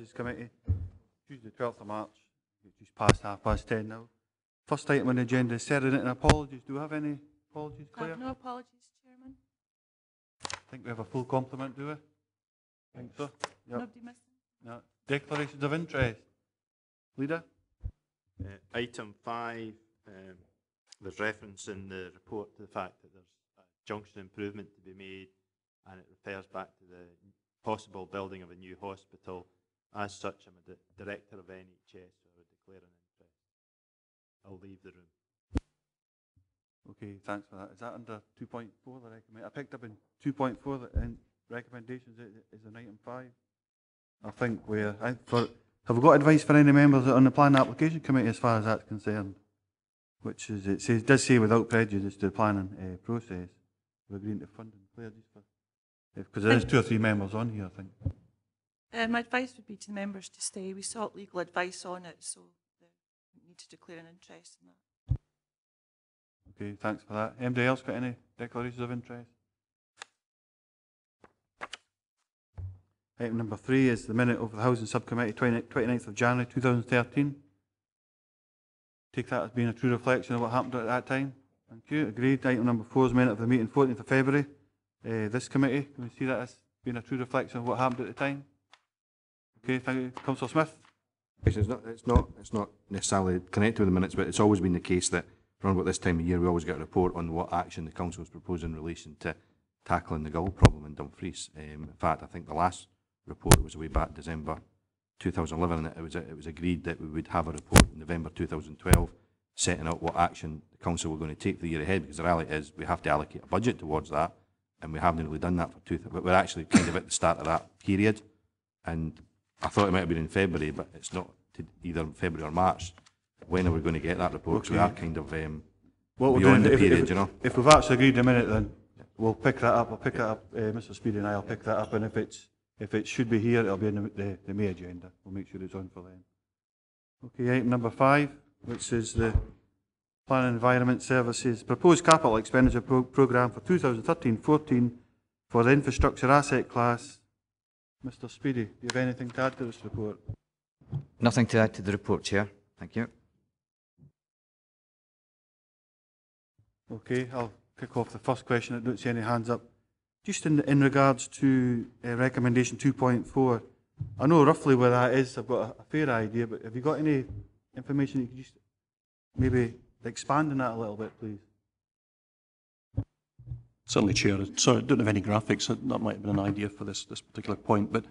Apologies Committee, Tuesday 12th of March, just past 10:30 now. First item on the agenda is Sederunt and Apologies. Do we have any apologies, Claire? No apologies, Chairman. I think we have a full complement, do we? I think so. Yep. Nobody missing? No. Declarations of interest. Leader? Item 5, there's reference in the report to the fact that there's a junction improvement to be made, and it refers back to the possible building of a new hospital. As such, I'm a director of NHS, so I would declare an interest. I'll leave the room. Okay, thanks for that. Is that under 2.4, the recommend? I picked up in 2.4 the recommendations is in item 5. I think we're... have we got advice for any members on the Planning Application Committee as far as that's concerned? Which is, it does say without prejudice to the planning process. We're agreeing to funding. Claire, just for... Because there is 2 or 3 members on here, I think. My advice would be to the members to stay. We sought legal advice on it, so we need to declare an interest in that. Okay, thanks for that. Anybody else got any declarations of interest? Item number 3 is the minute of the Housing Subcommittee, 29th of January 2013. Take that as being a true reflection of what happened at that time. Thank you. Agreed. Item number 4 is minute of the meeting, 14th of February. This committee, can we see that as being a true reflection of what happened at the time? Okay, thank you. Councillor Smith? It's not necessarily connected with the minutes, but it's always been the case that around about this time of year we always get a report on what action the council is proposing in relation to tackling the gull problem in Dumfries. In fact, I think the last report was way back December 2011, and it was agreed that we would have a report in November 2012 setting out what action the council were going to take for the year ahead, because the reality is we have to allocate a budget towards that, and we haven't really done that but we're actually kind of at the start of that period, and I thought it might have been in February, but it's not either February or March. When are we going to get that report? Okay. So we are kind of beyond the period, you know. If we've actually agreed a minute, then we'll pick that up. I'll pick that up. Mr. Speedy and I will pick that up, and if it should be here, it'll be in the May agenda. We'll make sure it's on for then. Okay, item number 5, which is the Planning and Environment Services proposed capital expenditure programme for 2013-14 for the infrastructure asset class. Mr. Speedy, do you have anything to add to this report? Nothing to add to the report, Chair. Thank you. Okay, I'll kick off the first question. I don't see any hands up. Just in regards to recommendation 2.4, I know roughly where that is. I've got a fair idea, but have you got any information you could just maybe expand on that a little bit, please? Certainly, Chair. Sorry, I don't have any graphics. That might have been an idea for this particular point, but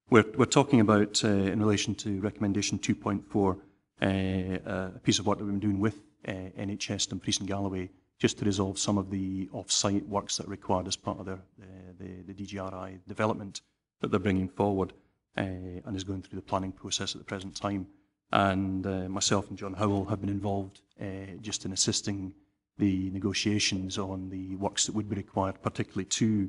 we're talking about, in relation to recommendation 2.4, a piece of work that we've been doing with NHS, Dumfries and Galloway, just to resolve some of the off-site works that are required as part of the DGRI development that they're bringing forward, and is going through the planning process at the present time. And myself and John Howell have been involved just in assisting the negotiations on the works that would be required, particularly to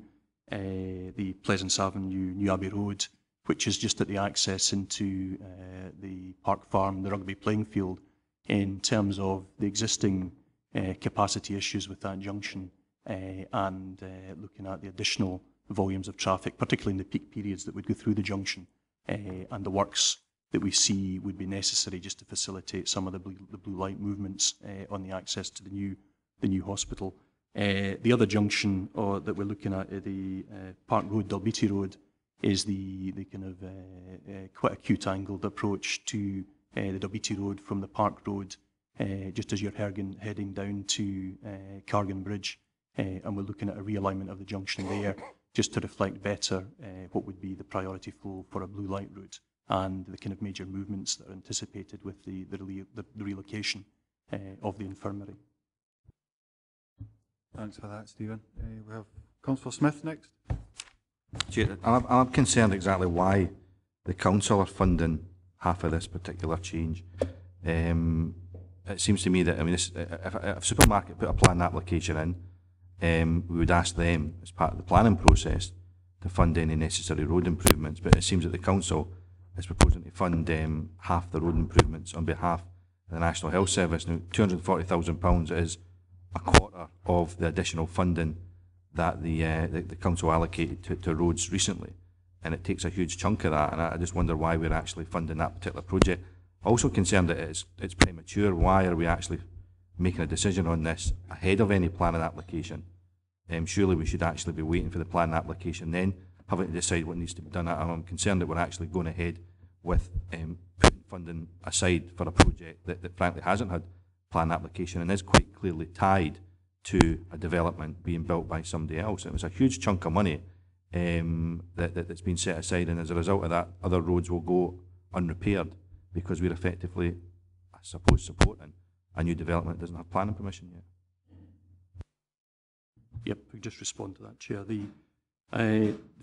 the Pleasance Avenue, New Abbey Road, which is just at the access into the Park Farm, the rugby playing field, in terms of the existing capacity issues with that junction, and looking at the additional volumes of traffic, particularly in the peak periods that would go through the junction, and the works that we see would be necessary just to facilitate some of the blue light movements on the access to the new hospital. The other junction that we're looking at, the Park Road, Dalbeattie Road, is the kind of quite acute angled approach to the Dalbeattie Road from the Park Road, just as you're heading down to Cargan Bridge, and we're looking at a realignment of the junction there just to reflect better what would be the priority flow for a blue light route and the kind of major movements that are anticipated with the relocation of the infirmary. Thanks for that, Stephen. We have Councillor Smith next. Chair, I'm concerned exactly why the council are funding half of this particular change. It seems to me that, I mean, if a supermarket put a planning application in, we would ask them, as part of the planning process, to fund any necessary road improvements, but it seems that the council is proposing to fund half the road improvements on behalf of the National Health Service. Now, £240,000 is a quarter of the additional funding that the council allocated to roads recently. and it takes a huge chunk of that, and I just wonder why we're actually funding that particular project. Also concerned that it's premature. Why are we actually making a decision on this ahead of any planning application? Surely we should actually be waiting for the planning application, then having to decide what needs to be done. I'm concerned that we're actually going ahead with putting funding aside for a project that frankly hasn't had planning application and is quite clearly tied to a development being built by somebody else. It was a huge chunk of money that's been set aside, and as a result of that, other roads will go unrepaired because we're effectively, I suppose, supporting a new development that doesn't have planning permission yet. Yep, we just respond to that, Chair. The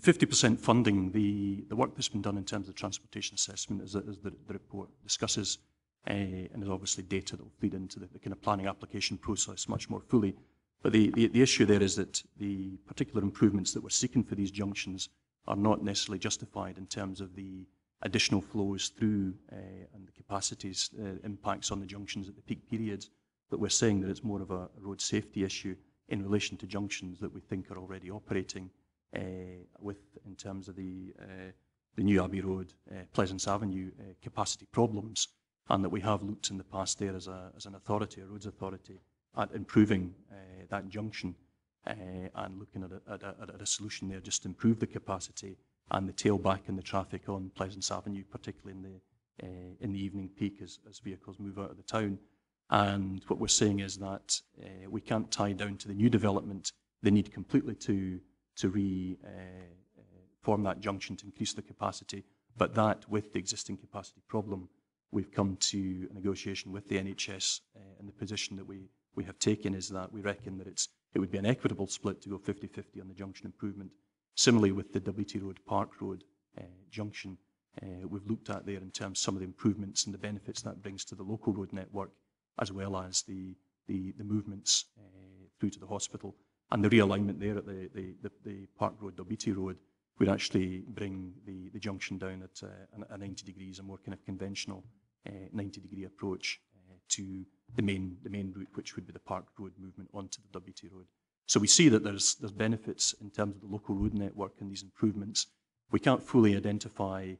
50% funding, the work that's been done in terms of the transportation assessment, as the report discusses, and there's obviously data that will feed into the kind of planning application process much more fully. But the issue there is that the particular improvements that we're seeking for these junctions are not necessarily justified in terms of the additional flows through and the capacities impacts on the junctions at the peak periods. But we're saying that it's more of a road safety issue in relation to junctions that we think are already operating in terms of the New Abbey Road, Pleasance Avenue capacity problems, and that we have looked in the past there as an authority, a roads authority, at improving that junction and looking at a solution there just to improve the capacity and the tailback in the traffic on Pleasance Avenue, particularly in the evening peak as vehicles move out of the town. And what we're saying is that we can't tie down to the new development the need completely to reform that junction to increase the capacity, but that with the existing capacity problem, we've come to a negotiation with the NHS, and the position that we have taken is that we reckon that it would be an equitable split to go 50-50 on the junction improvement. Similarly with the WT Road, Park Road junction, we've looked at there in terms of some of the improvements and the benefits that brings to the local road network, as well as the movements through to the hospital. And the realignment there at the Park Road, WT Road, would actually bring the junction down at a 90 degrees, a more kind of conventional 90-degree approach to the main route, which would be the Park Road movement onto the WT Road. So we see that there's benefits in terms of the local road network and these improvements. We can't fully identify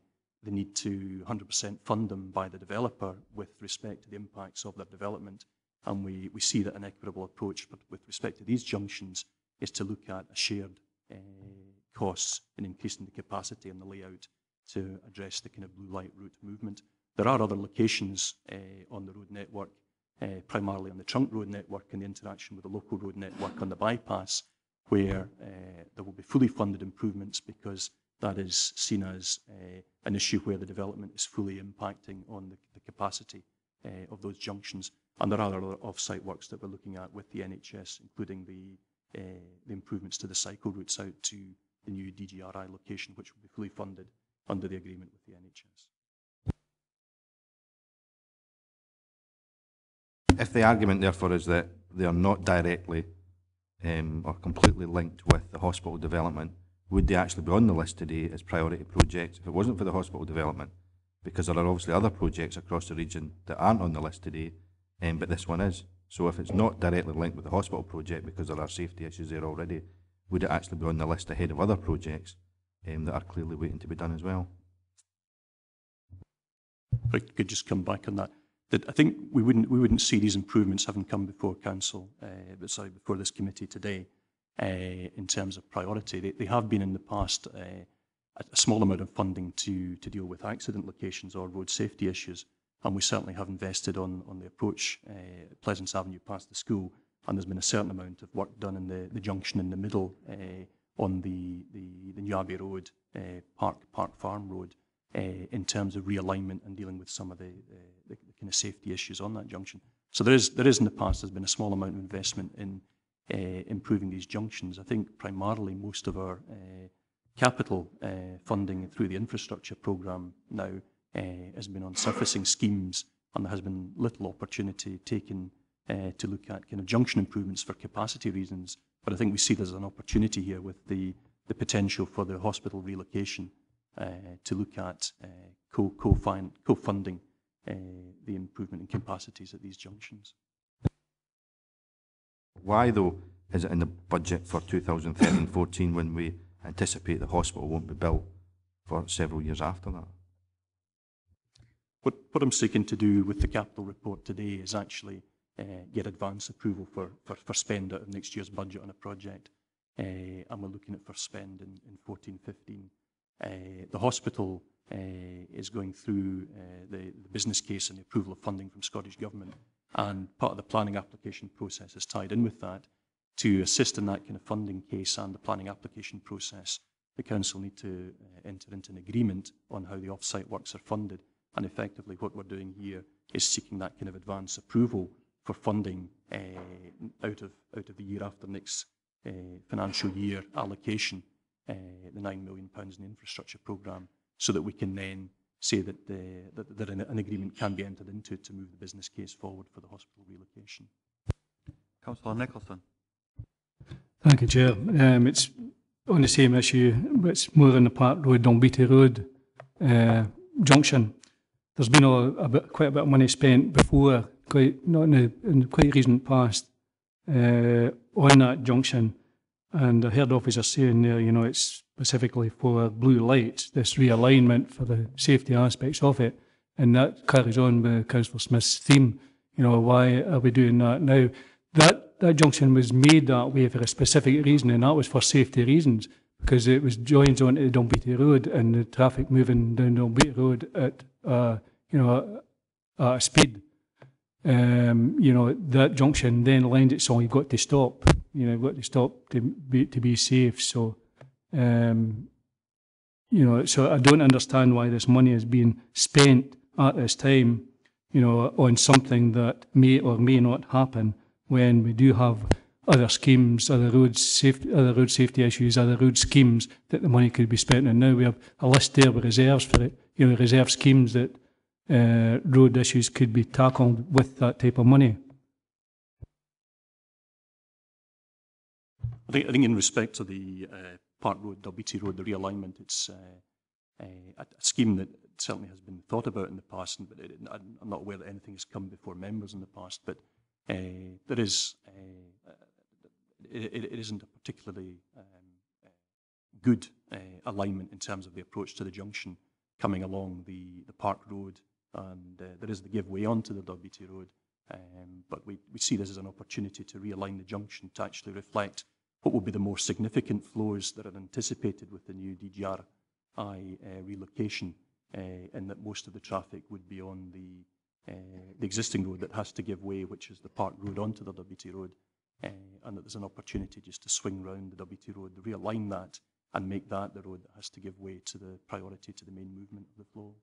the need to 100% fund them by the developer with respect to the impacts of their development. And we see that an equitable approach, but with respect to these junctions, is to look at a shared costs in increasing the capacity and the layout to address the kind of blue light route movement. There are other locations on the road network, primarily on the trunk road network and the interaction with the local road network on the bypass, where there will be fully funded improvements because that is seen as an issue where the development is fully impacting on the capacity of those junctions. And there are other off-site works that we're looking at with the NHS, including the improvements to the cycle routes out to the new DGRI location, which will be fully funded under the agreement with the NHS. If the argument, therefore, is that they are not directly or completely linked with the hospital development, would they actually be on the list today as priority projects if it wasn't for the hospital development? Because there are obviously other projects across the region that aren't on the list today, but this one is. So if it's not directly linked with the hospital project because there are safety issues there already, would it actually be on the list ahead of other projects that are clearly waiting to be done as well? If I could just come back on that. I think we wouldn't see these improvements having come before council, before this committee today, in terms of priority. They have been in the past a small amount of funding to deal with accident locations or road safety issues, and we certainly have invested on the approach Pleasance Avenue past the school, and there's been a certain amount of work done in the junction in the middle on the New Abbey Road, Park Farm Road, in terms of realignment and dealing with some of the kind of safety issues on that junction. So there is in the past, there's been a small amount of investment in improving these junctions. I think primarily most of our capital funding through the infrastructure programme now has been on surfacing schemes, and there has been little opportunity taken to look at kind of junction improvements for capacity reasons. But I think we see there's an opportunity here with the potential for the hospital relocation to look at co-funding the improvement in capacities at these junctions. Why, though, is it in the budget for 2013-14 when we anticipate the hospital won't be built? for several years after that. What I'm seeking to do with the capital report today is actually get advance approval for spend out of next year's budget on a project. And we're looking at first spend in 14-15. The hospital is going through the business case and the approval of funding from Scottish Government, and part of the planning application process is tied in with that. To assist in that kind of funding case and the planning application process, the council need to enter into an agreement on how the off-site works are funded, and effectively what we're doing here is seeking that kind of advance approval for funding out of the year after next financial year allocation, the £9 million in the infrastructure programme, so that we can then say that, that an agreement can be entered into to move the business case forward for the hospital relocation. Councillor Nicholson. Thank you, Chair. It's on the same issue, but it's more on the Park Road, Dunbeatty Road junction. There's been quite a bit of money spent before, not in the quite recent past, on that junction. And I heard officers saying there, you know, it's specifically for blue lights, this realignment for the safety aspects of it. And that carries on with Councillor Smith's theme. You know, why are we doing that now? That junction was made that way for a specific reason, and that was for safety reasons, because it was joins onto the Dunbeatty Road, and the traffic moving down Dunbeatty Road at a speed. You know, that junction then lends it so you've got to stop. You know, you've got to stop to be safe. So, you know, so I don't understand why this money is being spent at this time, you know, on something that may or may not happen, when we do have other schemes, other road safety issues, other road schemes that the money could be spent on. Now we have a list there with reserves for it, you know, reserve schemes that road issues could be tackled with that type of money. I think in respect to the Park Road, Dunbeatty Road, the realignment, it's a scheme that certainly has been thought about in the past, but I'm not aware that anything has come before members in the past, but there is, it isn't a particularly good alignment in terms of the approach to the junction coming along the Park Road, and there is the give way onto the Dunbeatty Road, but we see this as an opportunity to realign the junction to actually reflect what will be the more significant flows that are anticipated with the new DGRI relocation, and that most of the traffic would be on the existing road that has to give way, which is the Park Road onto the Dunbeatty Road, and that there's an opportunity just to swing round the Dunbeatty Road, realign that, and make that the road that has to give way to the priority to the main movement of the flow.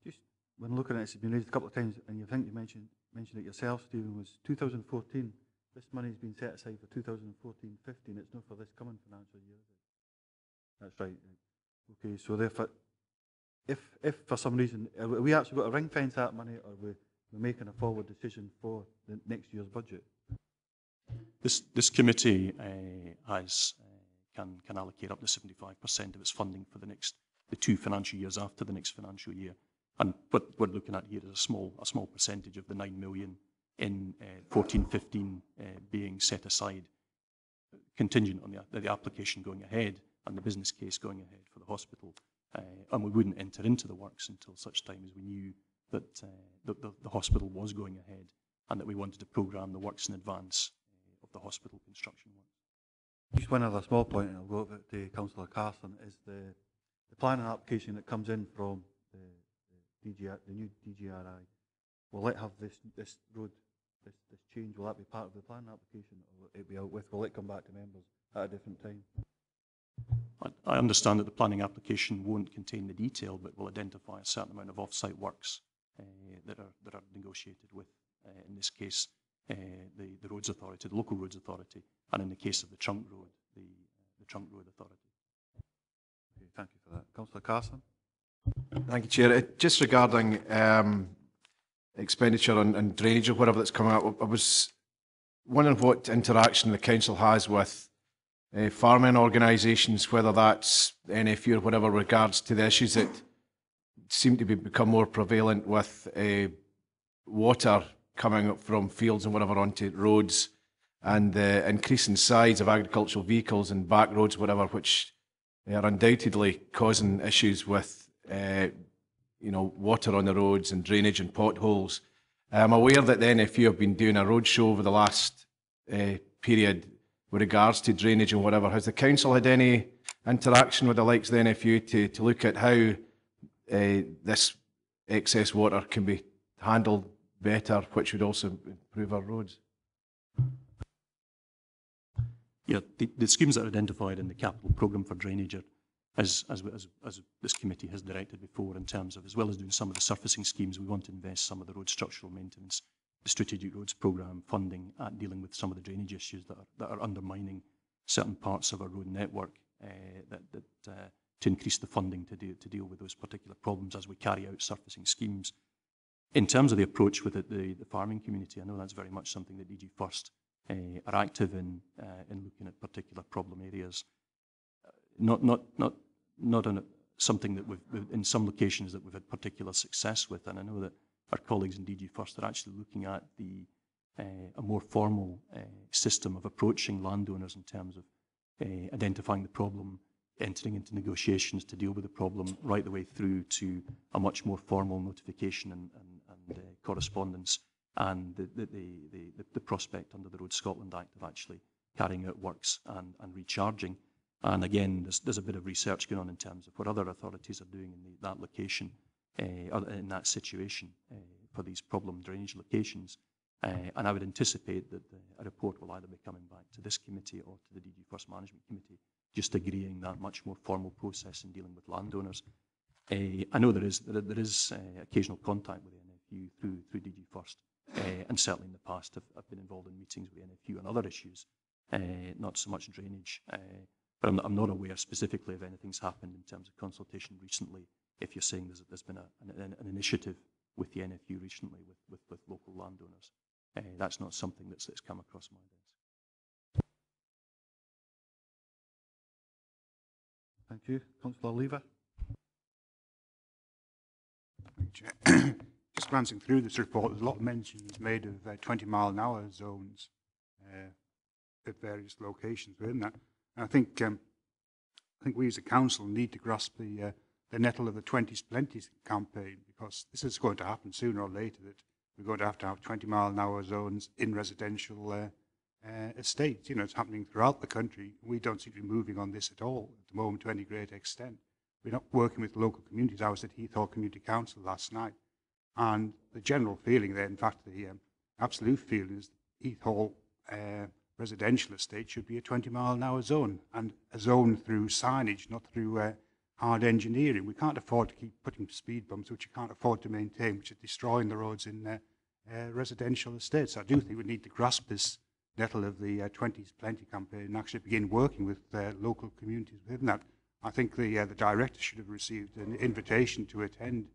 Just when looking at it, it's been raised a couple of times, and you think you mentioned it yourself, Stephen, was 2014. This money's been set aside for 2014-15. It's not for this coming financial year, is it? That's right. Okay, so therefore, if for some reason, are we actually got to ring fence that money, or we're making a forward decision for the next year's budget? This committee can allocate up to 75% of its funding for the 2 financial years after the next financial year, and what we're looking at here is a small percentage of the 9 million in 14-15 being set aside, contingent on the application going ahead and the business case going ahead for the hospital. And we wouldn't enter into the works until such time as we knew that the hospital was going ahead, and that we wanted to programme the works in advance of the hospital construction work. Just one other small point, and I'll go over to Councillor Carson, is the planning application that comes in from the new DGRI. Will it have this road, this change? Will that be part of the planning application, or will it be out with? Will it come back to members at a different time? I understand that the planning application won't contain the detail, but will identify a certain amount of off-site works that are negotiated with, in this case, the Roads Authority, the local Roads Authority, and in the case of the Trunk Road, the Trunk Road Authority. Okay, thank you for that. Councillor Carson. Thank you, Chair. Just regarding expenditure on drainage or whatever that's coming up, I was wondering what interaction the council has with farming organisations, whether that's NFU or whatever, regards to the issues that seem to become more prevalent with water coming up from fields and whatever onto roads, and the increasing size of agricultural vehicles and back roads, whatever, which are undoubtedly causing issues with, you know, water on the roads and drainage and potholes. I'm aware that the NFU have been doing a roadshow over the last period with regards to drainage and whatever. Has the council had any interaction with the likes of the NFU to look at how this excess water can be handled better, which would also improve our roads? Yeah, the schemes that are identified in the capital programme for drainage are, as this committee has directed before, in terms of, as well as doing some of the surfacing schemes, we want to invest some of the road structural maintenance, the strategic roads programme funding at dealing with some of the drainage issues that are undermining certain parts of our road network, to increase the funding to deal with those particular problems as we carry out surfacing schemes. In terms of the approach with the farming community, I know that's very much something that DG First are active in looking at particular problem areas. Not on something that we've in some locations that we've had particular success with, and I know that our colleagues in DG First are actually looking at a more formal system of approaching landowners in terms of identifying the problem, entering into negotiations to deal with the problem, right the way through to a much more formal notification and correspondence, and the prospect under the Road Scotland Act of actually carrying out works and recharging. And again, there's a bit of research going on in terms of what other authorities are doing in that location, in that situation for these problem drainage locations. And I would anticipate that a report will either be coming back to this committee or to the DG First Management Committee, just agreeing that much more formal process in dealing with landowners. I know there is occasional contact with the NFU through DG First, and certainly in the past I've been involved in meetings with the NFU on other issues, not so much drainage, but I'm not aware specifically if anything's happened in terms of consultation recently. If you're saying there's been an initiative with the NFU recently with local landowners, that's not something that's come across my desk. Thank you. Councillor Lever. Just glancing through this report, there's a lot of mentions made of 20-mile-an-hour zones at various locations within that. And I think we as a council need to grasp the nettle of the 20s Plenties campaign, because this is going to happen sooner or later, that we're going to have 20-mile-an-hour zones in residential estates. You know, it's happening throughout the country. We don't seem to be moving on this at all at the moment to any great extent. We're not working with local communities. I was at Heath Hall Community Council last night, and the general feeling there, in fact, the absolute feeling is Heath Hall residential estate should be a 20-mile-an-hour zone, and a zone through signage, not through hard engineering. We can't afford to keep putting speed bumps, which you can't afford to maintain, which are destroying the roads in residential estates. I do think we need to grasp this nettle of the 20s Plenty campaign and actually begin working with local communities within that. I think the director should have received an invitation to attend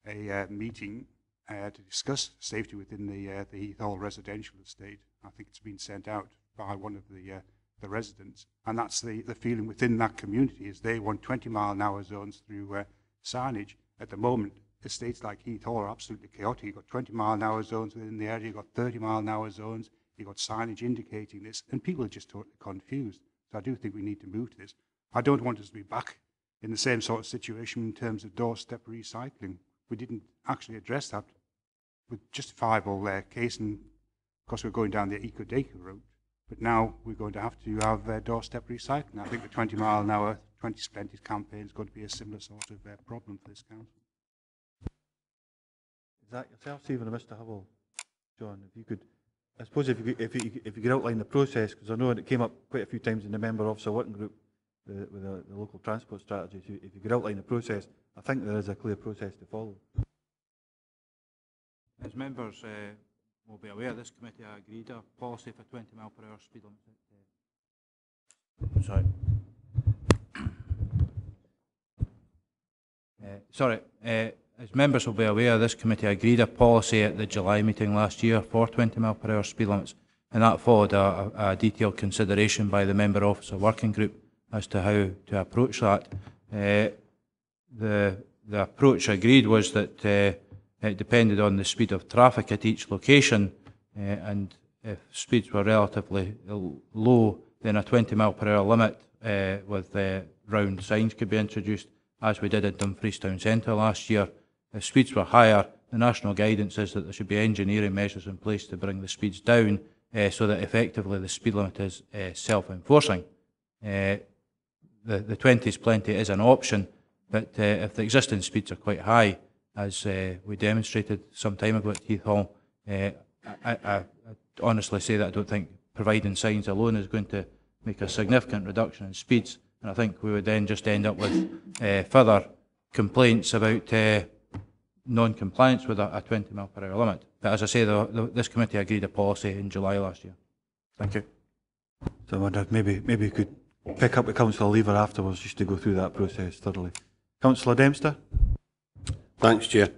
a meeting to discuss safety within the Heath Hall residential estate. I think it's been sent out by one of the residents, and that's the feeling within that community, is they want 20-mile-an-hour zones through signage. At the moment, estates like Heath Hall are absolutely chaotic. You've got 20-mile-an-hour zones within the area, you've got 30-mile-an-hour zones, you've got signage indicating this, and people are just totally confused. So I do think we need to move to this. I don't want us to be back in the same sort of situation in terms of doorstep recycling. We didn't actually address that with justifiable case, and of course we're going down the eco-deco route. But now we're going to have doorstep recycling. I think the 20-mile-an-hour, 20 Plenties campaign is going to be a similar sort of problem for this council. Is that yourself, Stephen, or Mr. Hubble? John, if you could, I suppose if you could outline the process, because I know it came up quite a few times in the member officer working group with the local transport strategy. So if you could outline the process, I think there is a clear process to follow. As members will be aware, this committee agreed a policy for 20 mile per hour speed limit. As members will be aware, this committee agreed a policy at the July meeting last year for 20 mile per hour speed limits, and that followed a detailed consideration by the member officer working group as to how to approach that. The approach agreed was that it depended on the speed of traffic at each location, and if speeds were relatively low, then a 20 mile per hour limit with round signs could be introduced, as we did at Dumfries Town Centre last year. If speeds were higher, the national guidance is that there should be engineering measures in place to bring the speeds down, so that effectively the speed limit is self-enforcing. The 20 is plenty is an option, but if the existing speeds are quite high, as we demonstrated some time ago at Heath Hall, I honestly say that I don't think providing signs alone is going to make a significant reduction in speeds, and I think we would then just end up with further complaints about non-compliance with a 20 mile per hour limit. But as I say, this committee agreed a policy in July last year. Thank you. So I wonder if maybe you could pick up with Councillor Lever afterwards just to go through that process thoroughly. Councillor Dempster. Thanks, Chair.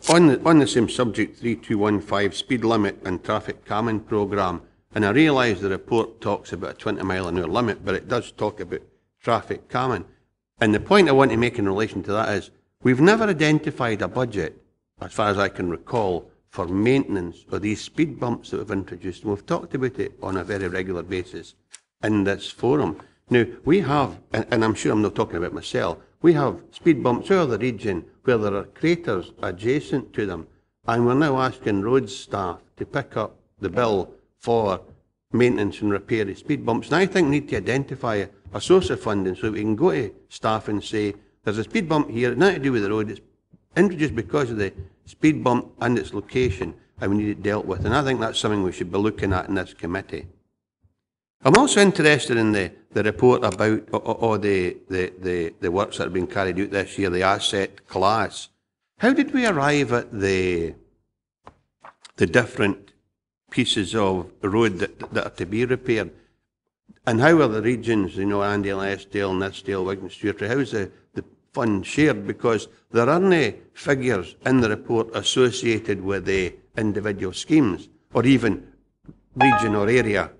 On the same subject, 3215, speed limit and traffic calming programme, and I realise the report talks about a 20 mile an hour limit, but it does talk about traffic calming. And the point I want to make in relation to that is, we've never identified a budget, as far as I can recall, for maintenance of these speed bumps that we've introduced. And we've talked about it on a very regular basis in this forum. Now, we have, and I'm sure I'm not talking about myself, we have speed bumps over the region where there are craters adjacent to them, and we're now asking roads staff to pick up the bill for maintenance and repair of speed bumps. And I think we need to identify a source of funding so we can go to staff and say, there's a speed bump here, it's nothing to do with the road, it's introduced because of the speed bump and its location, and we need it dealt with. And I think that's something we should be looking at in this committee. I'm also interested in the report about all the works that have been carried out this year, the asset class. How did we arrive at the different pieces of road that are to be repaired? And how are the regions, you know, Andale, Eskdale, Nithsdale, Wigan, Stewartry, how is the fund shared? Because there aren't figures in the report associated with the individual schemes, or even region or area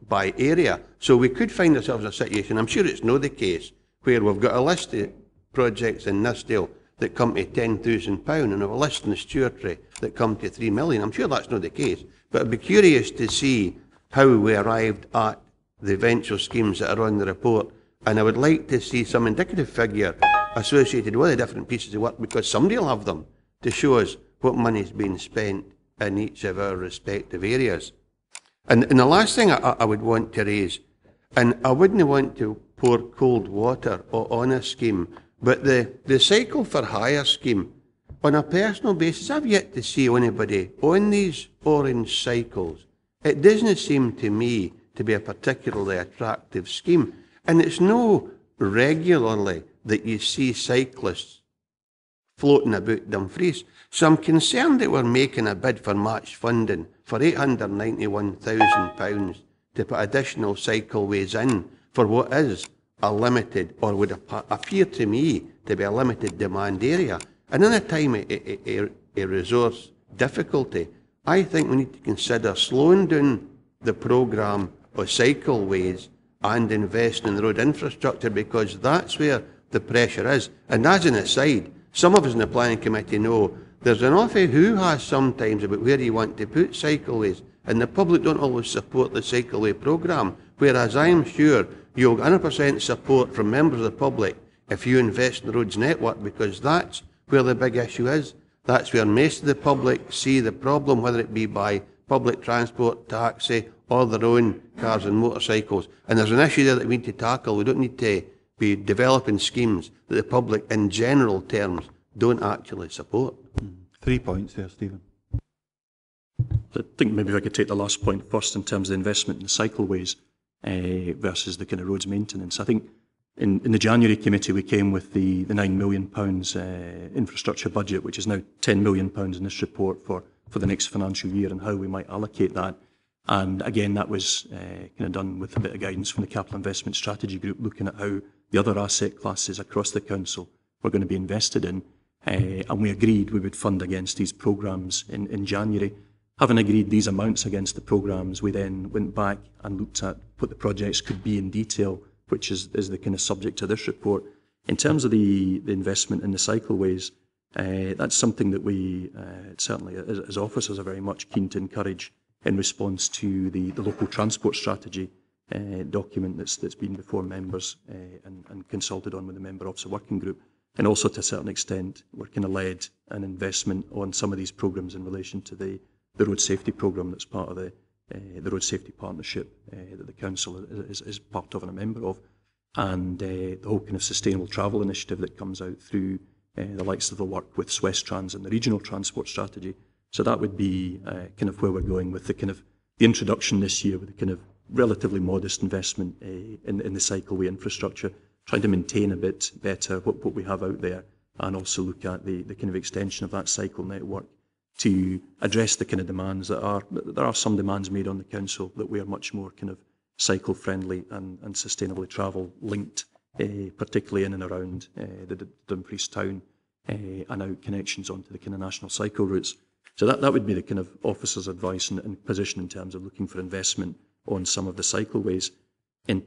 by area. So we could find ourselves in a situation, I'm sure it's not the case, where we've got a list of projects in Nithsdale that come to £10,000 and a list in the Stewartry that come to 3 million. I'm sure that's not the case, but I'd be curious to see how we arrived at the eventual schemes that are on the report, and I would like to see some indicative figure associated with the different pieces of work, because somebody will have them to show us what money is being spent in each of our respective areas. And the last thing I would want to raise, and I wouldn't want to pour cold water on a scheme, but the cycle for hire scheme, on a personal basis, I've yet to see anybody on these orange cycles. It doesn't seem to me to be a particularly attractive scheme, and it's no regularly that you see cyclists floating about Dumfries. So I'm concerned that we're making a bid for match funding for £891,000 to put additional cycleways in for what is a limited, or would appear to me to be a limited demand area. And in a time of resource difficulty, I think we need to consider slowing down the programme of cycleways and investing in the road infrastructure, because that's where the pressure is. And as an aside, some of us in the planning committee know there's an awful hoo-ha sometimes about where you want to put cycleways, and the public don't always support the cycleway programme, whereas I'm sure you'll get 100% support from members of the public if you invest in the roads network, because that's where the big issue is. That's where most of the public see the problem, whether it be by public transport, taxi, or their own cars and motorcycles. And there's an issue there that we need to tackle. We don't need to be developing schemes that the public in general terms don't actually support. 3 points there, Stephen. I think maybe if I could take the last point first in terms of the investment in the cycleways versus the kind of roads maintenance. I think in the January committee we came with the £9 million infrastructure budget, which is now £10 million in this report for the next financial year, and how we might allocate that. And again, that was kind of done with a bit of guidance from the Capital Investment Strategy Group, looking at how the other asset classes across the council were going to be invested in. And we agreed we would fund against these programmes in January. Having agreed these amounts against the programmes, we then went back and looked at what the projects could be in detail, which is the kind of subject of this report. In terms of the investment in the cycleways, that's something that we certainly as officers are very much keen to encourage in response to the local transport strategy document that's been before members and consulted on with the member officer working group. And also, to a certain extent, we're kind of led an investment on some of these programmes in relation to the road safety programme that's part of the road safety partnership that the council is part of and a member of, and the whole kind of sustainable travel initiative that comes out through the likes of the work with Westtrans and the regional transport strategy. So that would be kind of where we're going with the kind of the introduction this year, with the kind of relatively modest investment in the cycleway infrastructure, trying to maintain a bit better what we have out there, and also look at the kind of extension of that cycle network to address the kind of demands there are some demands made on the council that we are much more kind of cycle friendly and sustainably travel linked, particularly in and around the Dumfries town and out connections onto the kind of national cycle routes. So that would be the kind of officer's advice and position in terms of looking for investment on some of the cycleways. In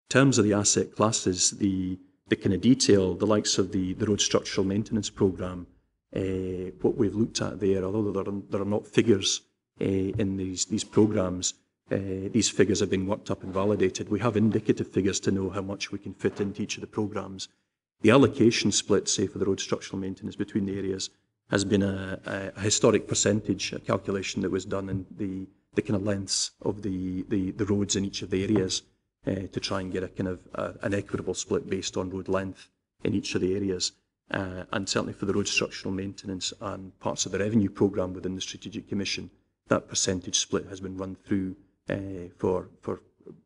terms of the asset classes, the kind of detail, the likes of the road structural maintenance programme, what we've looked at there, although there are not figures in these programmes, these figures have been worked up and validated. We have indicative figures to know how much we can fit into each of the programmes. The allocation split, say, for the road structural maintenance between the areas has been a historic percentage, a calculation that was done in the kind of lengths of the roads in each of the areas to try and get a kind of an equitable split based on road length in each of the areas. And certainly for the road structural maintenance and parts of the revenue programme within the Strategic Commission, that percentage split has been run through for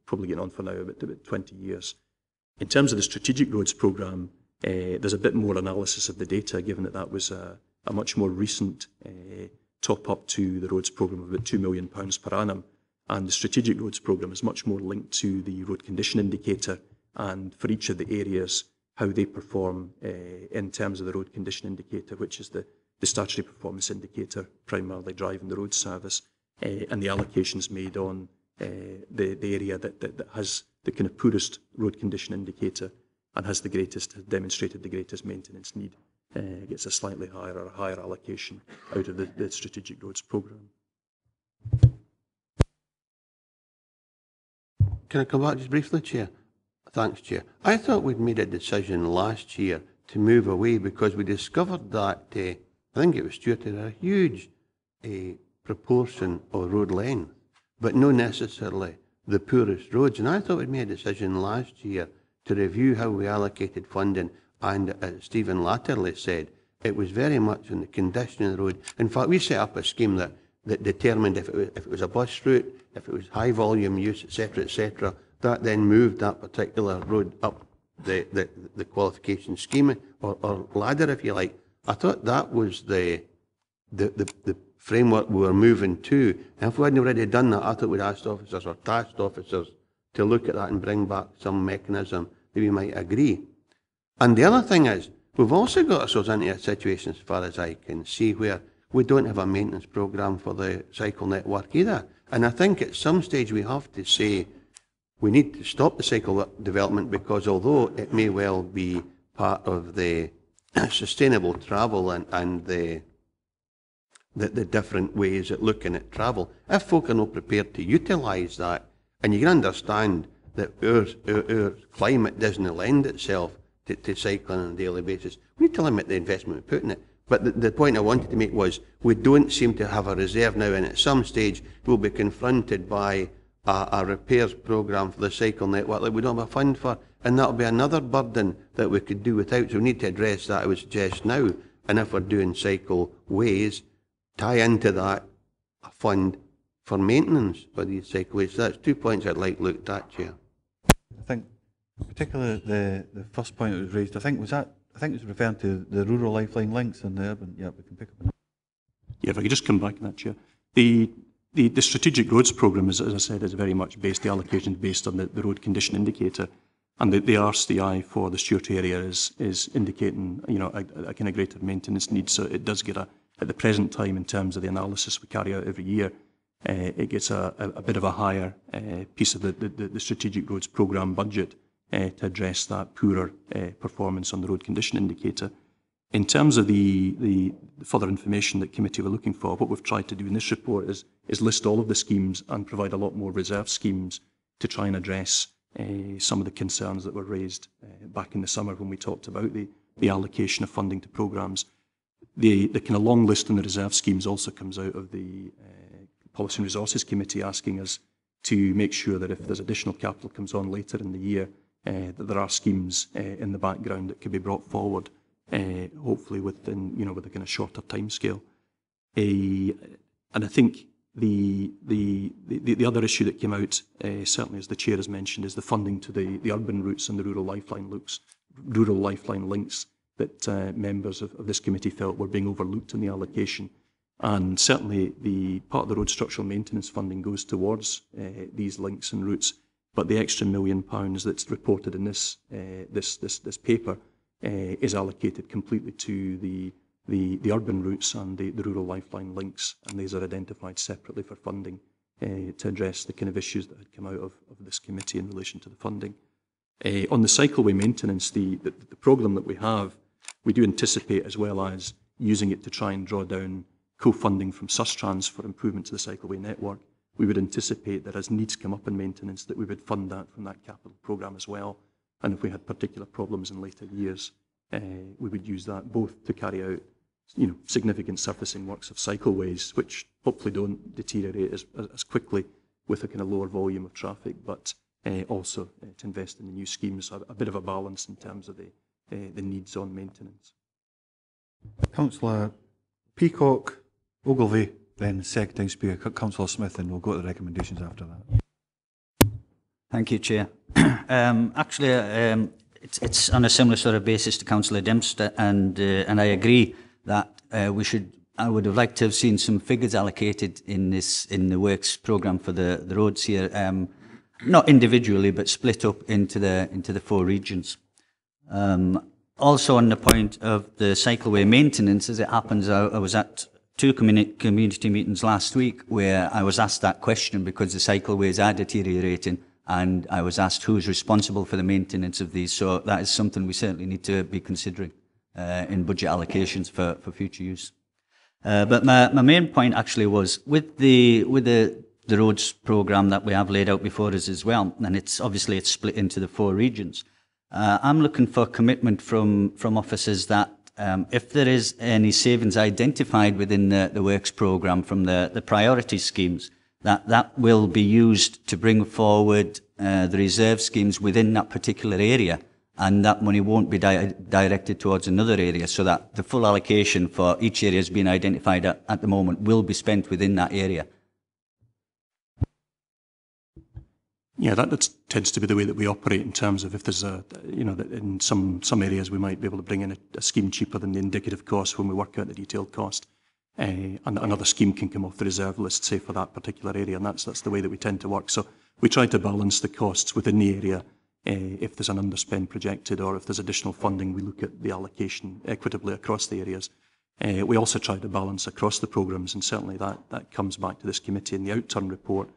probably getting on for now about 20 years. In terms of the Strategic Roads programme, there's a bit more analysis of the data, given that was a much more recent top-up to the roads programme of about £2 million per annum. And the Strategic Roads programme is much more linked to the road condition indicator, and for each of the areas, how they perform in terms of the road condition indicator, which is the statutory performance indicator, primarily driving the road service, and the allocations made on the area that has the kind of poorest road condition indicator and has demonstrated the greatest maintenance need, gets a slightly higher or a higher allocation out of the Strategic Roads programme. Can I come back just briefly, Chair? Thanks, Chair. I thought we'd made a decision last year to move away because we discovered that, I think it was Stuart, there a huge proportion of road length, but not necessarily the poorest roads. And I thought we'd made a decision last year to review how we allocated funding, and as Stephen latterly said, it was very much on the condition of the road. In fact, we set up a scheme that determined if it was a bus route, if it was high volume use, etc., that then moved that particular road up the qualification scheme or ladder, if you like. I thought that was the framework we were moving to. And if we hadn't already done that, I thought we'd asked officers or tasked officers to look at that and bring back some mechanism that we might agree. And the other thing is, we've also got ourselves into a situation, as far as I can see, where we don't have a maintenance programme for the cycle network either. And I think at some stage we have to say we need to stop the cycle development, because although it may well be part of the sustainable travel and the different ways at looking at travel, if folk are not prepared to utilise that, and you can understand that our climate doesn't lend itself to cycling on a daily basis, we need to limit the investment we put in it. But the point I wanted to make was we don't seem to have a reserve now, and at some stage we'll be confronted by a repairs programme for the cycle network that we don't have a fund for, and that'll be another burden that we could do without. So we need to address that, I would suggest, now. And if we're doing cycle ways, tie into that a fund for maintenance for these cycleways. So that's 2 points I'd like looked at, Chair. I think, particularly the first point that was raised, I think it was referring to the rural lifeline links and the urban. Yeah, we can pick up on that. Yeah, if I could just come back on that, Chair. The Strategic Roads programme, as I said, is very much based, the allocation based on the road condition indicator. And the RCI for the Stuart area is indicating, a kind of greater maintenance need. So it does get at the present time, in terms of the analysis we carry out every year, it gets a bit of a higher piece of the Strategic Roads programme budget to address that poorer performance on the road condition indicator. In terms of the further information that committee were looking for, what we've tried to do in this report is list all of the schemes and provide a lot more reserve schemes to try and address some of the concerns that were raised back in the summer when we talked about the allocation of funding to programmes. The kind of long list on the reserve schemes also comes out of the Policy and Resources Committee asking us to make sure that if there's additional capital comes on later in the year, that there are schemes in the background that could be brought forward, hopefully within, with a kind of shorter timescale. And I think the other issue that came out, certainly as the Chair has mentioned, is the funding to the urban routes and the rural lifeline links that members of this committee felt were being overlooked in the allocation. And certainly the part of the road structural maintenance funding goes towards these links and routes, but the extra £1 million that's reported in this paper is allocated completely to the urban routes and the rural lifeline links, and these are identified separately for funding to address the kind of issues that had come out of this committee in relation to the funding. On the cycleway maintenance, the programme that we have, we do anticipate, as well as using it to try and draw down co-funding from Sustrans for improvement to the cycleway network, we would anticipate that as needs come up in maintenance, that we would fund that from that capital programme as well. And if we had particular problems in later years, we would use that both to carry out significant surfacing works of cycleways, which hopefully don't deteriorate as quickly with a kind of lower volume of traffic, but also to invest in the new schemes, a bit of a balance in terms of the needs on maintenance. Councillor Peacock, Ogilvie, then second time speaker, Councillor Smith, and we'll go to the recommendations after that. Thank you, Chair. Actually, it's on a similar sort of basis to Councillor Dempster, and I agree that I would have liked to have seen some figures allocated in the works programme for the roads here, not individually but split up into the 4 regions. Also on the point of the cycleway maintenance, as it happens, I was at 2 community meetings last week where I was asked that question because the cycleways are deteriorating, and I was asked who's responsible for the maintenance of these. So that is something we certainly need to be considering in budget allocations for future use. But my main point actually was with the roads programme that we have laid out before us as well, and it's split into the 4 regions. I'm looking for commitment from officers that if there is any savings identified within the works programme from the priority schemes, that will be used to bring forward the reserve schemes within that particular area, and that money won't be directed towards another area, so that the full allocation for each area has been identified at the moment will be spent within that area. Yeah, that tends to be the way that we operate in terms of if there's in some areas we might be able to bring in a scheme cheaper than the indicative cost when we work out the detailed cost. And another scheme can come off the reserve list, say, for that particular area, and that's the way that we tend to work. So we try to balance the costs within the area. If there's an underspend projected or if there's additional funding, we look at the allocation equitably across the areas. We also try to balance across the programmes, and certainly that comes back to this committee in the outturn report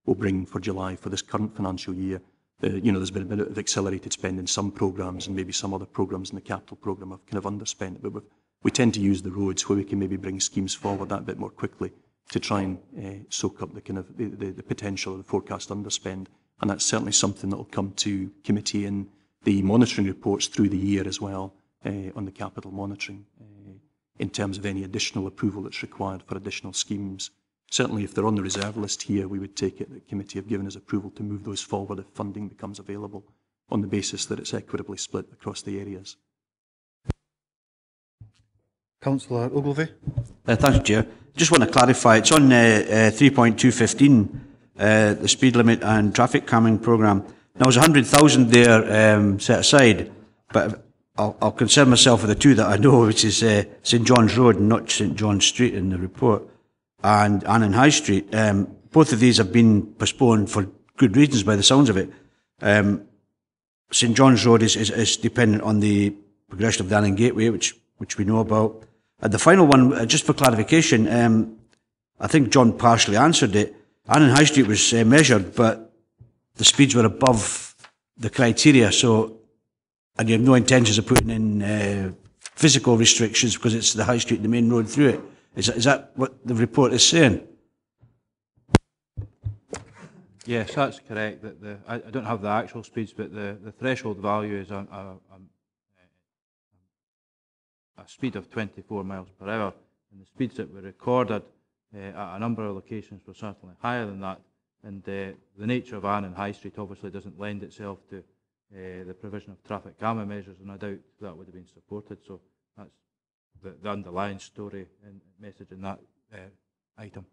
we'll bring for July for this current financial year. There's been a bit of accelerated spend in some programmes, and maybe some other programmes in the capital programme have kind of underspent, but we tend to use the roads where we can maybe bring schemes forward that bit more quickly to try and soak up the kind of the potential of the forecast underspend. And that's certainly something that will come to committee in the monitoring reports through the year as well, on the capital monitoring, in terms of any additional approval that's required for additional schemes. Certainly if they're on the reserve list here, we would take it that committee have given us approval to move those forward if funding becomes available on the basis that it's equitably split across the areas. Councillor Ogilvie. Thank you, Chair. Just want to clarify, it's on 3.215, the speed limit and traffic calming programme. Now there's 100,000 there set aside, but I'll concern myself with the 2 that I know, which is St John's Road and not St John's Street in the report, and Annan High Street. Both of these have been postponed for good reasons by the sounds of it. St John's Road is dependent on the progression of the Annan Gateway, which we know about. The final one, just for clarification, I think John partially answered it. Annan High Street was measured, but the speeds were above the criteria, and you have no intentions of putting in physical restrictions because it's the High Street, the main road through it. Is that what the report is saying? Yes, that's correct. That I don't have the actual speeds, but the threshold value is a speed of 24 miles per hour, and the speeds that were recorded at a number of locations were certainly higher than that. And the nature of Anne and High Street obviously doesn't lend itself to the provision of traffic calming measures, and I doubt that would have been supported. So that's the underlying story and message in that item.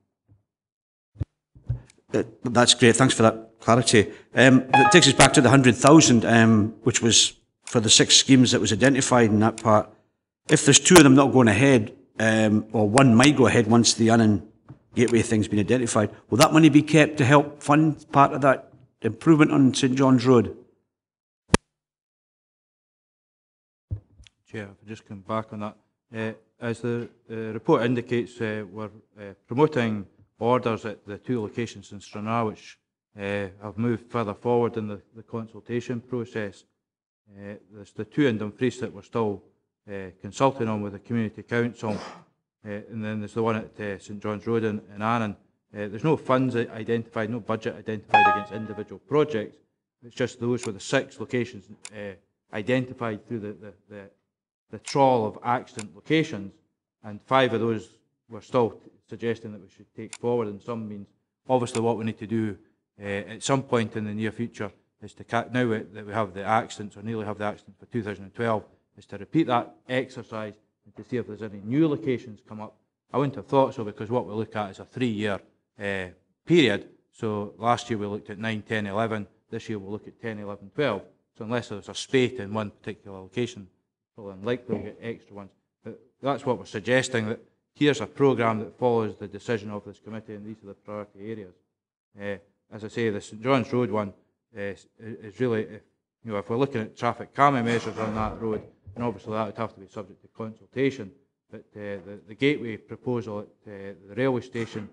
That's great. Thanks for that clarity. That takes us back to the 100,000, which was for the 6 schemes that was identified in that part. If there's 2 of them not going ahead, or one might go ahead once the Annan Gateway thing's been identified, will that money be kept to help fund part of that improvement on St John's Road? Chair, if I just come back on that. As the report indicates, we're promoting orders at the 2 locations in Stranraer which have moved further forward in the consultation process. There's the 2 in Dumfries that we're still consulting on with the Community Council, and then there's the one at St John's Road in Annan. There's no funds identified, no budget identified against individual projects. It's just those were the 6 locations identified through the trawl of accident locations, and 5 of those we're still suggesting that we should take forward. And some means, obviously, what we need to do at some point in the near future is to, now that we have the accidents, or nearly have the accidents for 2012, is to repeat that exercise and to see if there's any new locations come up. I wouldn't have thought so, because what we look at is a 3-year period. So last year we looked at 9, 10, 11. This year we'll look at 10, 11, 12. So unless there's a spate in one particular location, probably unlikely we'll get extra ones. But that's what we're suggesting, that here's a programme that follows the decision of this committee, and these are the priority areas. As I say, the St John's Road one is really, if we're looking at traffic calming measures on that road, and obviously that would have to be subject to consultation. But the Gateway proposal at the railway station,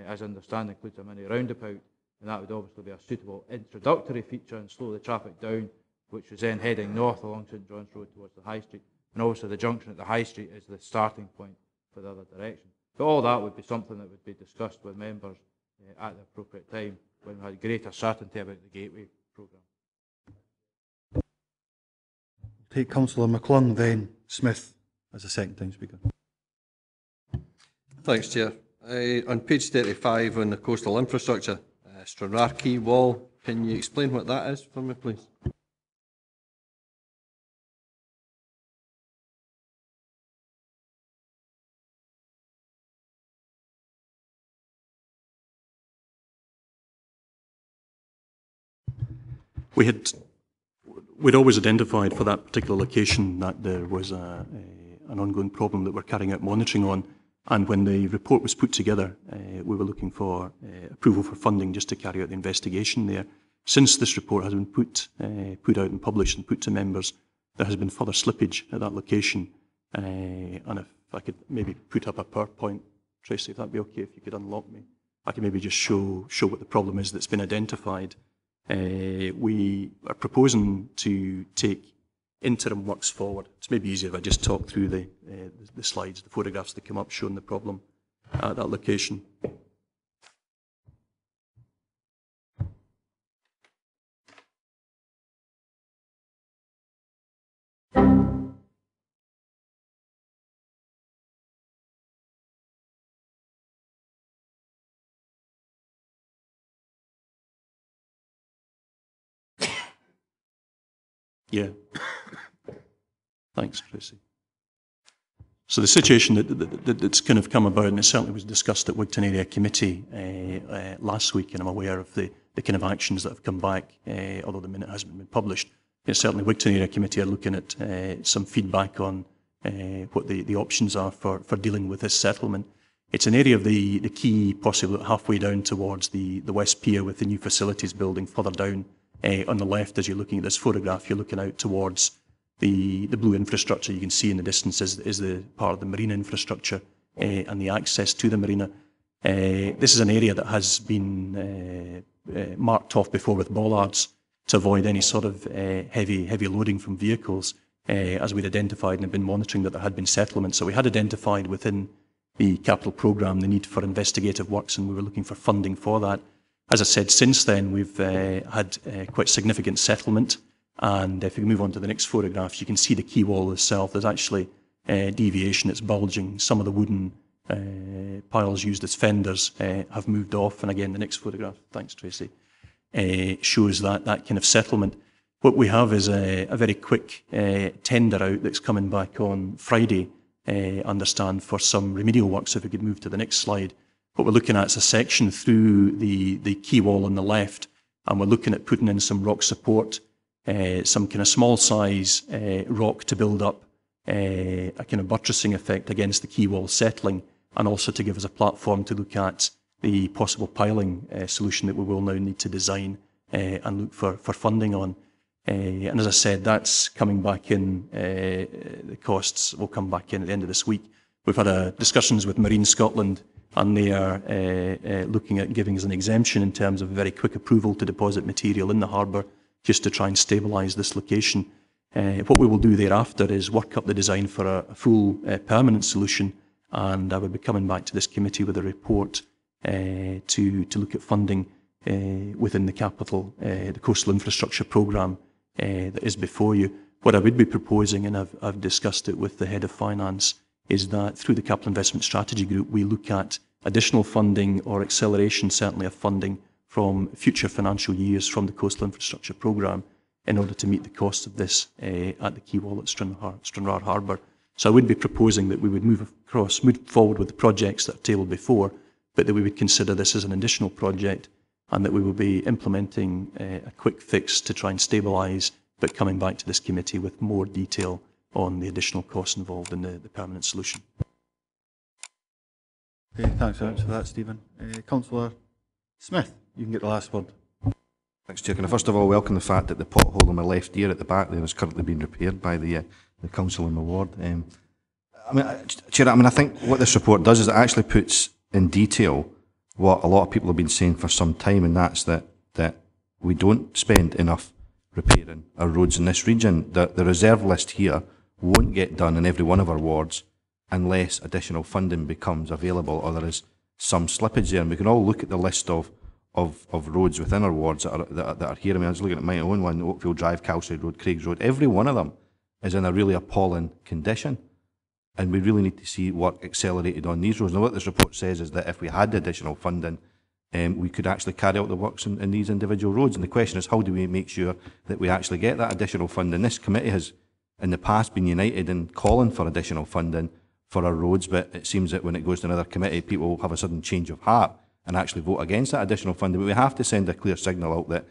as I understand, includes a mini roundabout, and that would obviously be a suitable introductory feature and slow the traffic down, which was then heading north along St John's Road towards the High Street. And obviously the junction at the High Street is the starting point for the other direction. But all that would be something that would be discussed with members at the appropriate time when we had greater certainty about the Gateway programme. Take Councillor McClung, then Smith as a second time speaker. Thanks, Chair. On page 35 on the coastal infrastructure, Stranraer Quay Wall, can you explain what that is for me, please? We'd always identified for that particular location that there was an ongoing problem that we're carrying out monitoring on, and when the report was put together, we were looking for approval for funding just to carry out the investigation there. Since this report has been put out and published and put to members, there has been further slippage at that location, and if I could maybe put up a PowerPoint, Tracy, if that'd be okay, if you could unlock me, I could maybe just show what the problem is that's been identified. We are proposing to take interim works forward. It's maybe easier if I just talk through the slides, the photographs that come up showing the problem at that location. Yeah. Thanks, Tracy. So the situation that's kind of come about, and it certainly was discussed at Wigton Area Committee last week, and I'm aware of the kind of actions that have come back, although the minute hasn't been published. Certainly Wigton Area Committee are looking at some feedback on what the options are for dealing with this settlement. It's an area of the quay, possibly halfway down towards the West Pier, with the new facilities building further down. On the left, as you're looking at this photograph, you're looking out towards the blue infrastructure you can see in the distance is the part of the marine infrastructure and the access to the marina. This is an area that has been marked off before with bollards to avoid any sort of heavy loading from vehicles, as we'd identified and had been monitoring that there had been settlements. So we had identified within the capital programme the need for investigative works, and we were looking for funding for that. As I said, since then we've had quite significant settlement, and if we move on to the next photograph, you can see the quay wall itself. There's actually deviation, it's bulging. Some of the wooden piles used as fenders have moved off, and again the next photograph, thanks Tracy, shows that kind of settlement. What we have is a very quick tender out that's coming back on Friday, understand, for some remedial works. If we could move to the next slide. What we're looking at is a section through the quay wall on the left, and we're looking at putting in some rock support, some kind of small size rock to build up a kind of buttressing effect against the quay wall settling, and also to give us a platform to look at the possible piling solution that we will now need to design and look for funding on. And as I said, that's coming back in, the costs will come back in at the end of this week. We've had discussions with Marine Scotland, and they are looking at giving us an exemption in terms of a very quick approval to deposit material in the harbour, just to try and stabilise this location. What we will do thereafter is work up the design for a full permanent solution, and I will be coming back to this committee with a report to look at funding within the capital, the coastal infrastructure programme that is before you. What I would be proposing, and I've discussed it with the head of finance, is that through the Capital Investment Strategy Group, we look at additional funding or acceleration, certainly of funding from future financial years from the coastal infrastructure programme in order to meet the cost of this at the quay wall at Stranraer Harbour. So I would be proposing that we would move forward with the projects that are tabled before, but that we would consider this as an additional project, and that we will be implementing a quick fix to try and stabilise, but coming back to this committee with more detail on the additional costs involved in the permanent solution. Okay, thanks very much for that, Stephen. Councillor Smith, you can get the last word. Thanks, Chair. Can I first of all welcome the fact that the pothole on my left ear at the back there is currently being repaired by the council in my ward. Chair, I think what this report does is it actually puts in detail what a lot of people have been saying for some time, and that's that we don't spend enough repairing our roads in this region. The reserve list here won't get done in every one of our wards unless additional funding becomes available or there is some slippage there. And we can all look at the list of roads within our wards that are here. I mean, I was looking at my own one, Oakfield Drive, Calside Road, Craigs Road. Every one of them is in a really appalling condition. And we really need to see work accelerated on these roads. Now, what this report says is that if we had additional funding, we could actually carry out the works in these individual roads. And the question is, how do we make sure that we actually get that additional funding? This committee has, in the past, been united in calling for additional funding for our roads, but it seems that when it goes to another committee, people have a sudden change of heart and actually vote against that additional funding. But we have to send a clear signal out that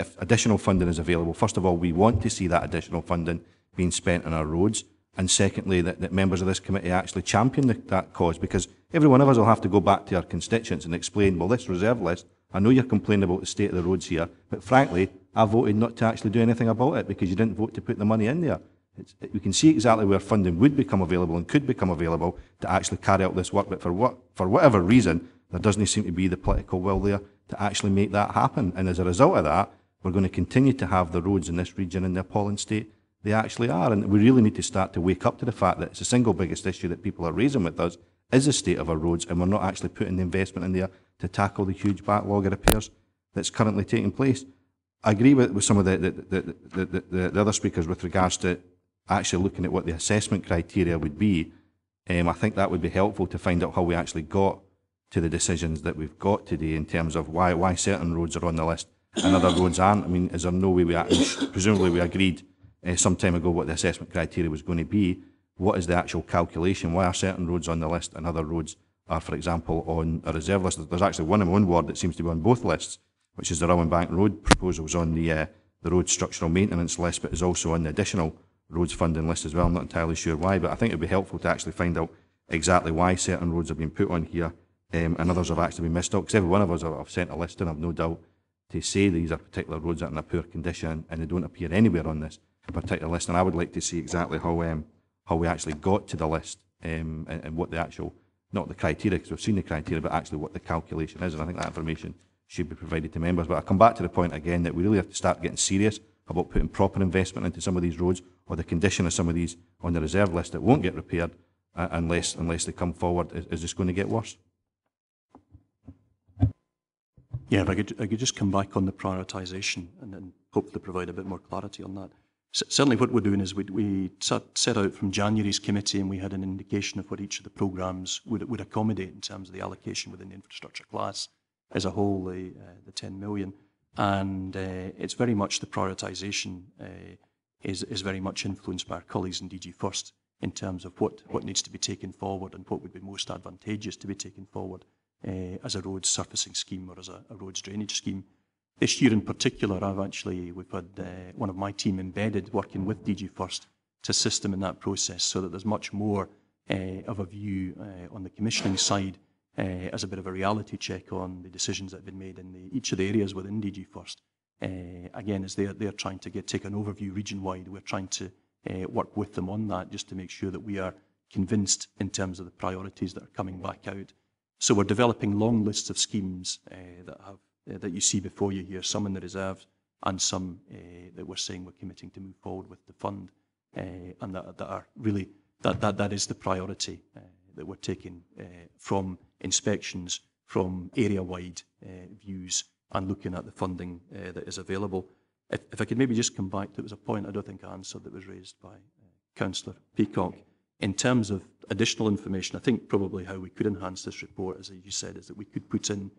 if additional funding is available, first of all, we want to see that additional funding being spent on our roads. And secondly, that members of this committee actually champion that cause, because every one of us will have to go back to our constituents and explain, well, this reserve list, I know you're complaining about the state of the roads here, but frankly, I voted not to actually do anything about it because you didn't vote to put the money in there. We can see exactly where funding would become available and could become available to actually carry out this work, but for whatever reason, there doesn't seem to be the political will there to actually make that happen. And as a result of that, we're going to continue to have the roads in this region in the appalling state they actually are. And we really need to start to wake up to the fact that it's the single biggest issue that people are raising with us is the state of our roads, and we're not actually putting the investment in there to tackle the huge backlog of repairs that's currently taking place. I agree with some of the other speakers with regards to actually looking at what the assessment criteria would be. I think that would be helpful to find out how we actually got to the decisions that we've got today in terms of why certain roads are on the list and other roads aren't. I mean, is there no way presumably we agreed some time ago what the assessment criteria was going to be? What is the actual calculation? Why are certain roads on the list and other roads are, for example, on a reserve list? There's actually one in my own ward that seems to be on both lists, which is the Rowan Bank Road proposals on the road structural maintenance list, but is also on the additional roads funding list as well. I'm not entirely sure why, but I think it would be helpful to actually find out exactly why certain roads have been put on here and others have actually been missed out, because every one of us have sent a list and I've no doubt to say these are particular roads that are in a poor condition and they don't appear anywhere on this particular list. And I would like to see exactly how we actually got to the list and what the actual, not the criteria, because we've seen the criteria, but actually what the calculation is. And I think that information should be provided to members. But I come back to the point again that we really have to start getting serious about putting proper investment into some of these roads, or the condition of some of these on the reserve list that won't get repaired unless they come forward is just going to get worse. Yeah, if I could just come back on the prioritisation and then hopefully provide a bit more clarity on that. Certainly what we're doing is we set out from January's committee, and we had an indication of what each of the programmes would accommodate in terms of the allocation within the infrastructure class as a whole, the 10 million. And it's very much the prioritisation is very much influenced by our colleagues in DG First in terms of what needs to be taken forward and what would be most advantageous to be taken forward as a roads surfacing scheme or as a roads drainage scheme. This year in particular, we've had one of my team embedded working with DG First to assist them in that process, so that there's much more of a view on the commissioning side as a bit of a reality check on the decisions that have been made in each of the areas within DG First. Again, as they're trying to take an overview region-wide, we're trying to work with them on that just to make sure that we are convinced in terms of the priorities that are coming back out. So we're developing long lists of schemes that you see before you here, some in the reserves and some that we're saying we're committing to move forward with the fund, and that are really, that is the priority that we're taking from inspections, from area-wide views, and looking at the funding that is available. If I could maybe just come back, there was a point I don't think I answered that was raised by Councillor Peacock. In terms of additional information, I think probably how we could enhance this report, as you said, is that we could put in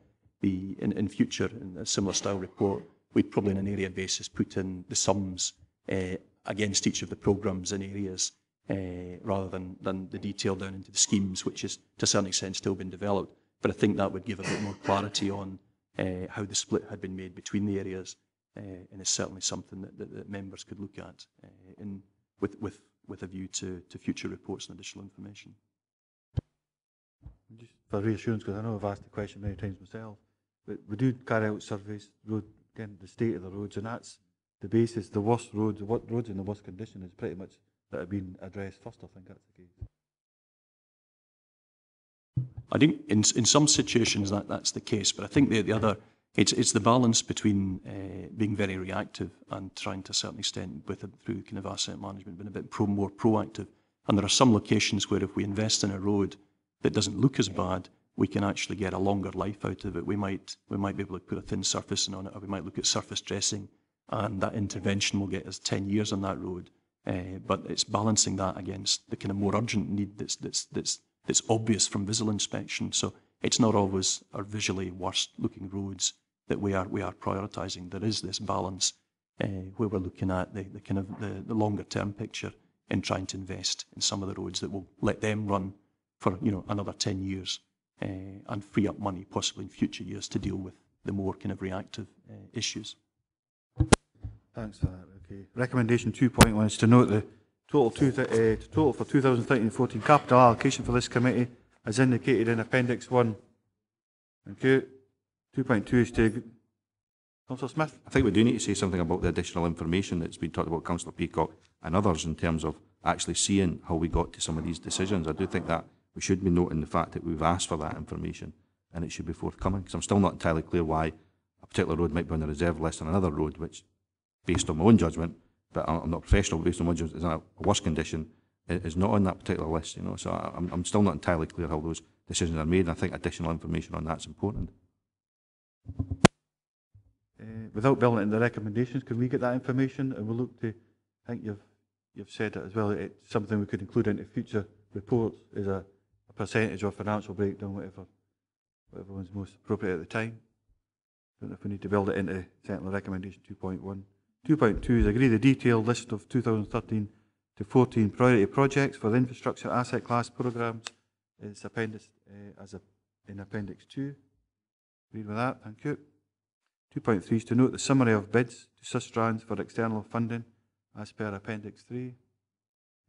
in future, in a similar style report, we'd probably on an area basis put in the sums against each of the programmes and areas, rather than the detail down into the schemes, which is to a certain extent still been developed. But I think that would give a bit more clarity on how the split had been made between the areas, and it's certainly something that members could look at with a view to future reports and additional information. Just for reassurance, because I know I've asked the question many times myself, but we do carry out surveys, again, the state of the roads, and that's the basis. The worst roads, what roads in the worst condition is pretty much that have been addressed first. I think that's the case. I think in some situations that's the case, but I think the other, it's the balance between being very reactive and trying to a certain extent through kind of asset management, being a bit more proactive. And there are some locations where if we invest in a road that doesn't look as bad, we can actually get a longer life out of it. We might be able to put a thin surfacing on it, or we might look at surface dressing, and that intervention will get us 10 years on that road. But it's balancing that against the kind of more urgent need that's obvious from visual inspection. So it's not always our visually worst looking roads that we are prioritising. There is this balance where we're looking at the kind of the longer term picture in trying to invest in some of the roads that will let them run for another 10 years and free up money possibly in future years to deal with the more kind of reactive issues. Thanks for that. Okay. Recommendation 2.1 is to note the total for 2013-14 capital allocation for this committee as indicated in Appendix 1. Thank you. 2.2 is to Councillor Smith. I think we do need to say something about the additional information that's been talked about, Councillor Peacock and others, in terms of actually seeing how we got to some of these decisions. I do think that we should be noting the fact that we've asked for that information and it should be forthcoming, because I'm still not entirely clear why a particular road might be on the reserve list than another road, which, based on my own judgment, but I'm not professional, based on my judgment, is in a worse condition, is not on that particular list. So I'm still not entirely clear how those decisions are made, and I think additional information on that's important. Without building it in the recommendations, can we get that information? And we'll look to, I think you've said it as well, it's something we could include into future reports as a percentage of financial breakdown, whatever one's most appropriate at the time. I don't know if we need to build it into certainly recommendation 2.1. 2.2 is agree the detailed list of 2013 to 14 priority projects for the infrastructure asset class programmes is appendix in Appendix 2. Read with that, thank you. 2.3 is to note the summary of bids to Sustrans for external funding as per Appendix 3.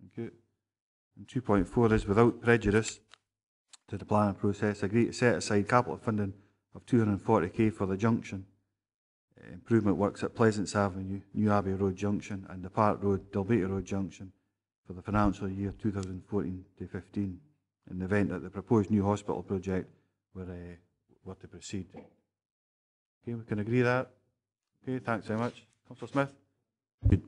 Thank you. And 2.4 is without prejudice to the planning process, agree to set aside capital funding of 240k for the junction improvement works at Pleasance Avenue, New Abbey Road Junction and the Park Road, Dalbeattie Road Junction for the financial year 2014 to 15 in the event that the proposed new hospital project were to proceed. Okay, we can agree that. Okay, thanks very much. Councillor Smith.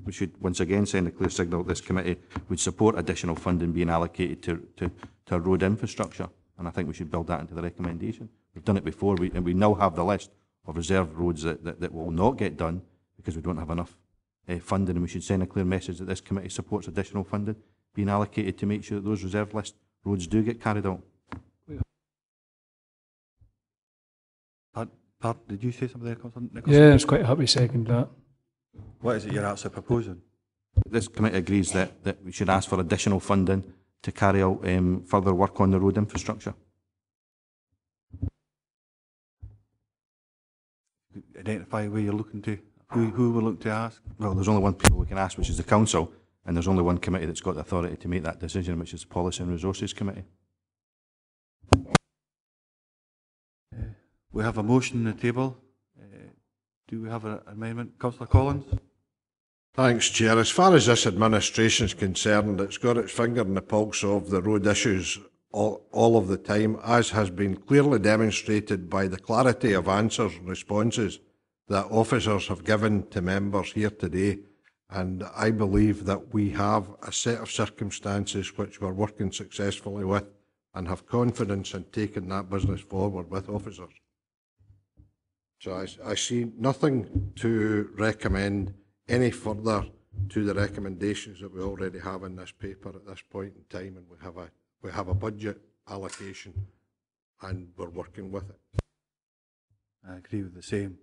We should once again send a clear signal that this committee would support additional funding being allocated to road infrastructure, and I think we should build that into the recommendation. We've done it before, and we now have the list of reserved roads that will not get done because we don't have enough funding, and we should send a clear message that this committee supports additional funding being allocated to make sure that those reserve list roads do get carried out. Did you say something there, Councillor Nicholson? Yeah, I was quite happy to second that. What is it you're actually proposing? This committee agrees that we should ask for additional funding to carry out further work on the road infrastructure. Identify where you're looking to, who we're looking to ask? Well, there's only one people we can ask, which is the council, and there's only one committee that's got the authority to make that decision, which is the Policy and Resources Committee. We have a motion on the table. Do we have an amendment? Councillor Collins? Thanks, Chair. As far as this administration is concerned, it's got its finger in the pulse of the road issues all of the time, as has been clearly demonstrated by the clarity of answers and responses that officers have given to members here today. And I believe that we have a set of circumstances which we're working successfully with and have confidence in taking that business forward with officers. So I see nothing to recommend any further to the recommendations that we already have in this paper at this point in time, and we have a budget allocation and we're working with it. I agree with the same.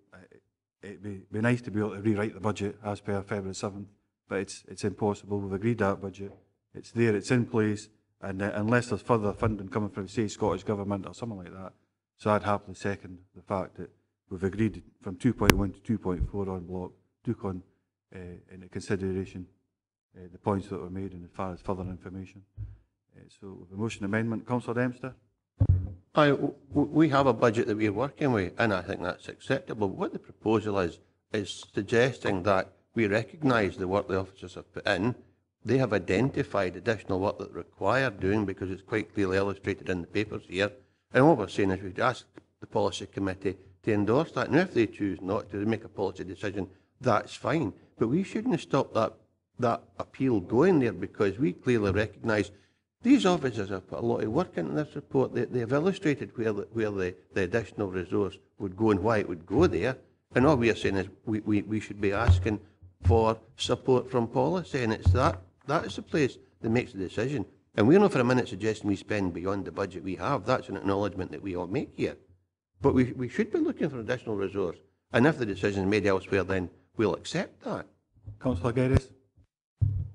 It'd be nice to be able to rewrite the budget as per February 7th, but it's impossible. We've agreed that budget. It's there, it's in place, and unless there's further funding coming from, say, Scottish Government or something like that, so I'd happily second the fact that we've agreed from 2.1 to 2.4 on block, took on into consideration the points that were made and as far as further information. So the motion amendment, Councillor Dempster. We have a budget that we're working with, and I think that's acceptable. What the proposal is suggesting that we recognise the work the officers have put in. They have identified additional work that require doing because it's quite clearly illustrated in the papers here. And what we're saying is we'd ask the policy committee to endorse that. Now, if they choose not to make a policy decision, that's fine. But we shouldn't stop that appeal going there, because we clearly recognise these officers have put a lot of work into this report. They have illustrated where the additional resource would go and why it would go there. And all we are saying is we should be asking for support from policy, and it's that is the place that makes the decision. And we're not for a minute suggesting we spend beyond the budget we have. That's an acknowledgement that we all make here. But we should be looking for additional resource. And if the decision is made elsewhere, then we'll accept that. Councillor Geddes.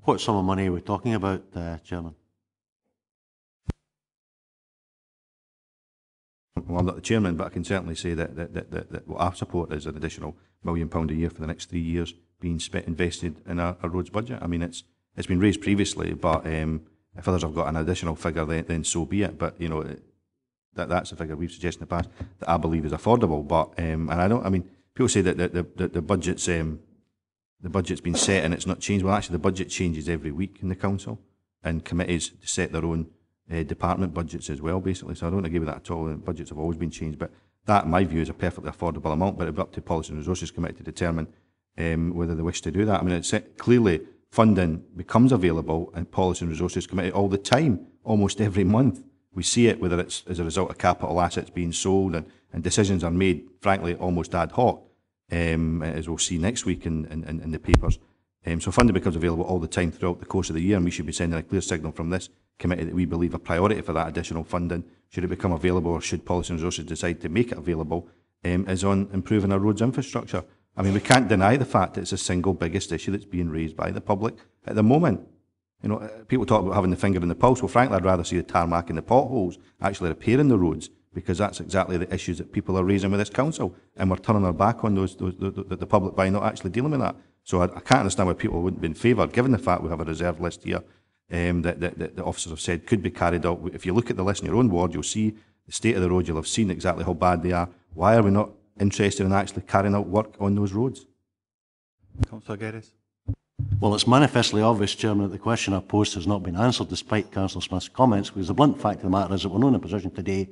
What sum of money are we talking about, Chairman? Well, I'm not the chairman, but I can certainly say that what I support is an additional £1 million a year for the next 3 years being invested in our roads budget. I mean, it's been raised previously, but if others have got an additional figure, then so be it. But you know, that's a figure we've suggested in the past that I believe is affordable. But and I don't. I mean, people say that the budget's been set and it's not changed. Well, actually, the budget changes every week in the council, and committees to set their own department budgets as well, basically. So I don't agree with that at all. Budgets have always been changed, but that, in my view, is a perfectly affordable amount. But it'll be up to Policy and Resources Committee to determine whether they wish to do that. I mean, it's clearly funding becomes available in Policy and Resources Committee all the time, almost every month. We see it, whether it's as a result of capital assets being sold, and decisions are made, frankly, almost ad hoc, as we'll see next week in the papers. So funding becomes available all the time throughout the course of the year, and we should be sending a clear signal from this committee that we believe a priority for that additional funding, should it become available or should Policy and Resources decide to make it available, is on improving our roads infrastructure. I mean, we can't deny the fact that it's the single biggest issue that's being raised by the public at the moment. You know, people talk about having the finger in the pulse. Well, frankly, I'd rather see the tarmac and the potholes actually repairing the roads, because that's exactly the issues that people are raising with this council, and we're turning our back on the public by not actually dealing with that. So I can't understand why people wouldn't be in favour, given the fact we have a reserve list here that the officers have said could be carried out. If you look at the list in your own ward, you'll see the state of the road. You'll have seen exactly how bad they are. Why are we not interested in actually carrying out work on those roads? Councillor Geddes. Well, it's manifestly obvious, Chairman, that the question I posed has not been answered, despite Councillor Smith's comments, because the blunt fact of the matter is that we're not in a position today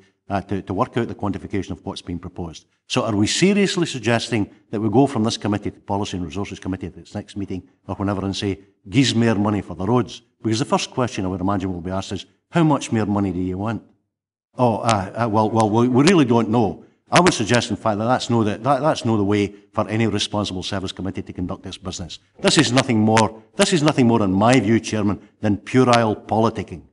to work out the quantification of what's been proposed. So are we seriously suggesting that we go from this committee to Policy and Resources Committee at its next meeting or whenever and say, gives more money for the roads? Because the first question I would imagine will be asked is, how much more money do you want? Oh, well, we really don't know. I would suggest, in fact, that that's no the way for any responsible service committee to conduct its business. This is nothing more, in my view, Chairman, than puerile politicking.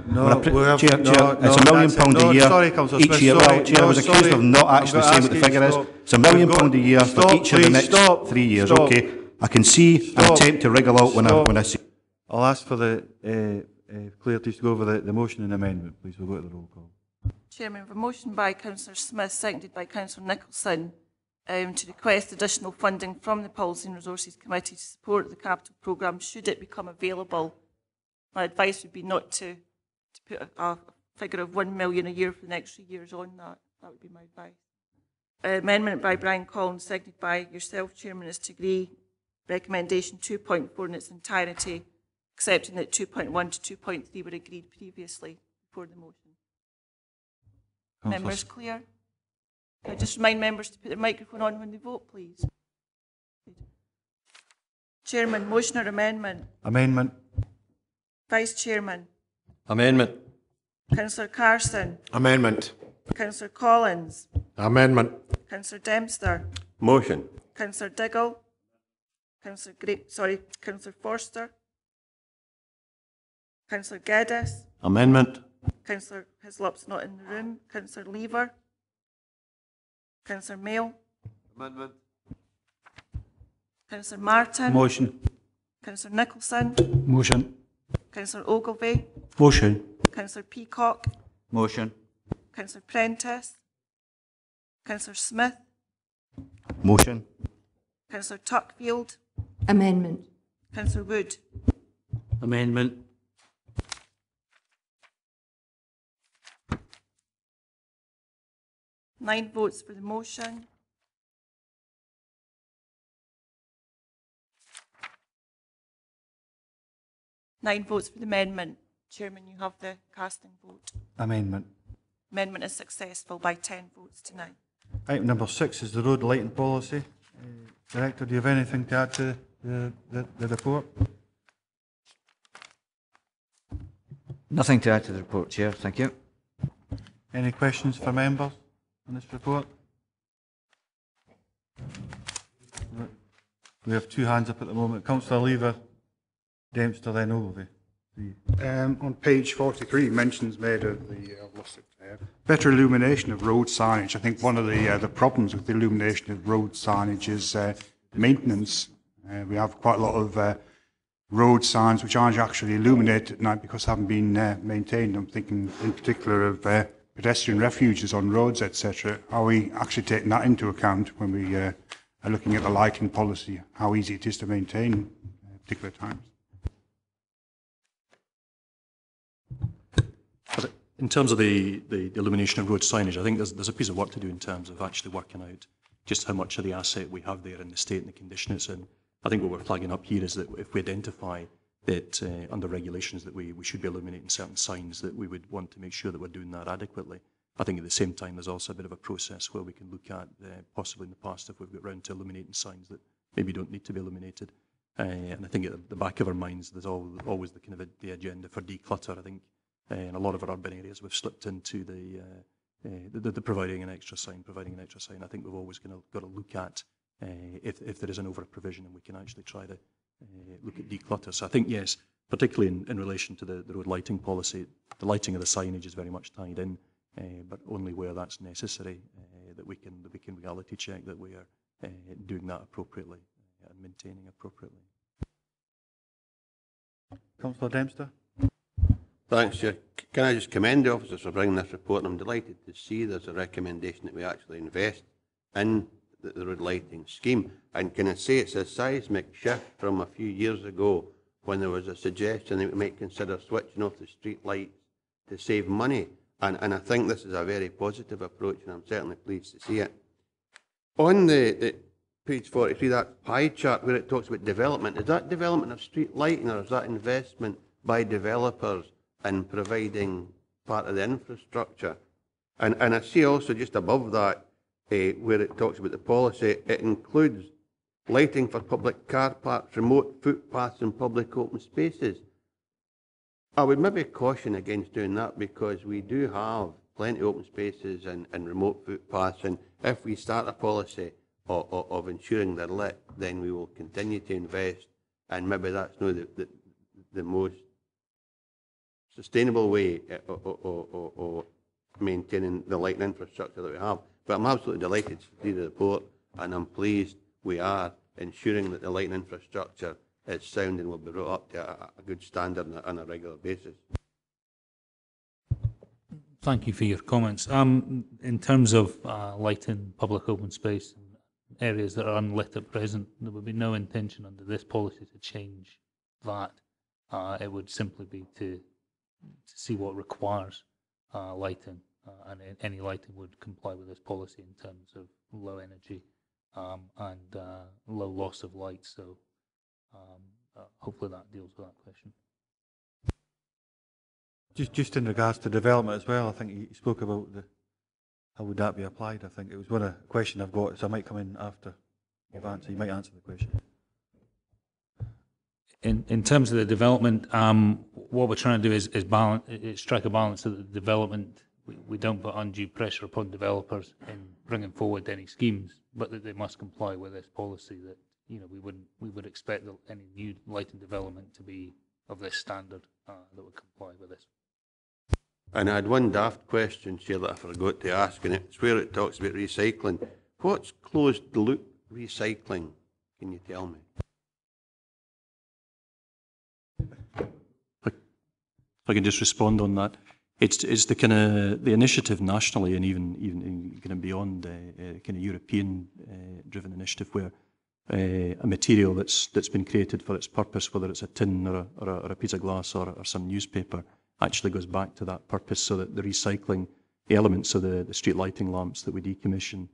No, Chair, it's £1 million a year sorry, Councillor each Smith, year. sorry, Well, Chair, I was no, accused sorry. of not actually I'm saying gonna what the ask you figure to is. stop. It's £1 million We've got- a year for stop, each of the please, next stop. 3 years. Stop. Okay, I can see an Stop. attempt to wriggle out when I see. I'll ask for the Claire to go over the motion and amendment, please. We'll go to the roll call. Chairman, we have a motion by Councillor Smith, seconded by Councillor Nicholson, to request additional funding from the Policy and Resources Committee to support the capital programme should it become available. My advice would be not to put a figure of 1 million a year for the next 3 years on that. That would be my advice. Amendment by Brian Collins, seconded by yourself, Chairman, is to agree recommendation 2.4 in its entirety, accepting that 2.1 to 2.3 were agreed previously before the motion. Members clear? Can I just remind members to put their microphone on when they vote, please? Chairman, motion or amendment? Amendment. Vice Chairman? Amendment. Councillor Carson? Amendment. Councillor Collins? Amendment. Councillor Dempster? Motion. Councillor Diggle? Councillor Councillor Forster? Councillor Geddes? Amendment. Councillor Hislop's not in the room. Councillor Lever? Councillor Mayo? Amendment. Councillor Martin? Motion. Councillor Nicholson? Motion. Councillor Ogilvie? Motion. Councillor Peacock? Motion. Councillor Prentice? Councillor Smith? Motion. Councillor Tuckfield? Amendment. Councillor Wood? Amendment. Nine votes for the motion. Nine votes for the amendment. Chairman, you have the casting vote. Amendment. Amendment is successful by 10 votes to 9. Item number 6 is the road lighting policy. Director, do you have anything to add to the report? Nothing to add to the report, Chair. Thank you. Any questions for members on this report? We have two hands up at the moment. Councillor Lever, Dempster, then Ogilvie. On page 43, mentions made of the I've lost it there. Better illumination of road signage. I think one of the problems with the illumination of road signage is maintenance. We have quite a lot of road signs which aren't actually illuminated at night because they haven't been maintained. I'm thinking in particular of pedestrian refuges on roads, etc. Are we actually taking that into account when we are looking at the lighting policy, how easy it is to maintain particular times? In terms of the illumination of road signage, I think there's a piece of work to do in terms of actually working out just how much of the asset we have there and the state and the condition it's in. I think what we're flagging up here is that if we identify that under regulations that we should be illuminating certain signs, that we would want to make sure that we're doing that adequately. I think at the same time there's also a bit of a process where we can look at possibly in the past if we've got round to illuminating signs that maybe don't need to be illuminated. And I think at the back of our minds there's always the kind of the agenda for declutter. I think in a lot of our urban areas we've slipped into the providing an extra sign. I think we've always got to look at if there is an over-provision and we can actually try to look at declutter. So I think, yes, particularly in relation to the road lighting policy, the lighting of the signage is very much tied in, but only where that's necessary that we can reality check that we are doing that appropriately and maintaining appropriately. Councillor Dempster. Thanks, Chair. Can I just commend the officers for bringing this report? I'm delighted to see there's a recommendation that we actually invest in the road lighting scheme. And can I say it's a seismic shift from a few years ago when there was a suggestion that we might consider switching off the street lights to save money. And I think this is a very positive approach, and I'm certainly pleased to see it. On the page 43, that pie chart where it talks about development, is that development of street lighting or is that investment by developers in providing part of the infrastructure? And I see also just above that where it talks about the policy, it includes lighting for public car parks, remote footpaths and public open spaces. I would maybe caution against doing that because we do have plenty of open spaces and remote footpaths, and if we start a policy of ensuring they're lit, then we will continue to invest, and maybe that's not the most sustainable way of maintaining the lighting infrastructure that we have. But I'm absolutely delighted to see the report, and I'm pleased we are ensuring that the lighting infrastructure is sound and will be brought up to a good standard on a regular basis. Thank you for your comments. In terms of lighting public open space and areas that are unlit at present, there would be no intention under this policy to change that. It would simply be to see what requires lighting, and any lighting would comply with this policy in terms of low energy and low loss of light. So hopefully that deals with that question. Just in regards to development as well, I think you spoke about how would that be applied. I think it was one of the question I've got, so I might come in after you've answered. You might answer the question. In terms of the development, what we're trying to do is strike a balance so that the development, we don't put undue pressure upon developers in bringing forward any schemes, but that they must comply with this policy. That we would expect any new lighting development to be of this standard that would comply with this. And I had one daft question, Chair, that I forgot to ask, and it's where it talks about recycling. What's closed loop recycling? Can you tell me? If I can just respond on that, it's the kind of the initiative nationally and even kind of beyond kind of European driven initiative where a material that's been created for its purpose, whether it's a tin or a piece of glass or some newspaper, actually goes back to that purpose, so that the recycling elements of the street lighting lamps that we decommission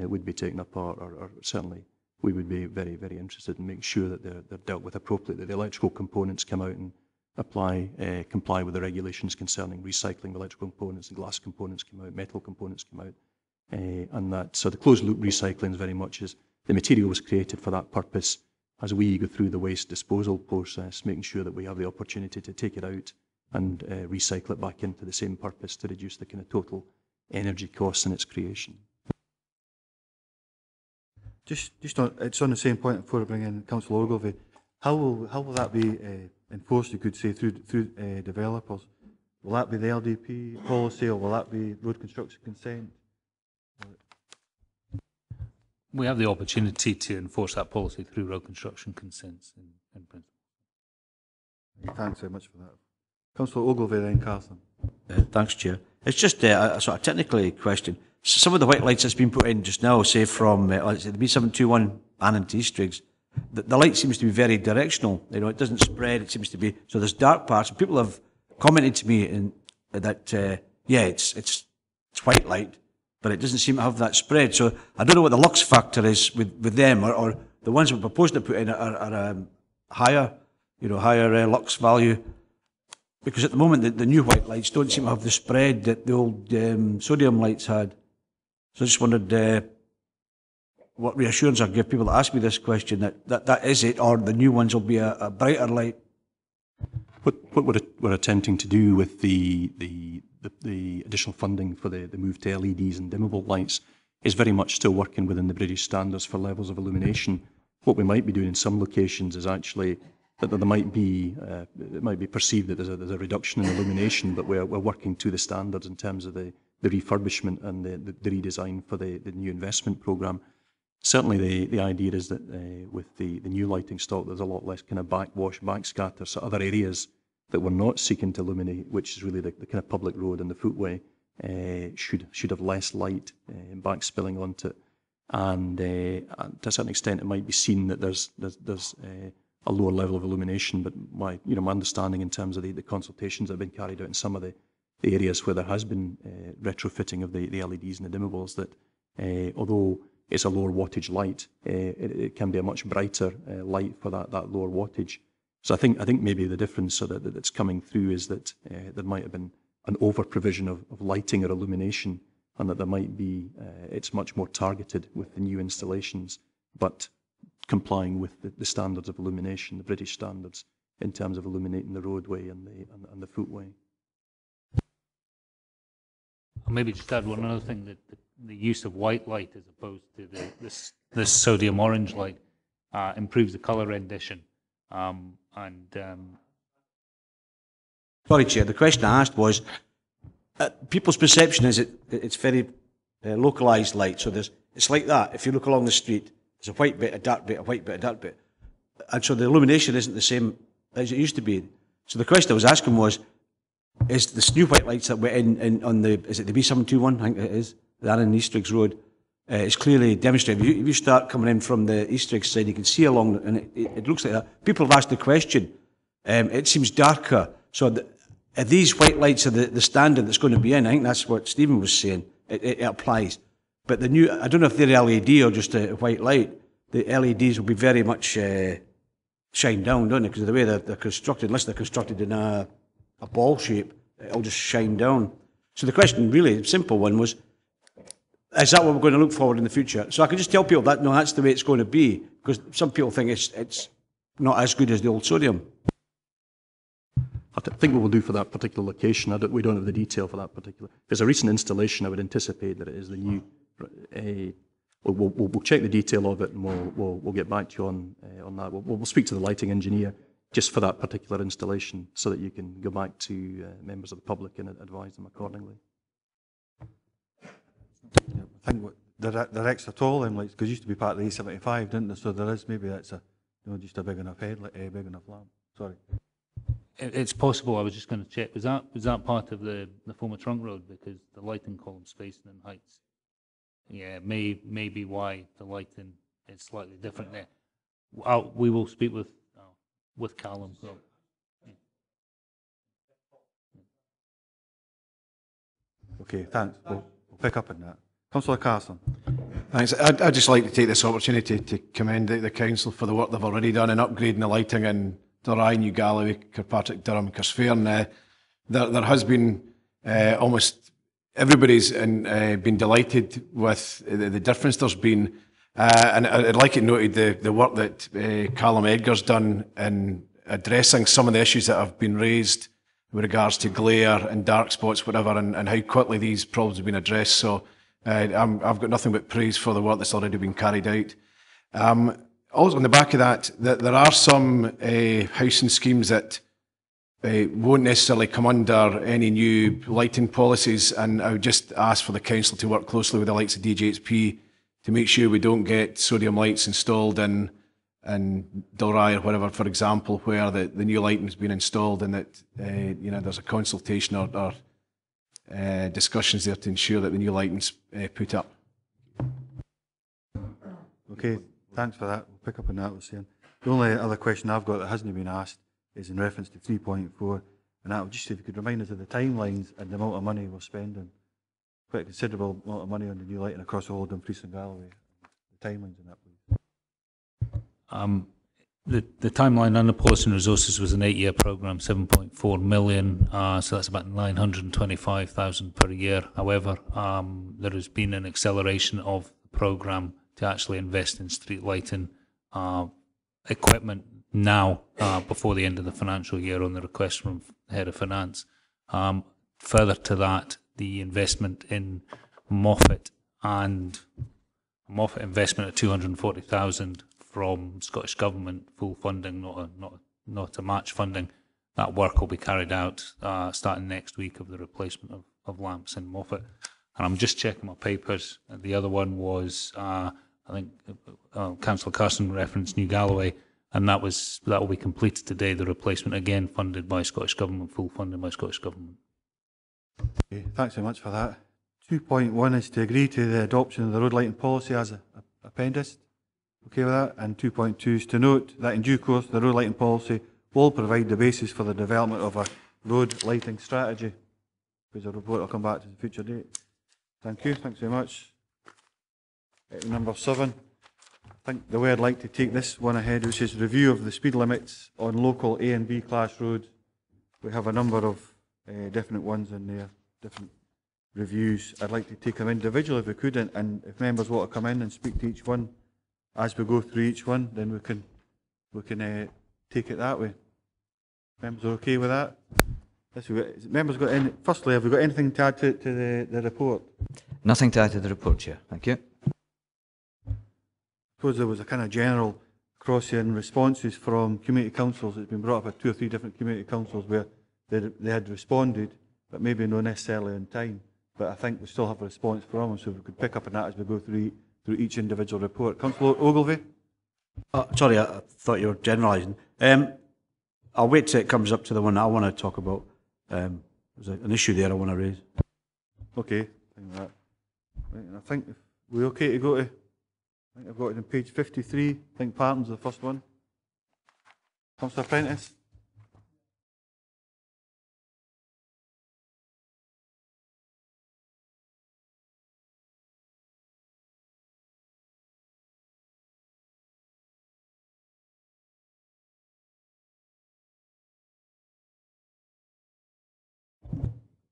would be taken apart, or certainly we would be very, very interested in making sure that they're dealt with appropriately, that the electrical components come out and comply with the regulations concerning recycling. The electrical components and glass components come out, metal components come out, and that. So the closed loop recycling is very much as the material was created for that purpose. As we go through the waste disposal process, making sure that we have the opportunity to take it out and recycle it back into the same purpose to reduce the kind of total energy costs in its creation. It's on the same point before I bring in Councillor Ogilvie. How will that be enforced, you could say, through developers? Will that be the LDP policy, or will that be road construction consent? We have the opportunity to enforce that policy through road construction consents in principle. Thanks very much for that. Councillor Ogilvie, then Carson. Thanks, Chair. It's just a sort of technical question. Some of the white lights that's been put in just now, say from the B721 Annan to Eastriggs, the light seems to be very directional. It doesn't spread. It seems to be, so there's dark parts. People have commented to me that it's white light, but it doesn't seem to have that spread. So I don't know what the lux factor is with them, or the ones we're proposing to put in are higher lux value. Because at the moment, the new white lights don't seem to have the spread that the old sodium lights had. So I just wondered what reassurance I give people that ask me this question, that is it, or the new ones will be a brighter light. What we're attempting to do with the additional funding for the move to LEDs and dimmable lights is very much still working within the British standards for levels of illumination. What we might be doing in some locations is actually that there might be it might be perceived that there's a reduction in illumination, but we're working to the standards in terms of the refurbishment and the redesign for the new investment programme. Certainly the idea is that with the new lighting stock, there's a lot less kind of backwash, backscatter, so other areas that we're not seeking to illuminate, which is really the kind of public road and the footway, should have less light backspilling onto it. And to a certain extent, it might be seen that there's a lower level of illumination, but my understanding in terms of the consultations that have been carried out in some of the areas where there has been retrofitting of the LEDs and the dimmables, that although it's a lower wattage light, it can be a much brighter light for that lower wattage. So I think maybe the difference that's coming through is that there might have been an over provision of lighting or illumination, and that there might be it's much more targeted with the new installations, but complying with the standards of illumination, the British standards, in terms of illuminating the roadway and the footway. I'll maybe just add one other thing, that the use of white light as opposed to this sodium orange light improves the colour rendition. Sorry, Chair. The question I asked was, people's perception is it's very localised light. So it's like that. If you look along the street, there's a white bit, a dark bit, a white bit, a dark bit. And so the illumination isn't the same as it used to be. So the question I was asking was, is this new white lights that we're in on the, is it the B721, I think it is, that in Eastriggs Road, it's clearly demonstrated. If you start coming in from the Eastriggs side, you can see along, and it looks like that. People have asked the question. It seems darker. So if these white lights are the standard that's going to be in, I think that's what Stephen was saying, it applies. But the new, I don't know if they're LED or just a white light, the LEDs will be very much shine down, don't they? Because of the way they're constructed, unless they're constructed in a ball shape, it'll just shine down. So the question, really, simple one was, is that what we're going to look forward in the future? So I can just tell people that, no, that's the way it's going to be, because some people think it's not as good as the old sodium. I think what we'll do for that particular location, we don't have the detail for that particular. If there's a recent installation, I would anticipate that it is the new. We'll check the detail of it, and we'll get back to you on that. We'll speak to the lighting engineer just for that particular installation, so that you can go back to members of the public and advise them accordingly. Yeah, I think they're extra tall, them lights, because it used to be part of the A75, didn't they? So there is, maybe that's just a big enough headlight, big enough lamp. Sorry. It's possible. I was just going to check. Was that part of the former trunk road, because the lighting column spacing and heights? Yeah, may be why the lighting is slightly different there. We will speak with Callum. So. Okay, thanks. We'll pick up on that. Councillor Carson. Thanks. I'd just like to take this opportunity to commend the council for the work they've already done in upgrading the lighting in Dunray, New Galloway, Kirkpatrick, Durham, Carsfairn. There has been almost everybody's been delighted with the difference there's been. And I'd like it noted the work that Callum Edgar's done in addressing some of the issues that have been raised with regards to glare and dark spots, whatever, and how quickly these problems have been addressed. So I've got nothing but praise for the work that's already been carried out. Also, on the back of that there are some housing schemes that won't necessarily come under any new lighting policies, and I would just ask for the council to work closely with the likes of DGHP to make sure we don't get sodium lights installed in Dalry or whatever, for example, where the new lighting has been installed, and that there's a consultation or discussions there to ensure that the new lighting's put up. Okay, thanks for that. We'll pick up on that. We're saying the only other question I've got that hasn't been asked is in reference to 3.4, and that would just, if you could remind us of the timelines and the amount of money we're spending. Quite a considerable amount of money on the new lighting across the whole of Dumfries and Galloway. The timelines in that, please. The timeline on the policy and resources was an 8-year programme, 7.4 million, so that's about 925,000 per year. However, there has been an acceleration of the programme to actually invest in street lighting equipment now, before the end of the financial year, on the request from the Head of Finance. Further to that, the investment in Moffat investment at 240,000 from Scottish Government, full funding, not a match funding. That work will be carried out starting next week, of the replacement of lamps in Moffat. And I'm just checking my papers. The other one was, I think, Councillor Carson referenced New Galloway, and that will be completed today. The replacement, again funded by Scottish Government, full funding by Scottish Government. Okay, thanks very much for that. 2.1 is to agree to the adoption of the road lighting policy as an appendix. Okay with that? And 2.2 is to note that in due course the road lighting policy will provide the basis for the development of a road lighting strategy, which a report will come back to the future date. Thank you. Thanks very much. Number 7. I think the way I'd like to take this one ahead, which is review of the speed limits on local A and B class roads. We have a number of different ones in there, different reviews. I'd like to take them individually if we could, and if members want to come in and speak to each one as we go through each one, then we can take it that way. Members are okay with that? Members got any, firstly, have we got anything to add to the report? Nothing to add to the report, Chair. Thank you. I suppose there was a kind of general cross-in responses from community councils. It's been brought up at 2 or 3 different community councils where they had responded, but maybe not necessarily in time. But I think we still have a response from them, so we could pick up on that as we go through each individual report. Councillor Ogilvie? Sorry, I thought you were generalising. I'll wait till it comes up to the one I want to talk about. There's an issue there I want to raise. Okay, right, I think we're okay to go to, I think I've got it on page 53. I think Parton's the first one. Councillor Prentice?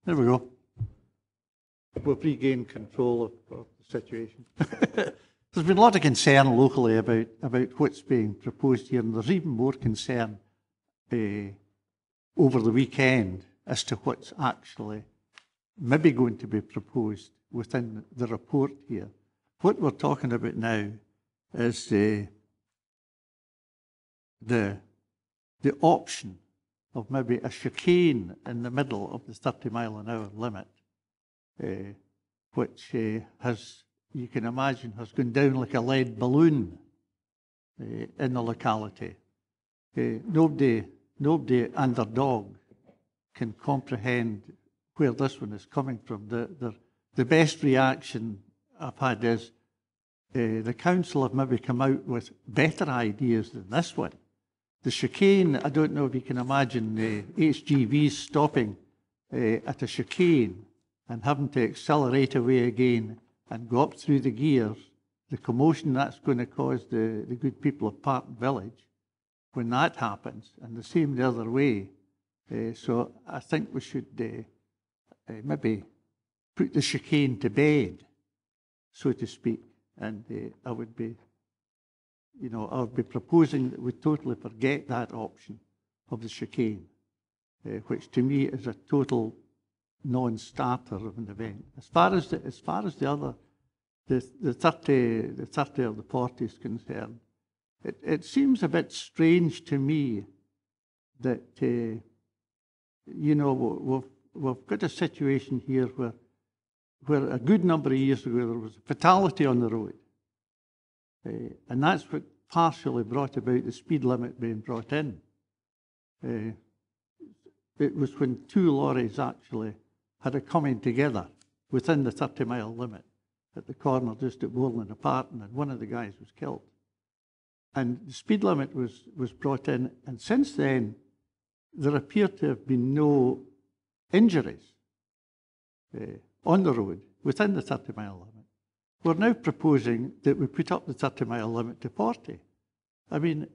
There we go. We've regained control of the situation. There's been a lot of concern locally about what's being proposed here, and there's even more concern over the weekend as to what's actually maybe going to be proposed within the report here. What we're talking about now is the option of maybe a chicane in the middle of the 30-mile-an-hour limit, which has, you can imagine, has gone down like a lead balloon in the locality. Nobody underdog can comprehend where this one is coming from. The best reaction I've had is the council have maybe come out with better ideas than this one. The chicane, I don't know if you can imagine the HGVs stopping at a chicane and having to accelerate away again and go up through the gears, the commotion that's going to cause the good people of Parton Village when that happens, and the same the other way. So I think we should maybe put the chicane to bed, so to speak, and I would be proposing that we totally forget that option of the chicane, which to me is a total non-starter of an event. As far as the other, the 30 or the 40 is concerned, it seems a bit strange to me that we've got a situation here where a good number of years ago there was a fatality on the road. And that's what partially brought about the speed limit being brought in. It was when 2 lorries actually had a coming together within the 30-mile limit at the corner just at Bourne and Parton, and one of the guys was killed. And the speed limit was brought in, and since then there appear to have been no injuries on the road within the 30-mile limit. We're now proposing that we put up the 30-mile limit to 40. I mean,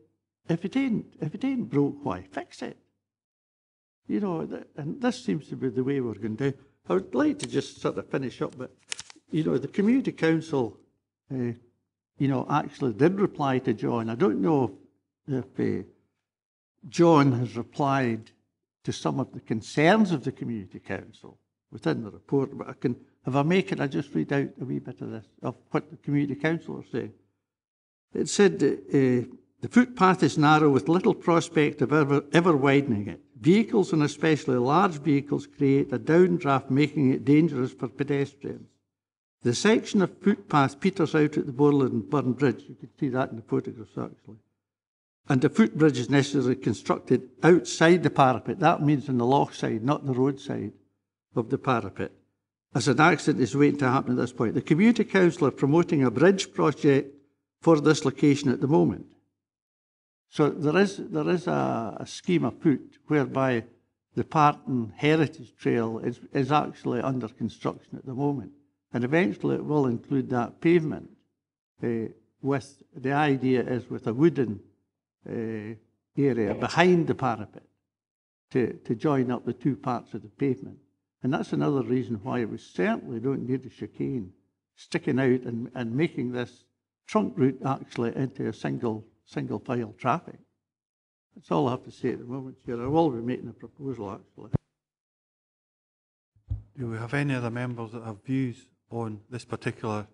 if it ain't broke, why fix it? And this seems to be the way we're going to do. I would like to just sort of finish up, but the community council, actually did reply to John. I don't know if John has replied to some of the concerns of the community council within the report, but if I make it, I just read out a wee bit of this, of what the community council are saying. It said, the footpath is narrow with little prospect of ever widening it. Vehicles, and especially large vehicles, create a downdraft, making it dangerous for pedestrians. The section of footpath peters out at the Borland and Burn Bridge. You can see that in the photographs, actually. And a footbridge is necessarily constructed outside the parapet. That means on the loch side, not the road side of the parapet, as an accident is waiting to happen at this point. The Community Council are promoting a bridge project for this location at the moment. So there is a scheme afoot whereby the Parton Heritage Trail is actually under construction at the moment. And eventually it will include that pavement with, the idea is with a wooden area behind the parapet to join up the 2 parts of the pavement. And that's another reason why we certainly don't need a chicane sticking out and making this trunk route actually into a single file traffic. That's all I have to say at the moment, Chair. I will be making a proposal, actually. Do we have any other members that have views on this particular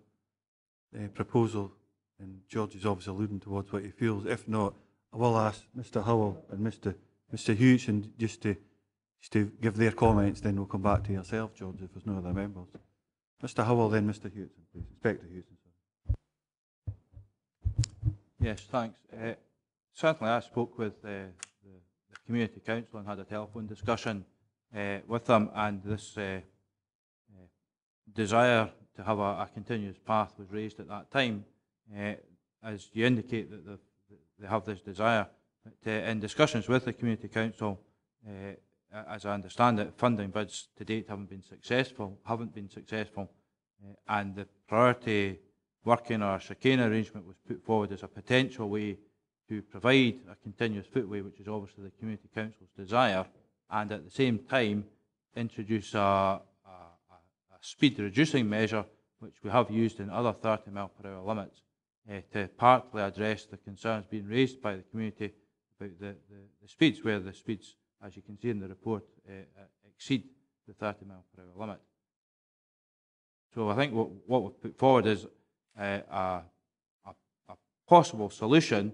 proposal? And George is obviously alluding towards what he feels. If not, I will ask Mr. Howell and Mr. Hewson just to give their comments, then we'll come back to yourself, George, if there's no other members. Mr. Howell, then Mr. Hewson, please. Inspector Hewson. Yes, thanks. Certainly I spoke with the Community Council and had a telephone discussion with them, and this desire to have a continuous path was raised at that time. As you indicate that they have this desire, but in discussions with the Community Council, as I understand it, funding bids to date haven't been successful, and the priority working or chicane arrangement was put forward as a potential way to provide a continuous footway, which is obviously the Community Council's desire, and at the same time introduce a speed reducing measure, which we have used in other 30-mile-per-hour limits, to partly address the concerns being raised by the community about the speeds, where the speeds, as you can see in the report, exceed the 30-mile-per-hour limit. So I think what we've put forward is a possible solution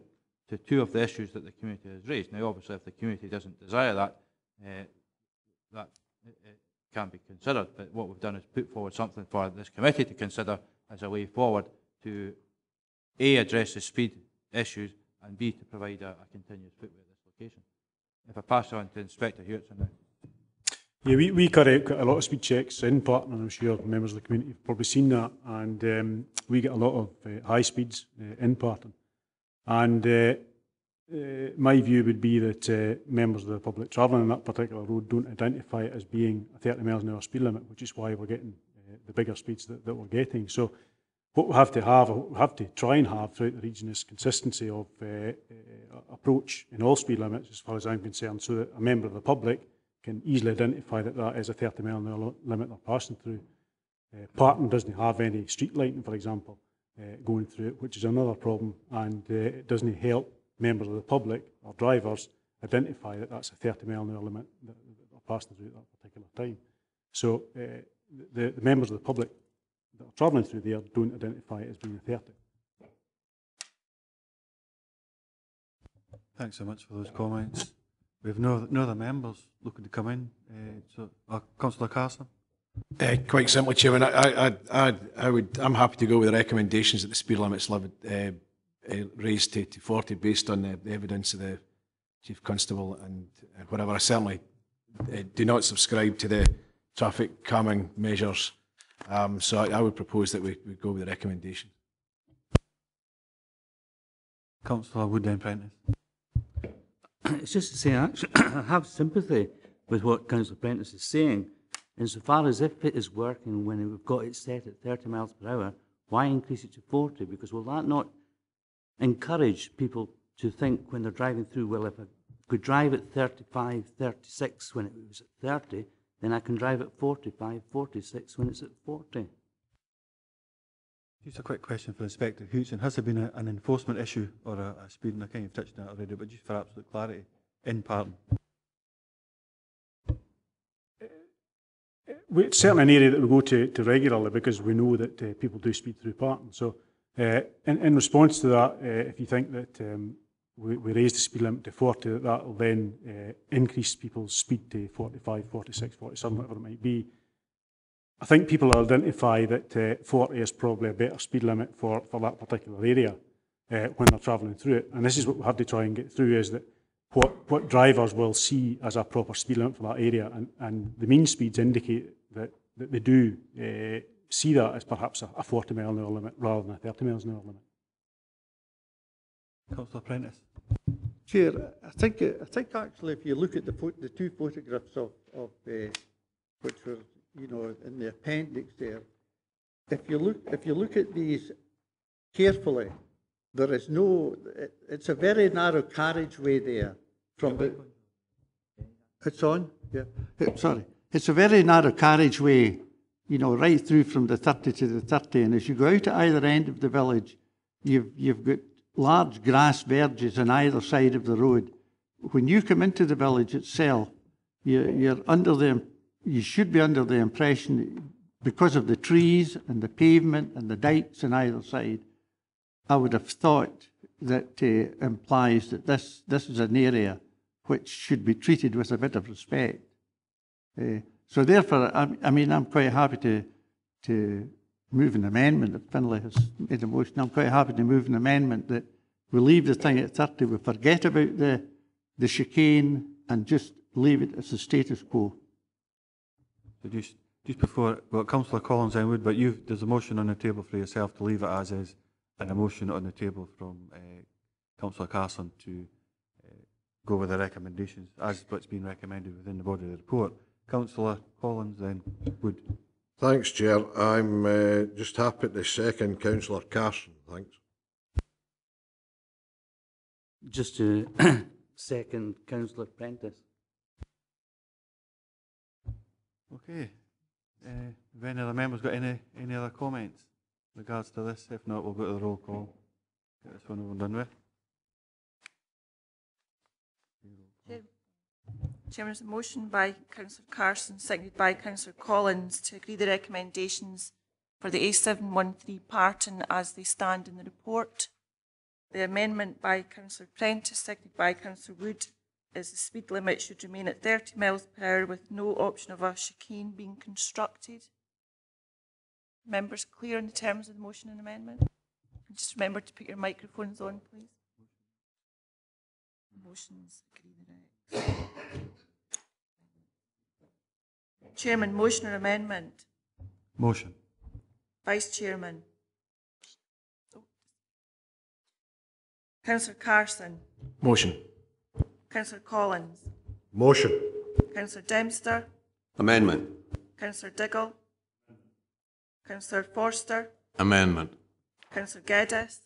to two of the issues that the community has raised. Now, obviously, if the community doesn't desire that, that it can be considered. But what we've done is put forward something for this committee to consider as a way forward to A, address the speed issues, and B, to provide a continuous footway at this location. If I pass on to Inspector Hewson now. Yeah, we carry out quite a lot of speed checks in Parton, and I'm sure members of the community have probably seen that, and we get a lot of high speeds in Parton. And my view would be that members of the public travelling on that particular road don't identify it as being a 30 miles an hour speed limit, which is why we're getting the bigger speeds that we're getting. So what we have to try and have throughout the region is consistency of approach in all speed limits, as far as I'm concerned, so that a member of the public can easily identify that that is a 30 mile an hour limit they're passing through. Parton doesn't have any street lighting, for example, going through it, which is another problem, and it doesn't help members of the public or drivers identify that that's a 30 mile an hour limit that they're passing through at that particular time. So the members of the public that are travelling through there don't identify it as being a 30. Thanks so much for those comments. We have no other members looking to come in. Councillor Carson. Quite simply, Chairman, I'm happy to go with the recommendations that the speed limits raised to 40 based on the evidence of the Chief Constable and whatever. I certainly do not subscribe to the traffic calming measures, so I would propose that we go with the recommendation. Councillor Wood then Prentice. It's just to say, actually, I have sympathy with what Councillor Prentice is saying, insofar as if it is working when we've got it set at 30 miles per hour, why increase it to 40? Because will that not encourage people to think when they're driving through, well, if I could drive at 35, 36 when it was at 30, then I can drive at 45, 46 when it's at 40. Just a quick question for Inspector Hewson. Has there been an enforcement issue or a speed, and I kind of touched on that already, but just for absolute clarity, in Parton? It's certainly an area that we go to regularly because we know that people do speed through Parton. So in response to that, if you think that we raise the speed limit to 40, that will then increase people's speed to 45, 46, 47, whatever it might be. I think people will identify that 40 is probably a better speed limit for that particular area when they're travelling through it. And this is what we have to try and get through, is that what drivers will see as a proper speed limit for that area, and the mean speeds indicate that they do see that as perhaps a 40 mile an hour limit rather than a 30 miles an hour limit. Councillor Prentice. Chair, I think actually if you look at the two photographs of which were, you know, in the appendix there, if you look at these carefully, there is no. It's a very narrow carriageway there. It's on. Yeah. Sorry. It's a very narrow carriageway, you know, right through from the 30 to the 30, and as you go out at either end of the village, you've got large grass verges on either side of the road. When you come into the village itself, you're under the you should be under the impression that because of the trees and the pavement and the dikes on either side, I would have thought that implies that this is an area which should be treated with a bit of respect. So therefore, I mean, I'm quite happy to move an amendment. If Finlay has made a motion, I'm quite happy to move an amendment that we leave the thing at 30, we forget about the chicane and just leave it as the status quo. So just before, well, Councillor Collins, I would, but there's a motion on the table for yourself to leave it as is, and a motion on the table from Councillor Carson to go with the recommendations as what's been recommended within the body of the report. Councillor Collins then would. Thanks, Chair. I'm just happy to second Councillor Carson. Thanks. Just to second Councillor Prentice. Okay. Have any other members got any other comments in regards to this? If not, we'll go to the roll call. Get this one over and done with. Chairman, there's a motion by Councillor Carson, seconded by Councillor Collins, to agree the recommendations for the A713 Parton as they stand in the report. The amendment by Councillor Prentice, seconded by Councillor Wood, is the speed limit should remain at 30 miles per hour with no option of a chicane being constructed. Members clear on the terms of the motion and amendment? And just remember to put your microphones on, please. Motions agree the regs. Chairman, motion or amendment? Motion. Vice Chairman? Councillor Carson? Motion. Councillor Collins? Motion. Councillor Dempster? Amendment. Councillor Diggle? Councillor Forster? Amendment. Councillor Geddes?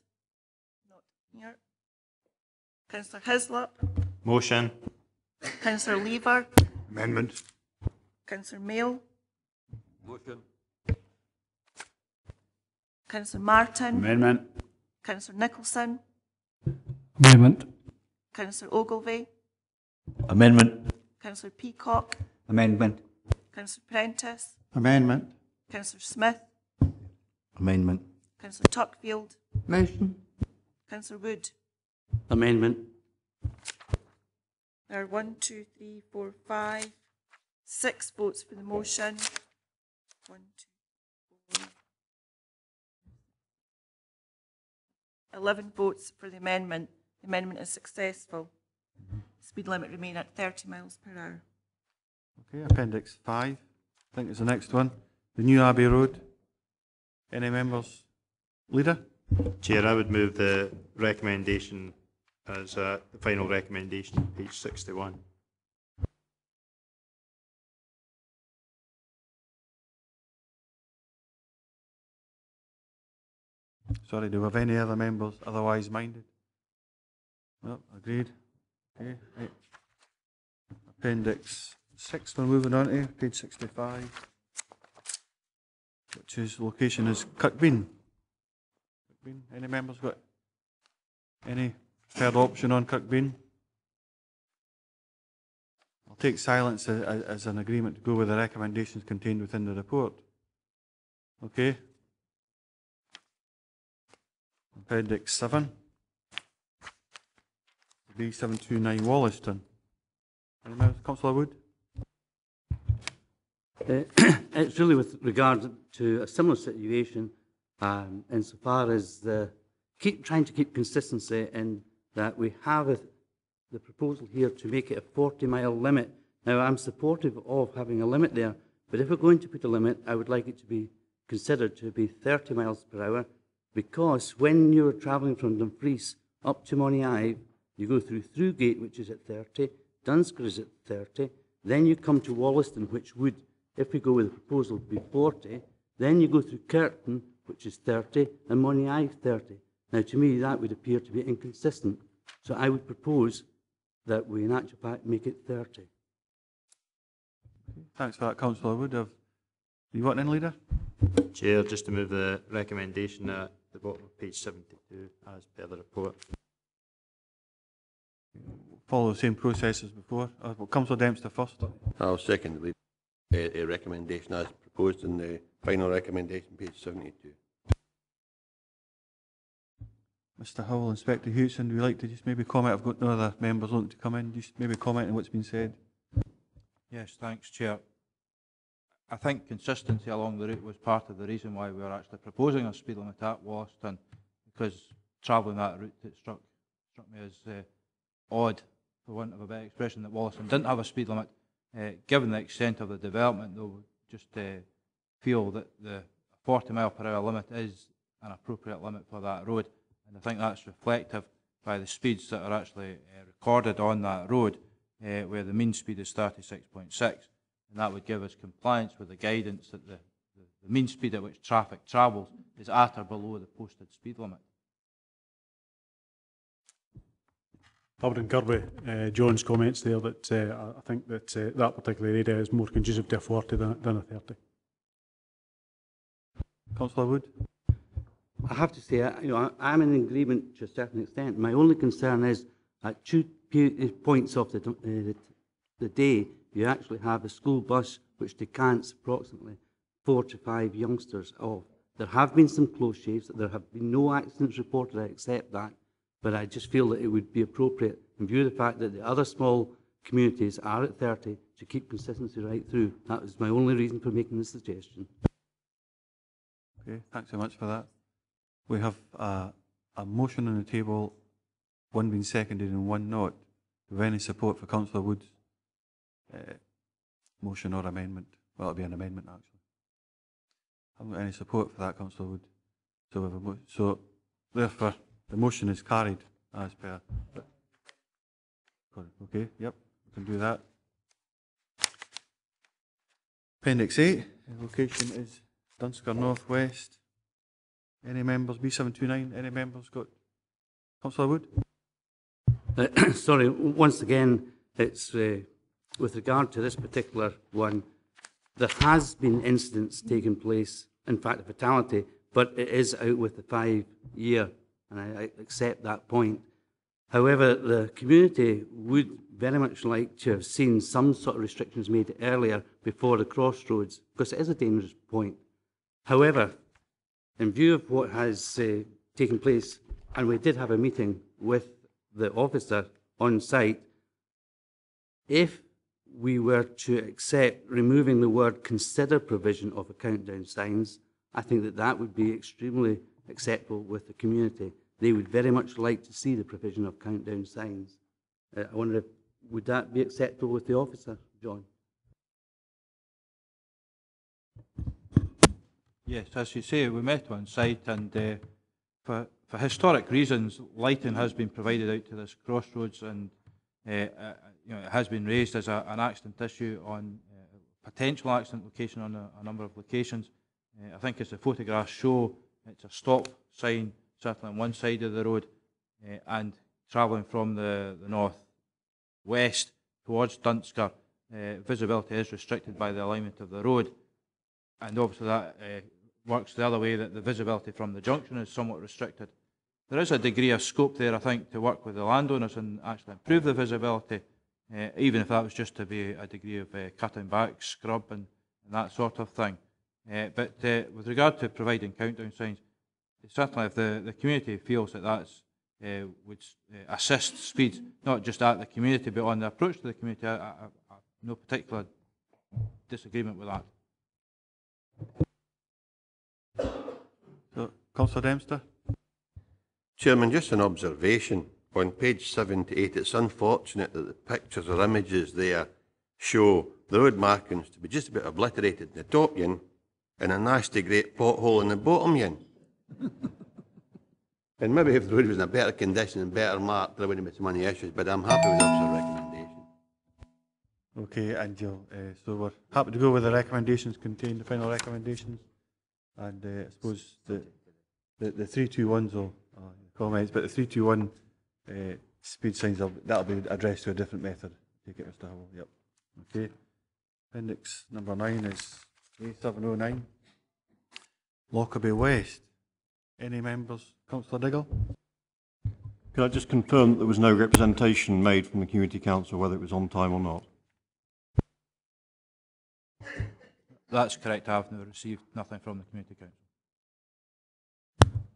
Not here. Councillor Hislop? Motion. Councillor Lever? Amendment. Councillor Mail? Motion. Councillor Martin? Amendment. Councillor Nicholson? Amendment. Councillor Ogilvie? Amendment. Councillor Peacock? Amendment. Councillor Prentice? Amendment. Councillor Smith? Amendment. Councillor Tuckfield? Motion. Councillor Wood? Amendment. There are 1, 2, 3, 4, 5, 6 votes for the motion. 1, 2, 4. 11 votes for the amendment. The amendment is successful. Speed limit remain at 30 miles per hour. Okay, Appendix 5, I think is the next one. The New Abbey Road. Any members? Leader? Chair, I would move the recommendation as the final recommendation, page 61. Sorry, do we have any other members otherwise minded? No, agreed. Okay, right. Appendix 6, we're moving on to page 65, which is location is Kirkbean. Any members got any third option on Kirkbean? I'll take silence as an agreement to go with the recommendations contained within the report. Okay. Appendix 7. B729 Wollaston. Any members? Councillor Wood? It's really with regard to a similar situation insofar as trying to keep consistency in that we have the proposal here to make it a 40-mile limit. Now, I'm supportive of having a limit there, but if we're going to put a limit, I would like it to be considered to be 30 miles per hour, because when you're travelling from Dumfries up to Moniaive, you go through Gate, which is at 30, Dunscore is at 30, then you come to Wollaston, which would, if we go with the proposal, be 40, then you go through Curtin, which is 30, and Moniaive 30. Now, to me, that would appear to be inconsistent. So I would propose that we, in actual fact, make it 30. Thanks for that, Councillor Wood. You want in, Leader? Chair, just to move the recommendation at the bottom of page 72 as per the report. Follow the same process as before. Well, Councillor Dempster first. I'll second the lead. a recommendation as proposed in the final recommendation, page 72. Mr Howell, Inspector Hewson, would you like to just maybe comment? I've got no other members wanting to come in. Just maybe comment on what's been said. Yes, thanks, Chair. I think consistency along the route was part of the reason why we were actually proposing a speed limit at Wollaston, because travelling that route, it struck me as odd, for want of a better expression, that Wollaston didn't have a speed limit. Given the extent of the development, though, we just feel that the 40-mile-per-hour limit is an appropriate limit for that road, and I think that's reflective by the speeds that are actually recorded on that road, where the mean speed is 36.6, and that would give us compliance with the guidance that the mean speed at which traffic travels is at or below the posted speed limit. I would concur with John's comments there that I think that that particular area is more conducive to a 40 than a 30. Councillor Wood. I have to say, I'm in agreement to a certain extent. My only concern is at 2 points of the day, you actually have a school bus which decants approximately 4 to 5 youngsters off. There have been some close shaves. There have been no accidents reported, I accept that. But I just feel that it would be appropriate, in view of the fact that the other small communities are at 30, to keep consistency right through. That was my only reason for making the suggestion. Okay, thanks very much for that. We have a motion on the table, one being seconded and one not. Do we have any support for Councillor Wood's motion or amendment? Well, it'll be an amendment, actually. I haven't got any support for that, Councillor Wood. So, we have so therefore, the motion is carried as per. Okay, yep, we can do that. Appendix 8, the location is Dunsker North West. Any members, B729, any members got? Councillor Wood? Sorry, once again, it's with regard to this particular one, there has been incidents taking place, in fact a fatality, but it is out with the 5-year, and I accept that point. However, the community would very much like to have seen some sort of restrictions made earlier before the crossroads, because it is a dangerous point. However, in view of what has taken place, and we did have a meeting with the officer on site, if we were to accept removing the word consider provision of the countdown signs, I think that that would be extremely acceptable with the community. They would very much like to see the provision of countdown signs. I wonder if, would that be acceptable with the officer, John? Yes, as you say, we met on site, and for historic reasons, lighting has been provided out to this crossroads, and it has been raised as an accident issue on potential accident location on a number of locations. I think as the photographs show, it's a stop sign, certainly on one side of the road, and travelling from the north west towards Dunsker, visibility is restricted by the alignment of the road, and obviously that works the other way, that the visibility from the junction is somewhat restricted. There is a degree of scope there, I think, to work with the landowners and actually improve the visibility, even if that was just to be a degree of cutting back, scrub and that sort of thing. But with regard to providing countdown signs, certainly if the community feels that that's would assist speeds, not just at the community, but on the approach to the community, I have no particular disagreement with that. So, Councillor Dempster? Chairman, just an observation. On page 78, it's unfortunate that the pictures or images there show the road markings to be just a bit obliterated in the top yin and a nasty great pothole in the bottom yin. And maybe if the road was in a better condition and better marked, there wouldn't be so many issues, but I'm happy with the officer's recommendation. Okay, and Jill, so we're happy to go with the recommendations contained, the final recommendations. And I suppose the 321s will comments, but the 321 speed signs, that'll be addressed to a different method. Take it, Mr. Howell. Yep. Okay. Appendix number 9 is A709. Lockerbie West. Any members? Councillor Diggle? Could I just confirm that there was no representation made from the Community Council, whether it was on time or not? That's correct. I have received nothing from the Community Council.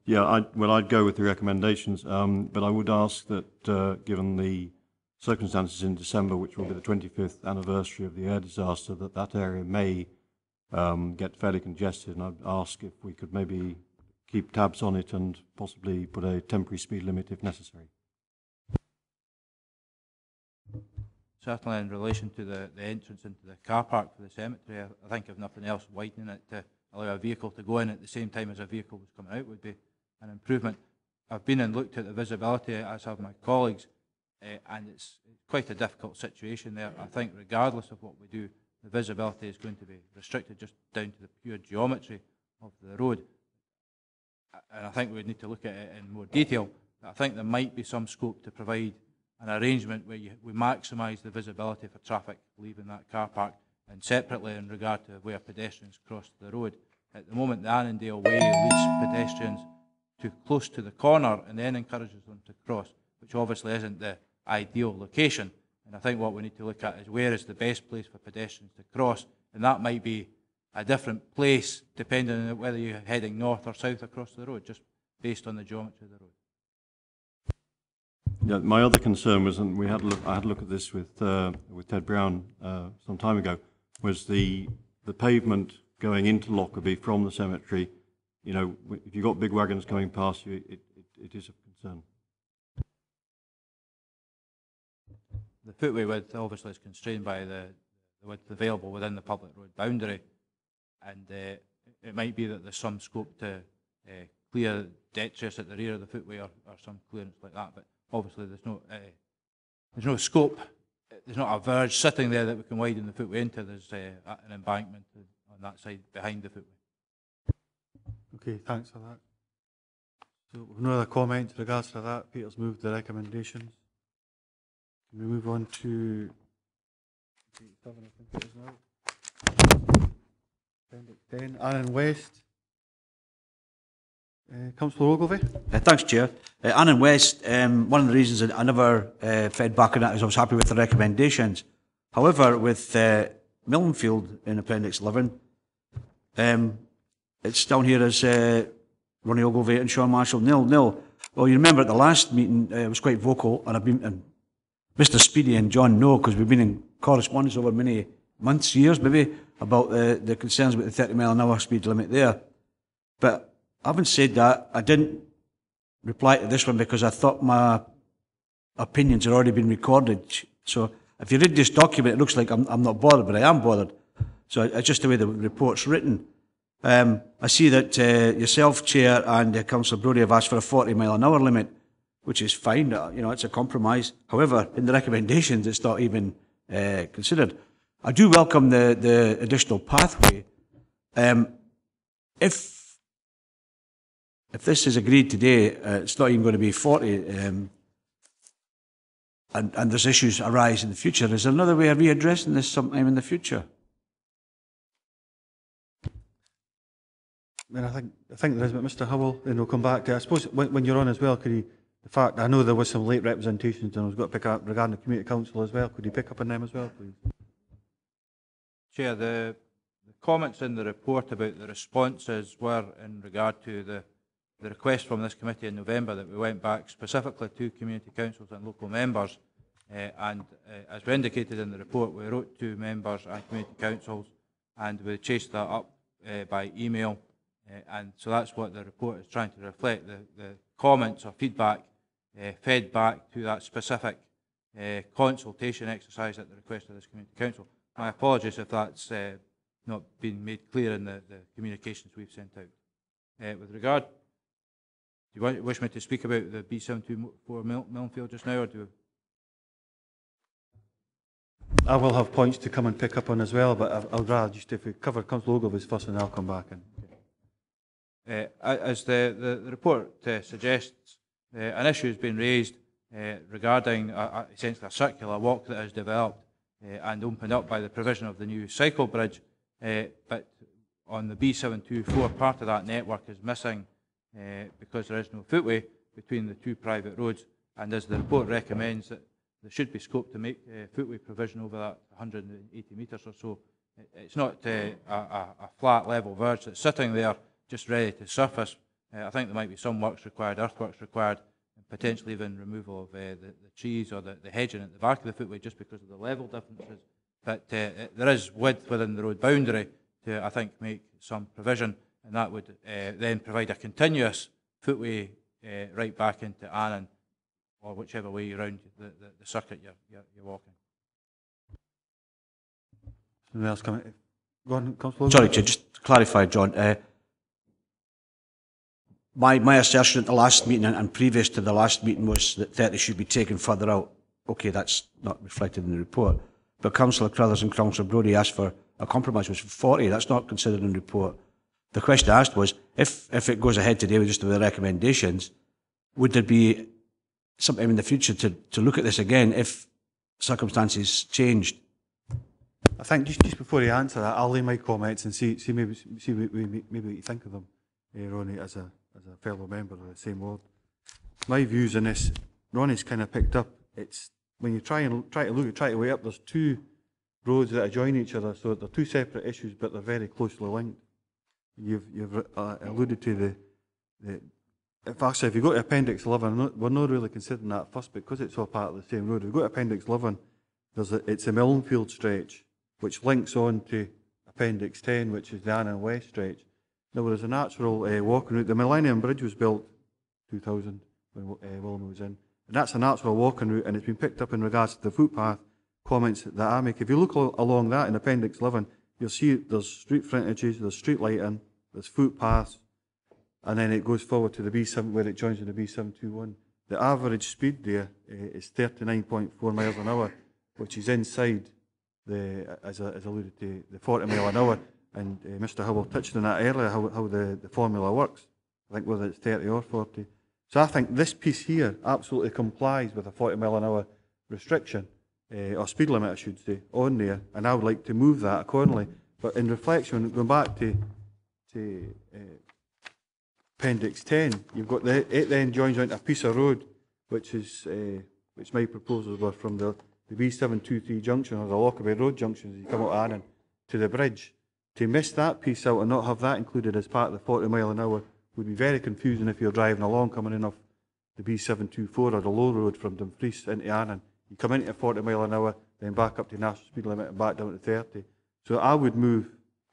Yeah, I'd go with the recommendations, but I would ask that, given the circumstances in December, which will be the 25th anniversary of the air disaster, that area may get fairly congested, and I'd ask if we could maybe keep tabs on it and possibly put a temporary speed limit if necessary. Certainly in relation to the entrance into the car park for the cemetery, I think if nothing else, widening it to allow a vehicle to go in at the same time as a vehicle was coming out would be an improvement. I've been and looked at the visibility, as have my colleagues, and it's quite a difficult situation there. I think regardless of what we do, the visibility is going to be restricted just down to the pure geometry of the road. And I think we would need to look at it in more detail. I think there might be some scope to provide an arrangement where we maximise the visibility for traffic leaving that car park, and separately in regard to where pedestrians cross the road. At the moment, the Annandale Way leads pedestrians too close to the corner and then encourages them to cross, which obviously isn't the ideal location. And I think what we need to look at is where is the best place for pedestrians to cross, and that might be a different place depending on whether you're heading north or south across the road, just based on the geometry of the road. Yeah, my other concern was, and I had a look at this with Ted Brown some time ago, was the pavement going into Lockerbie from the cemetery. You know, if you've got big wagons coming past you, it is a concern. The footway width obviously is constrained by the width available within the public road boundary, and it might be that there's some scope to clear detritus at the rear of the footway or some clearance like that, but obviously there's no scope, there's not a verge sitting there that we can widen the footway into. There's an embankment on that side behind the footway. Okay, thanks for that. So no other comments in regards to that. Peter's moved the recommendations. Can we move on to 7, I think it is now. Appendix 10, Annan West. Councillor Ogilvie. Thanks, Chair. Annan West, one of the reasons that I never fed back on that is I was happy with the recommendations. However, with Millenfield in Appendix 11, it's down here as Ronnie Ogilvie and Sean Marshall, nil. Well, you remember at the last meeting, I was quite vocal, and Mr. Speedy and John know, because we've been in correspondence over many months, years maybe, about the concerns about the 30 mile an hour speed limit there. But having said that, I didn't reply to this one because I thought my opinions had already been recorded. So if you read this document, it looks like I'm not bothered, but I am bothered. So it's just the way the report's written. I see that yourself, Chair, and Councillor Brodie have asked for a 40 mile an hour limit, which is fine. You know, it's a compromise. However, in the recommendations, it's not even considered. I do welcome the additional pathway. If this is agreed today, it's not even going to be 40, and there's issues arise in the future. Is there another way of readdressing this sometime in the future? I think there is, but Mr. Howell, then we'll come back to it. I suppose when you're on as well, could you, the fact, I know there was some late representations and I was got to pick up regarding the Community Council as well. Could you pick up on them as well, please? Chair, the comments in the report about the responses were in regard to the request from this committee in November that we went back specifically to community councils and local members, and as we indicated in the report, we wrote to members and community councils and we chased that up by email, and so that's what the report is trying to reflect, the comments or feedback fed back to that specific consultation exercise at the request of this community council. My apologies if that's not been made clear in the communications we've sent out. With regard, do you wish me to speak about the B724 Millenfield just now, or do I will have points to come and pick up on as well, but I'd rather just if we cover Councillor Ogilvie's first and I'll come back in. As the report suggests, an issue has been raised regarding essentially a circular walk that has developed and opened up by the provision of the new cycle bridge, but on the B724 part of that network is missing because there is no footway between the two private roads, and as the report recommends that there should be scope to make footway provision over that 180 metres or so It's not a flat level verge that's sitting there just ready to surface. I think there might be some works required, earthworks required, and potentially even removal of the trees or the hedging at the back of the footway just because of the level differences. But there is width within the road boundary to, I think, make some provision, and that would then provide a continuous footway right back into Annan, or whichever way around the circuit you're walking. Something else coming? Go on, Councillor. Sorry, Chair, just to clarify, John. My assertion at the last meeting and previous to the last meeting was that 30 should be taken further out. Okay, that's not reflected in the report. But Councillor Crothers and Councillor Brodie asked for a compromise, which was 40. That's not considered in the report. The question I asked was, if it goes ahead today with just the recommendations, would there be sometime in the future to look at this again if circumstances changed? I think just before you answer that, I'll lay my comments and see maybe what you think of them, Ronnie, as a fellow member of the same ward. My views on this, Ronnie's kind of picked up. It's when you try to weigh up. There's two roads that adjoin each other, so they're two separate issues, but they're very closely linked. You've alluded to if you go to Appendix 11, we're not really considering that first because it's all part of the same road. If you go to Appendix 11, it's a Millenfield stretch, which links on to Appendix 10, which is the Annan West stretch. Now, there is a natural walking route. The Millennium Bridge was built 2000 when Wilma was in, and that's a natural walking route, and it's been picked up in regards to the footpath comments that I make. If you look along that in Appendix 11, you'll see there's street frontages, there's street lighting, there's footpaths, and then it goes forward to the B7 where it joins with the B721. The average speed there is 39.4 miles an hour, which is inside as alluded to, the 40 mile an hour. And Mr. Hubble touched on that earlier, how the formula works. I think whether it's 30 or 40. So I think this piece here absolutely complies with a 40 mile an hour restriction, or speed limit, I should say, on there. And I would like to move that accordingly. But in reflection, going back to Appendix 10, you've got it then joins onto a piece of road, which my proposals were from the B723 junction or the Lockaway Road junction as you come out of Annan to the bridge. To miss that piece out and not have that included as part of the 40 mile an hour would be very confusing if you're driving along coming in off the B724 or the low road from Dumfries into Annan. You come into 40 mile an hour, then back up to national speed limit and back down to 30. So I would move,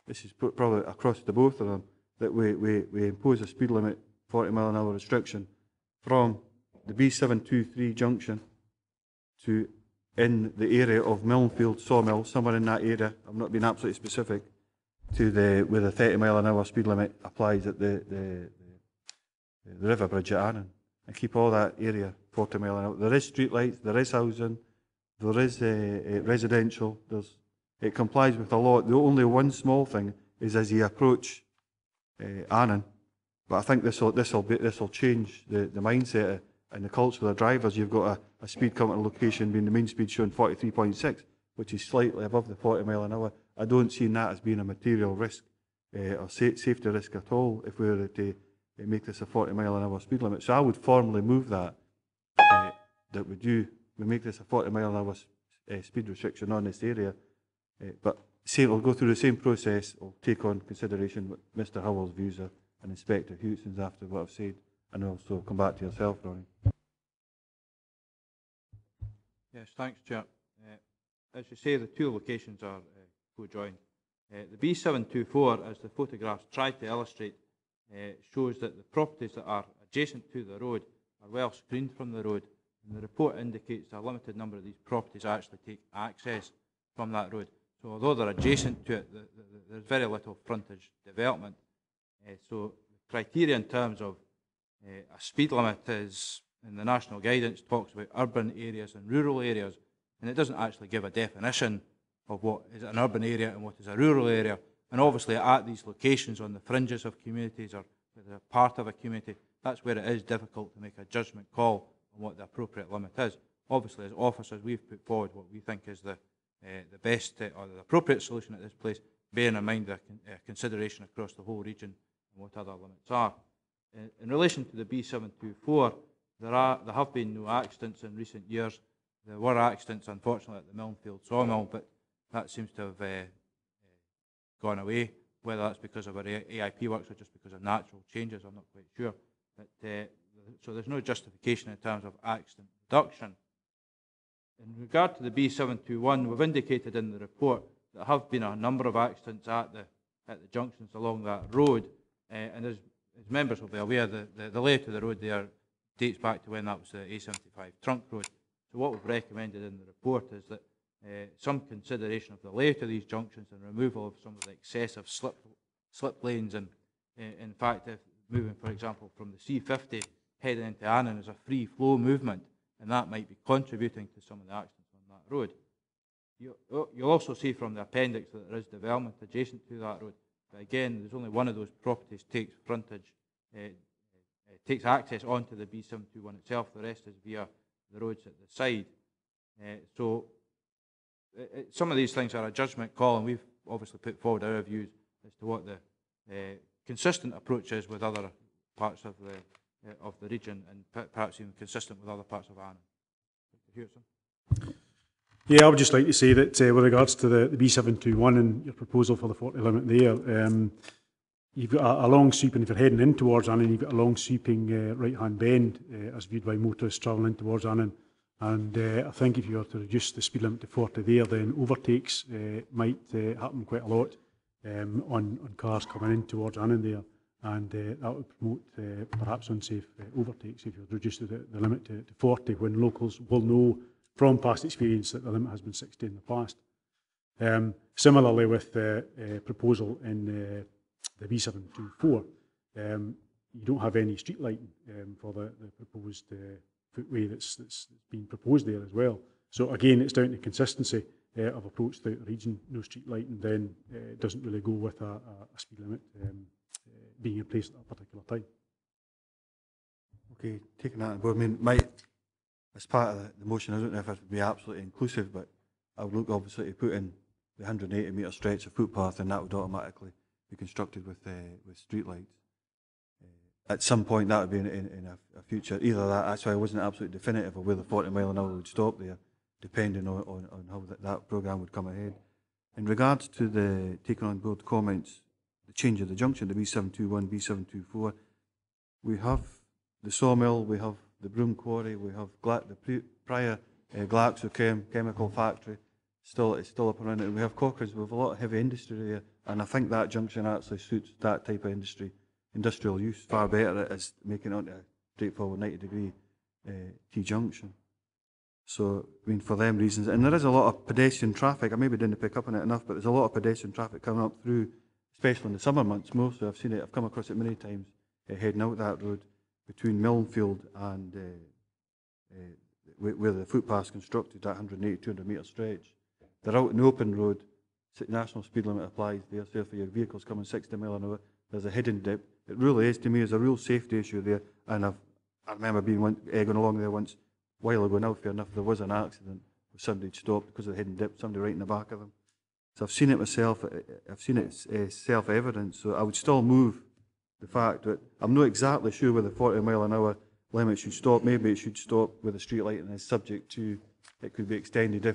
this is probably across the both of them, that we impose a speed limit 40 mile an hour restriction from the B723 junction to in the area of Millenfield Sawmill, somewhere in that area, I'm not being absolutely specific, to where the 30 mile an hour speed limit applies at the river bridge at Annan, and keep all that area 40 mile an hour. There is street lights, there is housing, there is residential, it complies with the law. The only one small thing is as you approach Annan, but I think this will change the mindset and the culture of the drivers. You've got a speed counter location being the main speed showing 43.6, which is slightly above the 40 mile an hour. I don't see that as being a material risk or safety risk at all if we were to make this a 40 mile an hour speed limit. So I would formally move that we make this a 40 mile an hour speed restriction on this area, but we'll go through the same process. We'll take on consideration what Mr. Howell's views are and Inspector Hugheson's after what I've said, and also come back to yourself, Ronnie. Yes, thanks, Chair. As you say, the two locations are co-joined. The B724, as the photographs try to illustrate, shows that the properties that are adjacent to the road are well screened from the road, and the report indicates a limited number of these properties actually take access from that road. So although they're adjacent to it, there's very little frontage development. So the criteria in terms of a speed limit is, in the national guidance, talks about urban areas and rural areas, and it doesn't actually give a definition of what is an urban area and what is a rural area. And obviously at these locations on the fringes of communities or as a part of a community, that's where it is difficult to make a judgment call on what the appropriate limit is. Obviously, as officers, we've put forward what we think is the best or the appropriate solution at this place, bearing in mind the consideration across the whole region and what other limits are. In relation to the B724, there have been no accidents in recent years. There were accidents, unfortunately, at the Millenfield Sawmill, but that seems to have gone away. Whether that's because of our AIP works or just because of natural changes, I'm not quite sure. But, so there's no justification in terms of accident reduction. In regard to the B721, we've indicated in the report that there have been a number of accidents at the junctions along that road, and as members will be aware, the layout of the road there dates back to when that was the A75 trunk road. So what we've recommended in the report is that some consideration of the layout of these junctions and removal of some of the excessive slip lanes, and in fact, if moving, for example, from the C50 heading into Annan is a free flow movement, and that might be contributing to some of the accidents on that road. You'll also see from the appendix that there is development adjacent to that road, but again, there's only one of those properties takes frontage, takes access onto the B721 itself. The rest is via the roads at the side. So some of these things are a judgment call, and we've obviously put forward our views as to what the consistent approach is with other parts of the region, and perhaps even consistent with other parts of Annan. Yeah, I would just like to say that with regards to the B721 and your proposal for the 40 limit there, you've got a long sweeping, if you're heading in towards Annan, you've got a long sweeping right-hand bend as viewed by motorists travelling in towards Annan. And I think if you were to reduce the speed limit to 40 there, then overtakes might happen quite a lot on cars coming in towards Annan there. And that would promote perhaps unsafe overtakes if you reduce the limit to 40, when locals will know from past experience that the limit has been 60 in the past. Similarly with the proposal in the B724, you don't have any street lighting for the proposed footway that's been proposed there as well. So again, it's down to consistency of approach throughout the region. No street lighting then doesn't really go with a speed limit being in place at a particular time. Okay, taking that on board, I mean, as part of the motion, I don't know if it would be absolutely inclusive, but I would look obviously to put in the 180 metre stretch of footpath, and that would automatically be constructed with street lights. At some point, that would be in a future. Either that's why I wasn't absolutely definitive of where the 40 mile an hour would stop there, depending on how that programme would come ahead. In regards to the taking on board comments, the change of the junction, the B721, B724, we have the sawmill, we have the broom quarry, we have the prior Glaxochem chemical factory, it's still up and running, and we have Cochrane's, we have a lot of heavy industry there, and I think that junction actually suits that type of industrial use far better as making it onto a straightforward 90-degree T-junction. So, I mean, for them reasons, and there is a lot of pedestrian traffic, I maybe didn't pick up on it enough, but there's a lot of pedestrian traffic coming up through, especially in the summer months more, so I've seen it, I've come across it many times, heading out that road between Milnfield and where the footpath's constructed, that 180, 200 metre stretch. They're out in the open road, national speed limit applies there, so if your vehicle's coming 60 mile an hour, there's a hidden dip. It really is, to me, is a real safety issue there, and I remember going along there once, a while ago now, fair enough, there was an accident where somebody had stopped because of the hidden dip, somebody right in the back of them. So I've seen it myself, I've seen it self-evident, so I would still move the fact that I'm not exactly sure where the 40 mile an hour limit should stop. Maybe it should stop with a street light, and is subject to, it could be extended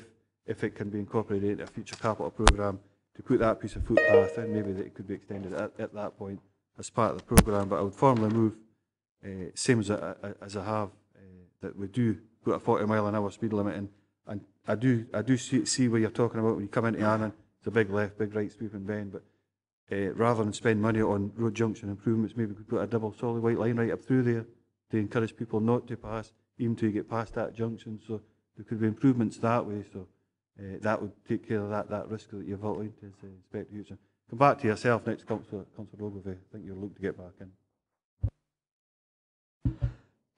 if it can be incorporated into a future capital programme to put that piece of footpath in. Maybe that it could be extended at that point as part of the programme, but I would formally move, same as I have, that we do put a 40 mile an hour speed limit in, and I do see where you're talking about when you come into Annan. It's a big left, big right sweeping bend, but rather than spend money on road junction improvements, maybe we could put a double solid white line right up through there to encourage people not to pass, even till you get past that junction. So there could be improvements that way. So that would take care of that risk that you've outlined as Inspector Hewson. Come back to yourself next, Councillor Ogilvie. I think you'll look to get back in.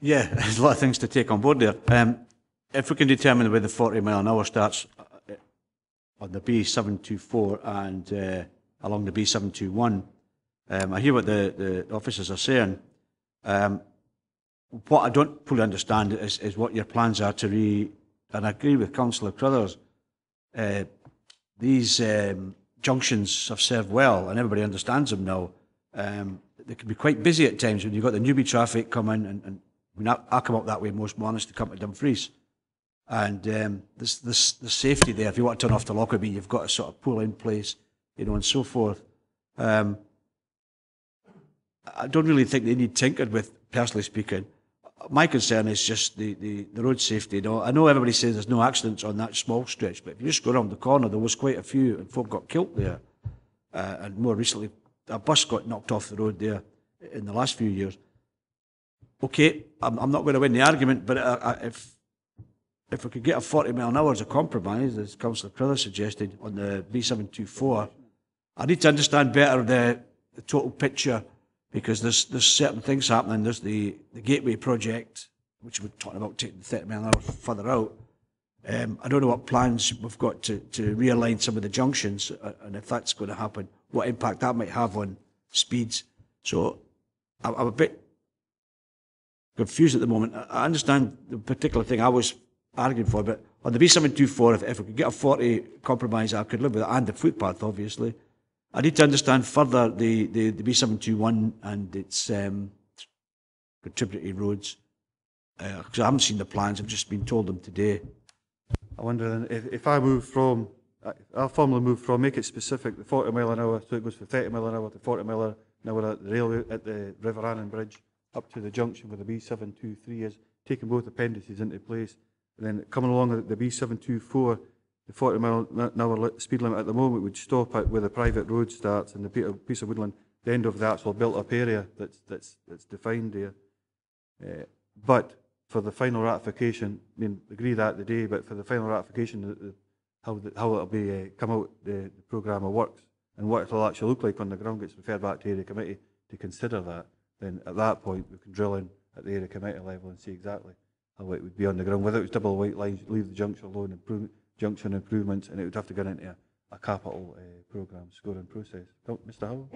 Yeah, there's a lot of things to take on board there. If we can determine where the 40 mile an hour starts on the B724 and along the B721, I hear what the officers are saying. What I don't fully understand is what your plans are to and I agree with Councillor Crothers. These junctions have served well, and everybody understands them now. They can be quite busy at times when you've got the newbie traffic coming, and I come up that way most mornings to come to Dumfries. And there's safety there. If you want to turn off to Lockerbie, you've got to sort of pull in place you know, and so forth. I don't really think they need tinkered with, personally speaking. My concern is just the road safety. You know, I know everybody says there's no accidents on that small stretch, but if you just go around the corner, there was quite a few, and folk got killed there. And more recently, a bus got knocked off the road there in the last few years. Okay, I'm not going to win the argument, but if we could get a 40 mile an hour as a compromise, as Councillor Criller suggested, on the B724, I need to understand better the total picture, because there's certain things happening. There's the Gateway project, which we're talking about taking 30 mile an hour further out. I don't know what plans we've got to realign some of the junctions, and if that's going to happen, what impact that might have on speeds. So I'm a bit confused at the moment. I understand the particular thing I was arguing for, but on the B724, if we could get a 40 compromise, I could live with it, and the footpath, obviously. I need to understand further the B721 and its contributory roads, because I haven't seen the plans, I've just been told them today. I wonder then, if I move from, I'll formally move from, make it specific, the 40 mile an hour, so it goes from 30 mile an hour to 40 mile an hour at the railway, at the River Annan Bridge, up to the junction with the B723 is, taking both appendices into place. And then coming along at the B724, the 40 mile an hour speed limit at the moment would stop at where the private road starts and the piece of woodland, the end of the actual built-up area that's defined there. But for the final ratification, I mean, agree that today, but for the final ratification, how it'll be come out, the programme of works, and what it'll actually look like when the ground gets referred back to area committee to consider that, then at that point we can drill in at the area committee level and see exactly how it would be on the ground, whether it was double white lines, leave the junction alone, junction improvements, and it would have to go into a capital programme scoring process. Mr. Howell?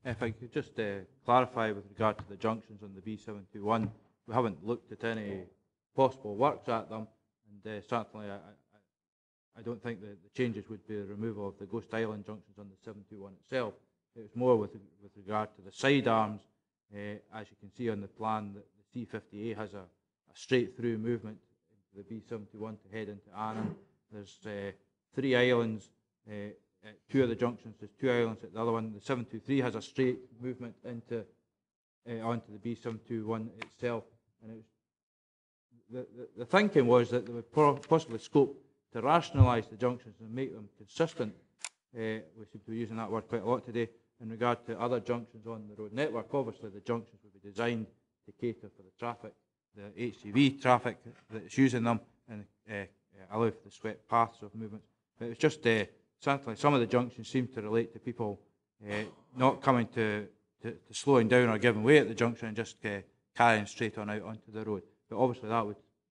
If I could just clarify with regard to the junctions on the B721, we haven't looked at any possible works at them, and certainly I don't think that the changes would be the removal of the Ghost Island junctions on the 721 itself. It was more with regard to the side arms. As you can see on the plan, that the C50A has a straight through movement into the B71 to head into Annan. There's 3 islands at 2 of the junctions. There's 2 islands at the other one. The 723 has a straight movement into onto the B721 itself. And it was, the thinking was that there would possibly scope to rationalise the junctions and make them consistent. We seem to be using that word quite a lot today in regard to other junctions on the road network. Obviously, the junctions would be designed to cater for the traffic, the HCV traffic that's using them, and allow for the swept paths of movement. But it's just certainly some of the junctions seem to relate to people not coming to slowing down or giving way at the junction and just carrying straight on out onto the road. But obviously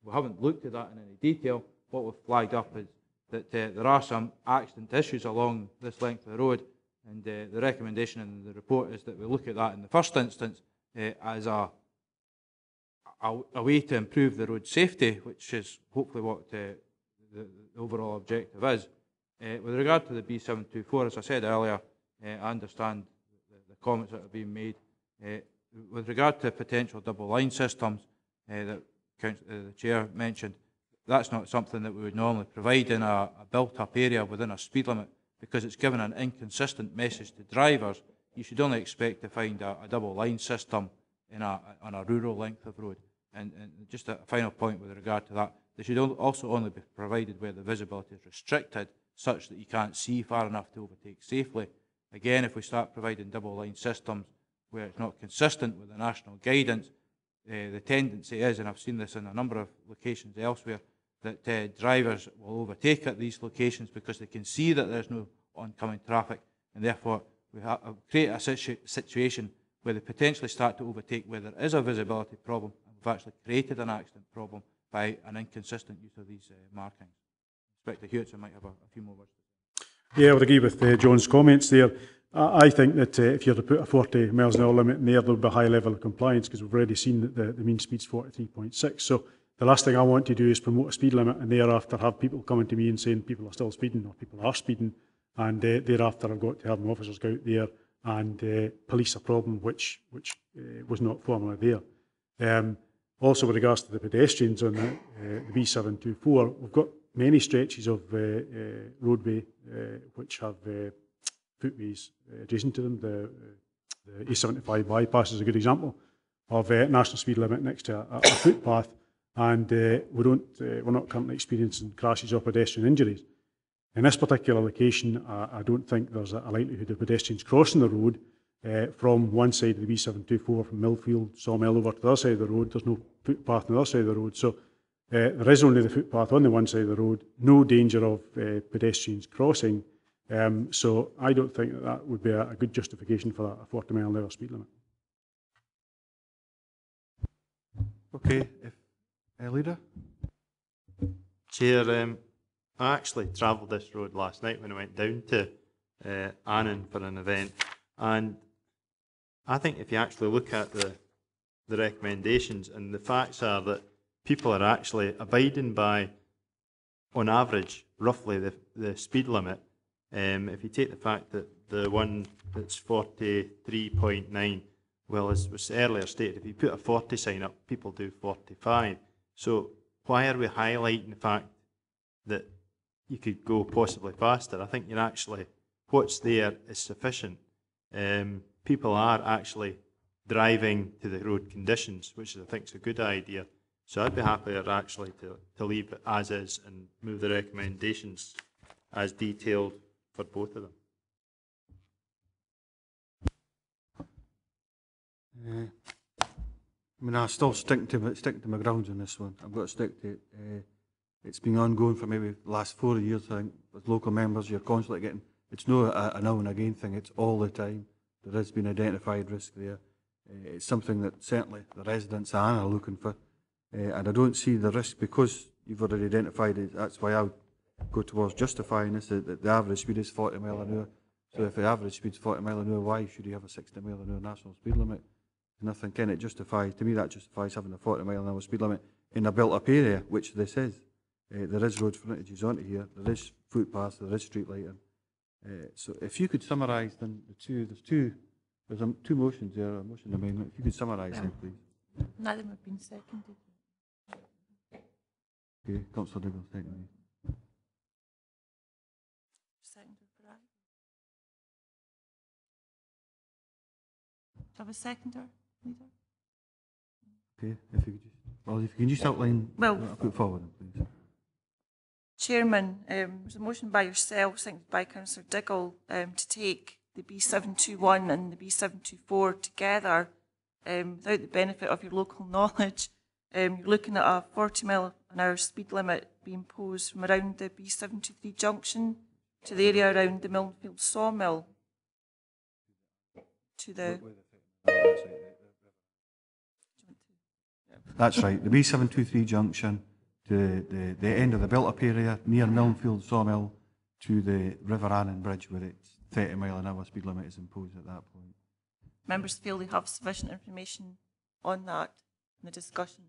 we haven't looked at that in any detail. What we've flagged up is that there are some accident issues along this length of the road, and the recommendation in the report is that we look at that in the first instance as a way to improve the road safety, which is hopefully what the overall objective is. With regard to the B724, as I said earlier, I understand the comments that are being made. With regard to potential double line systems that the Chair mentioned, that's not something that we would normally provide in a built-up area within a speed limit, because it's given an inconsistent message to drivers. You should only expect to find a double line system on a rural length of road. And just a final point with regard to that, they should also only be provided where the visibility is restricted, such that you can't see far enough to overtake safely. Again, if we start providing double line systems where it's not consistent with the national guidance, the tendency is, and I've seen this in a number of locations elsewhere, that drivers will overtake at these locations because they can see that there's no oncoming traffic, and therefore we create a situation where they potentially start to overtake where there is a visibility problem, and we've actually created an accident problem by an inconsistent use of these markings. Inspector Hewitson might have a few more words. Yeah, I would agree with John's comments there. I think that if you were to put a 40 miles an hour limit in there would be a high level of compliance, because we've already seen that the mean speed's 43.6. So the last thing I want to do is promote a speed limit and thereafter have people coming to me and saying people are still speeding or people are speeding, and thereafter I've got to have my officers go out there and police a problem which was not formerly there. Also, with regards to the pedestrians on the B724, we've got many stretches of roadway which have footways adjacent to them. The A75 bypass is a good example of a national speed limit next to a footpath, and we're not currently experiencing crashes or pedestrian injuries. In this particular location, I don't think there's a likelihood of pedestrians crossing the road from one side of the B724 from Millfield, Sawmill over to the other side of the road. There's no footpath on the other side of the road. So there is only the footpath on the one side of the road, no danger of pedestrians crossing. So I don't think that would be a good justification for a 40 mile an hour speed limit. Okay, Leader? Chair, I actually travelled this road last night when I went down to Annan for an event, and I think if you actually look at the recommendations, and the facts are that people are actually abiding by, on average, roughly the speed limit. If you take the fact that the one that's 43.9, well, as was earlier stated, if you put a 40 sign up, people do 45. So why are we highlighting the fact that you could go possibly faster? I think you're actually, what's there is sufficient. People are actually driving to the road conditions, which I think is a good idea. So I'd be happier actually to leave it as is and move the recommendations as detailed for both of them. I mean, I still stick to my grounds on this one. I've got to stick to it. It's been ongoing for maybe the last 4 years, I think. With local members, you're constantly getting, it's not a now and again thing, it's all the time. There has been identified risk there. It's something that certainly the residents are looking for. And I don't see the risk because you've already identified it. That's why I would go towards justifying this, that the average speed is 40 mile an hour. So if the average speed is 40 mile an hour, why should you have a 60 mile an hour national speed limit? Nothing can it justify, to me that justifies having a 40 mile an hour speed limit in a built up area, which this is. There is road frontages onto here, there is footpaths, there is street lighting. So if you could summarise then there's two motions there, a motion amendment. If you could summarise them, please. None of them have been seconded. Okay, Councillor Diggle, second. Seconded for that. Do I have a seconder, Leader? Okay, if you can just outline what I put forward, please. Chairman, there's a motion by yourself, seconded by Councillor Diggle, to take the B721 and the B724 together without the benefit of your local knowledge. You're looking at a 40 mile an hour speed limit being imposed from around the B73 junction to the area around the Millfield Sawmill to the... That's right, the B723 junction to the end of the built-up area near Millfield Sawmill to the River Annan Bridge, where it's 30 mile an hour speed limit is imposed at that point. Members feel they have sufficient information on that in the discussion.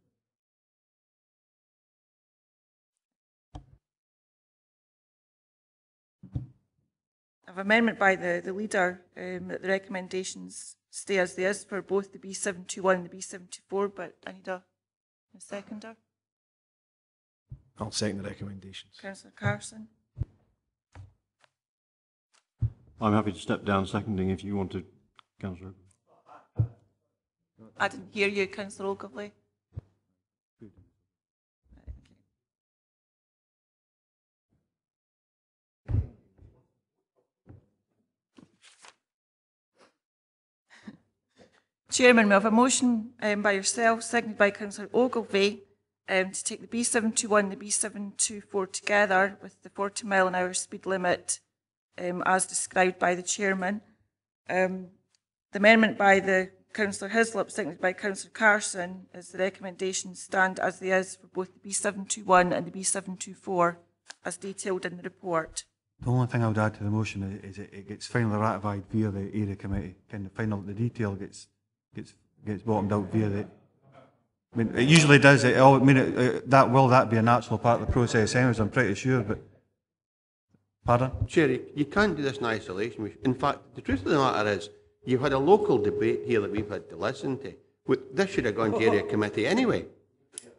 I have amendment by the Leader that the recommendations stay as they is for both the B721 and the B724, but I need a seconder. I'll second the recommendations. Councillor Carson. I'm happy to step down seconding if you want to, Councillor. I didn't hear you, Councillor Ogilvie. Chairman, we have a motion by yourself, seconded by Councillor Ogilvie, to take the B721 and the B724 together with the 40 mile an hour speed limit as described by the Chairman. The amendment by the Councillor Hislop, seconded by Councillor Carson, is the recommendations stand as they is for both the B721 and the B724 as detailed in the report. The only thing I would add to the motion is it gets finally ratified via the area committee. The detail gets bottomed out via the... I mean, it usually does. That be a natural part of the process anyways, I'm pretty sure, but... Pardon? Chair, you can't do this in isolation. In fact, the truth of the matter is, you've had a local debate here that we've had to listen to. This should have gone to area committee anyway.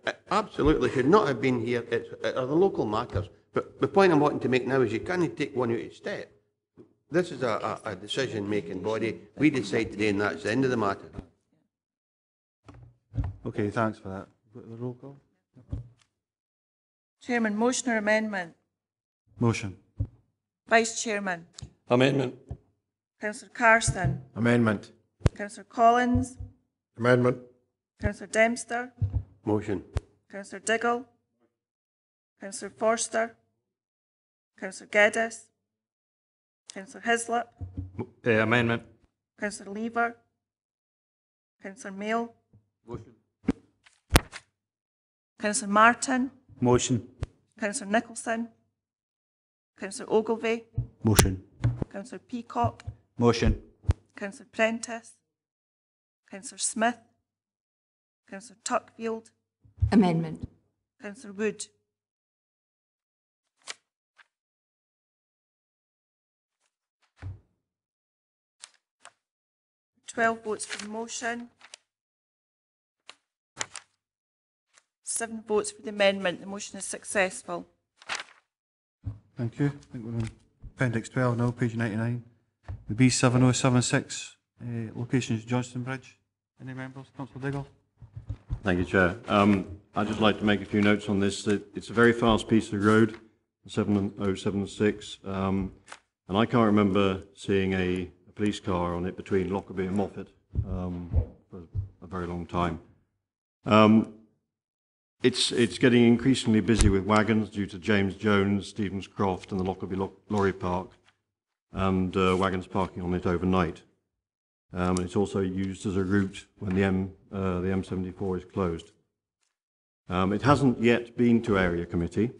It absolutely should not have been here. Are the local matters. But the point I'm wanting to make now is you can't take one out of step. This is a decision-making body. We decide today and that's the end of the matter. Okay, thanks for that. The roll call? Chairman, motion or amendment? Motion. Vice Chairman? Amendment. Councillor Carson? Amendment. Councillor Collins? Amendment. Councillor Dempster? Motion. Councillor Diggle? Councillor Forster? Councillor Geddes? Councillor Hislop? Amendment. Councillor Lever? Councillor Mail? Motion. Councillor Martin? Motion. Councillor Nicholson? Councillor Ogilvie? Motion. Councillor Peacock? Motion. Councillor Prentice? Councillor Smith? Councillor Tuckfield? Amendment. Councillor Wood? Twelve votes for the motion. 7 votes for the amendment. The motion is successful. Thank you. I think we're on Appendix 12 now, page 99. The B7076, location is Johnston Bridge. Any members? Councillor Diggle? Thank you, Chair. I'd just like to make a few notes on this. It's a very fast piece of road, 7076, and I can't remember seeing a police car on it between Lockerbie and Moffat for a very long time. It's getting increasingly busy with wagons due to James Jones, Stevens Croft and the Lockerbie Lorry Park, and wagons parking on it overnight. It's also used as a route when the M74 is closed. It hasn't yet been to Area Committee,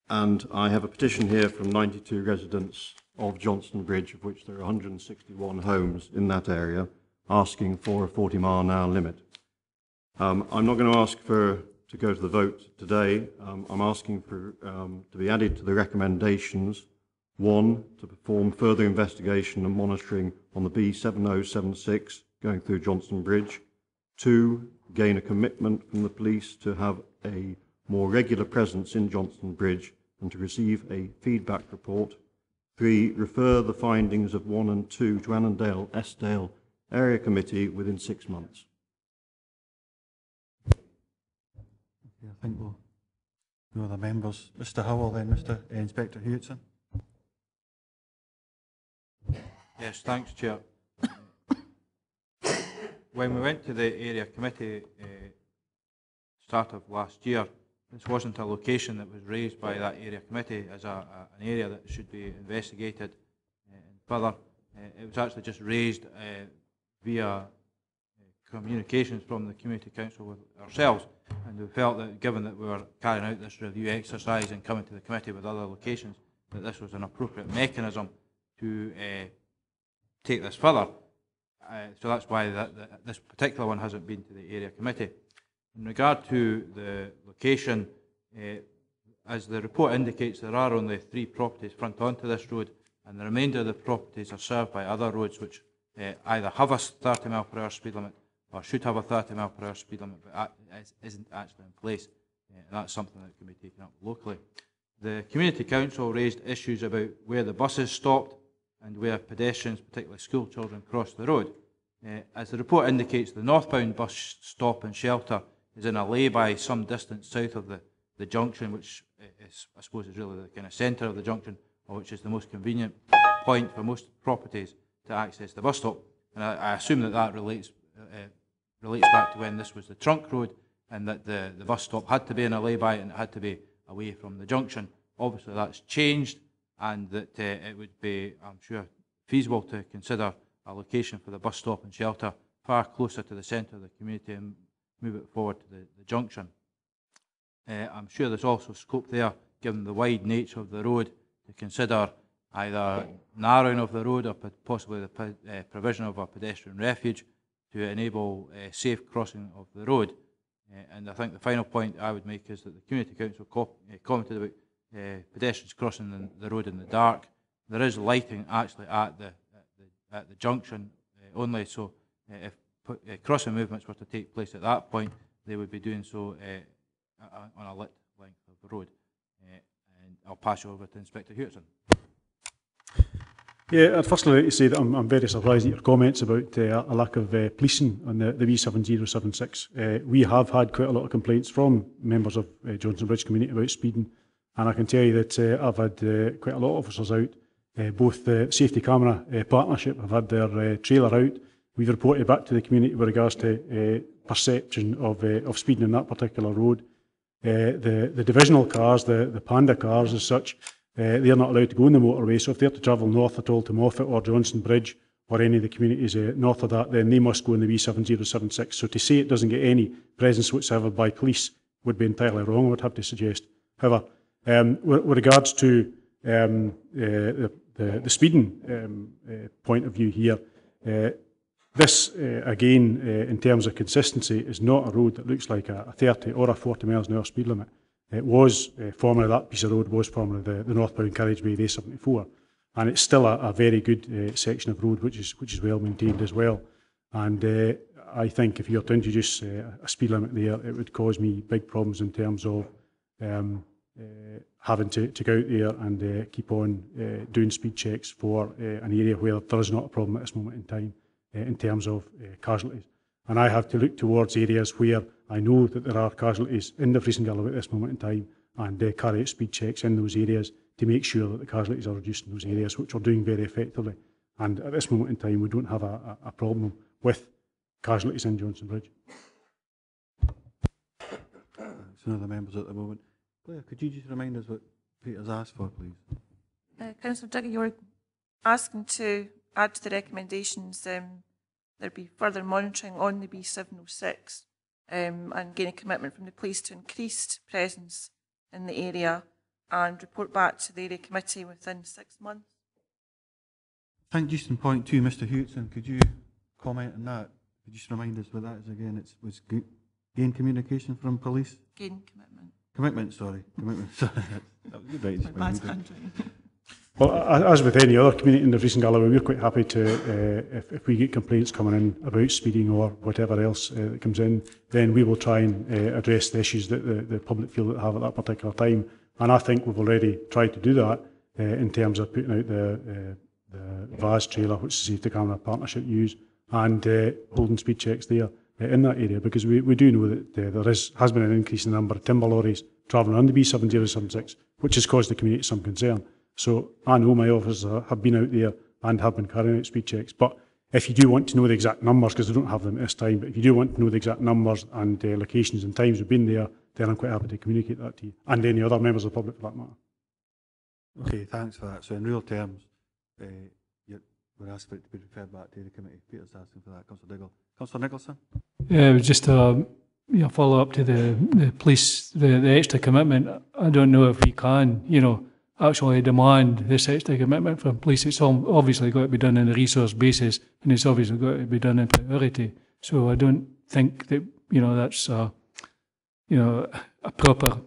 and I have a petition here from 92 residents of Johnston Bridge, of which there are 161 homes in that area, asking for a 40-mile-an-hour limit. I'm not going to ask to go to the vote today. I'm asking for to be added to the recommendations. 1, to perform further investigation and monitoring on the B7076 going through Johnston Bridge. 2, gain a commitment from the police to have a more regular presence in Johnston Bridge and to receive a feedback report. 3, refer the findings of 1 and 2 to Annandale Eskdale Area Committee within 6 months. Okay, I think we'll go with the members. Mr. Howell, then Mr. Inspector Hewitson. Yes, thanks, Chair. When we went to the area committee start of last year, this wasn't a location that was raised by that area committee as an area that should be investigated further. It was actually just raised via communications from the Community Council with ourselves, and we felt that given that we were carrying out this review exercise and coming to the committee with other locations, that this was an appropriate mechanism to take this further. So that's why this particular one hasn't been to the area committee. In regard to the location, as the report indicates, there are only 3 properties front onto this road, and the remainder of the properties are served by other roads which either have a 30-mile-per-hour speed limit or should have a 30-mile-per-hour speed limit, but isn't actually in place. And that's something that can be taken up locally. The Community Council raised issues about where the buses stopped and where pedestrians, particularly school children, crossed the road. As the report indicates, the northbound bus stop and shelter is in a lay-by some distance south of the junction, which is, I suppose, is really the kind of centre of the junction, or which is the most convenient point for most properties to access the bus stop. And I assume that relates back to when this was the trunk road, and that the bus stop had to be in a lay-by and it had to be away from the junction. Obviously, that's changed, and that it would be, I'm sure, feasible to consider a location for the bus stop and shelter far closer to the centre of the community and move it forward to the junction. I'm sure there's also scope there, given the wide nature of the road, to consider either narrowing of the road or possibly the provision of a pedestrian refuge to enable safe crossing of the road. And I think the final point I would make is that the Community Council commented about pedestrians crossing the road in the dark. There is lighting actually at the junction only, so if crossing movements were to take place at that point, they would be doing so on a lit length of the road. And I'll pass you over to Inspector Hewitson. Yeah, I'd firstly like to say that I'm very surprised at your comments about a lack of policing on the B7076. We have had quite a lot of complaints from members of Johnson Bridge community about speeding, and I can tell you that I've had quite a lot of officers out. Both the Safety Camera Partnership have had their trailer out. We've reported back to the community with regards to perception of speeding on that particular road. The divisional cars, the Panda cars as such, they're not allowed to go on the motorway, so if they're to travel north at all to Moffat or Johnson Bridge or any of the communities north of that, then they must go in the B7076. So to say it doesn't get any presence whatsoever by police would be entirely wrong, I would have to suggest. However, with regards to the speeding point of view here, this, again, in terms of consistency, is not a road that looks like a 30 or a 40 miles an hour speed limit. It was formerly, that piece of road was formerly the northbound carriageway, the A74, and it's still a very good section of road which is well maintained as well. And I think if you were to introduce a speed limit there, it would cause me big problems in terms of having to go out there and keep on doing speed checks for an area where there is not a problem at this moment in time in terms of casualties. And I have to look towards areas where I know that there are casualties in Dumfries and Galloway at this moment in time and carry out speed checks in those areas to make sure that the casualties are reduced in those areas, which we're doing very effectively. And at this moment in time, we don't have a problem with casualties in Johnson Bridge. Some of the members at the moment. Claire, could you just remind us what Peter's asked for, please? Councillor Duggan, you were asking to add to the recommendations there be further monitoring on the B706 and gain a commitment from the police to increased presence in the area and report back to the area committee within 6 months. I think just in point 2, Mr Hewitson, could you comment on that? Could you just remind us what that is again? It was gain communication from police? Gain commitment. Commitment, sorry. Commitment, sorry. That was good, right? Advanced country. Well, as with any other community in Dumfries and Galloway, we're quite happy to, if we get complaints coming in about speeding or whatever else that comes in, then we will try and address the issues that the public feel that they have at that particular time. And I think we've already tried to do that in terms of putting out the VAS trailer, which the Safety Camera Partnership use, and holding speed checks there in that area, because we do know that there has been an increase in the number of timber lorries travelling on the B7076, which has caused the community some concern. So I know my officers have been out there and have been carrying out speed checks. But if you do want to know the exact numbers, because I don't have them at this time, but if you do want to know the exact numbers and locations and times we've been there, then I'm quite happy to communicate that to you, and any other members of the public for that matter. Okay, thanks for that. So in real terms, we're asking for it to be referred back to the committee. Peter's asking for that. Councillor Diggle. Councillor Nicholson? Yeah, it was just a follow-up to the police, the extra commitment. I don't know if we can, actually demand this extra commitment from police. It's obviously got to be done on a resource basis, and it's obviously got to be done in priority. So I don't think that that's a proper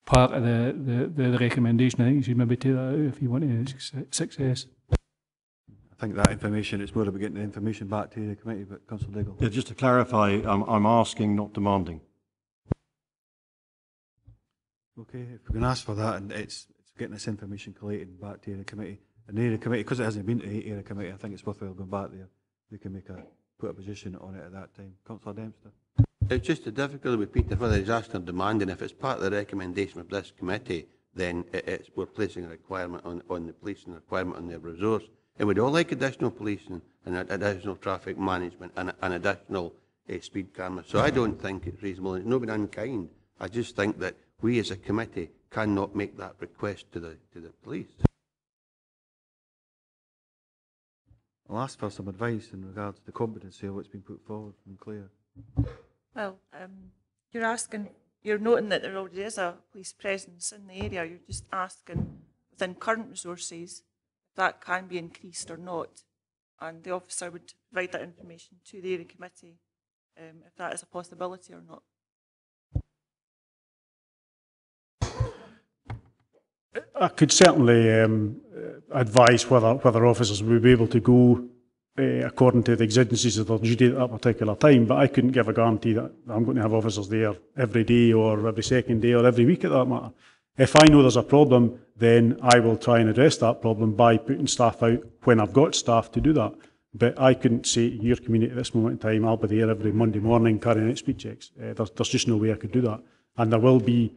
part of the recommendation. I think you should maybe take that out if you want to success. I think that information, it's more about getting the information back to the committee, but Councillor Diggle. Yeah, just to clarify, I'm asking, not demanding. Okay, if we can ask for that, and it's getting this information collated back to the committee. And the area committee, because it hasn't been to the area committee, I think it's worthwhile going back there. We can put a position on it at that time. Councillor Dempster. It's just the difficulty with Peter, whether he's asking or demanding. If it's part of the recommendation of this committee, then we're placing a requirement on the police and a requirement on their resource. And we'd all like additional policing and additional traffic management and additional speed cameras. So I don't think it's reasonable. It's not been unkind. I just think that we as a committee cannot make that request to the police. I'll ask for some advice in regards to the competency of what's been put forward from Claire. Well, you're noting that there already is a police presence in the area. You're just asking within current resources if that can be increased or not. And the officer would provide that information to the area committee if that is a possibility or not. I could certainly advise whether officers will be able to go according to the exigencies of their duty at that particular time, but I couldn't give a guarantee that I'm going to have officers there every day or every second day or every week at that matter. If I know there's a problem, then I will try and address that problem by putting staff out when I've got staff to do that. But I couldn't say to your community at this moment in time, I'll be there every Monday morning carrying out speed checks. There's just no way I could do that. And there will be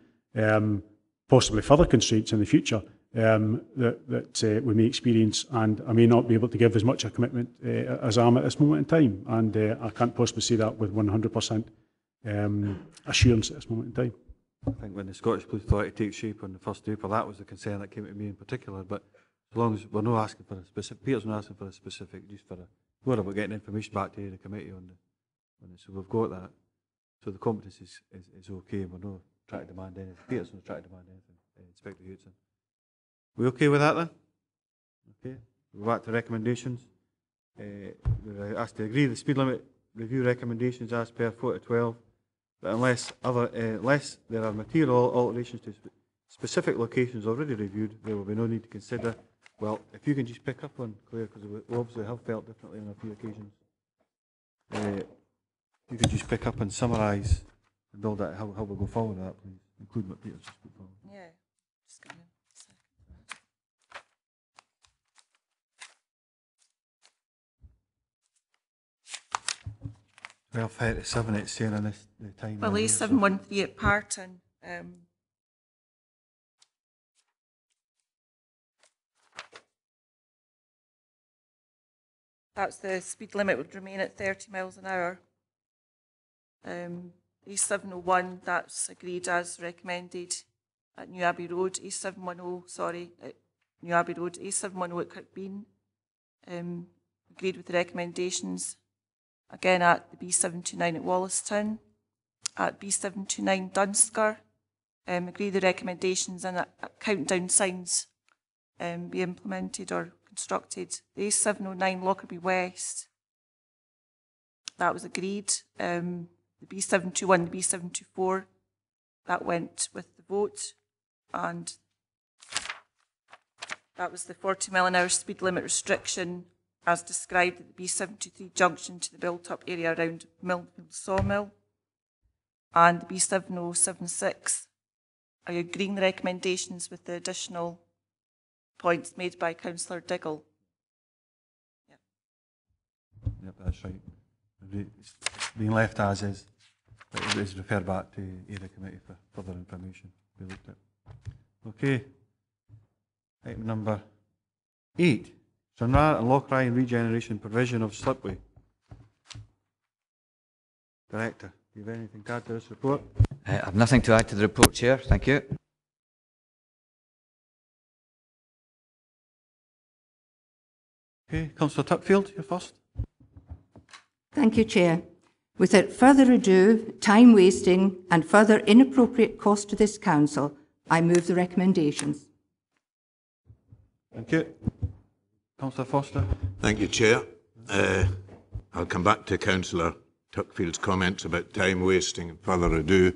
possibly further constraints in the future that we may experience, and I may not be able to give as much a commitment as I am at this moment in time. And I can't possibly say that with 100% assurance at this moment in time. I think when the Scottish Police Authority takes shape on the 1st of April, that was the concern that came to me in particular. But as long as we're not asking for a specific, Peter's not asking for a specific, just for more about getting information back to the committee on it. So we've got that. So the competence is okay, and we're not trying to demand anything. Peter's not trying to demand anything. Inspector Hewitson. We okay with that then? Okay. We'll go back to recommendations. We're asked to agree the speed limit review recommendations as per 4 to 12. But unless there are material alterations to specific locations already reviewed, there will be no need to consider. Well, if you can just pick up on, Claire, because we obviously have felt differently on a few occasions. You could just pick up and summarise and build that, how we'll go forward with that, please, include what Peter's just put forward. Yeah, just give me a second. 12:37, it's saying on this the time. Well, A713 at Parton. That's the speed limit would remain at 30 miles an hour. A701, that's agreed as recommended at New Abbey Road. A710, sorry, at New Abbey Road. A710 at Kirkbean, agreed with the recommendations. Again at the B729 at Wallacestown, at B729 Dunsker, agree the recommendations, and at countdown signs be implemented or constructed. The A709 Lockerbie West, that was agreed. The B721, the B724, that went with the vote, and that was the 40 mile an hour speed limit restriction as described at the B73 junction to the built-up area around Millfield Sawmill. And the B7076, are you agreeing the recommendations with the additional points made by Councillor Diggle? Yep, that's right. It's being left as is. It is referred back to either committee for further information to be looked at. Okay. Item number 8. Stranraer and Loch Ryan regeneration provision of slipway. Director, do you have anything to add to this report? I have nothing to add to the report, Chair. Thank you. Okay, Councillor Tuckfield, you're first. Thank you, Chair. Without further ado, time wasting and further inappropriate cost to this council, I move the recommendations. Thank you. Councillor Foster. Thank you, Chair. I'll come back to Councillor Tuckfield's comments about time wasting and further ado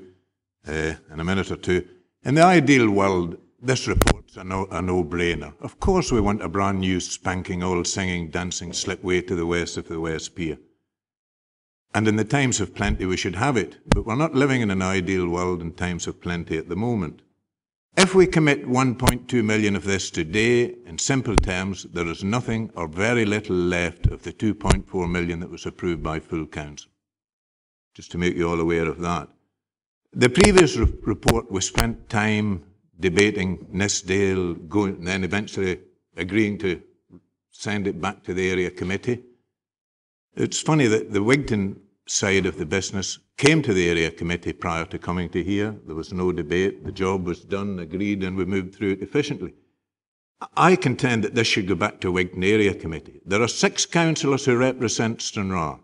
in a minute or two. In the ideal world, this report's a no-brainer. Of course we want a brand new spanking old singing, dancing slipway to the west of the West Pier. And in the times of plenty we should have it, but we're not living in an ideal world in times of plenty at the moment. If we commit 1.2 million of this today, in simple terms, there is nothing or very little left of the 2.4 million that was approved by full council. Just to make you all aware of that. The previous report, we spent time debating Nissdale, and then eventually agreeing to send it back to the area committee. It's funny that the Wigton side of the business came to the area committee prior to coming to here. There was no debate. The job was done, agreed, and we moved through it efficiently. I contend that this should go back to Wigton area committee. There are 6 councillors who represent Stranraer.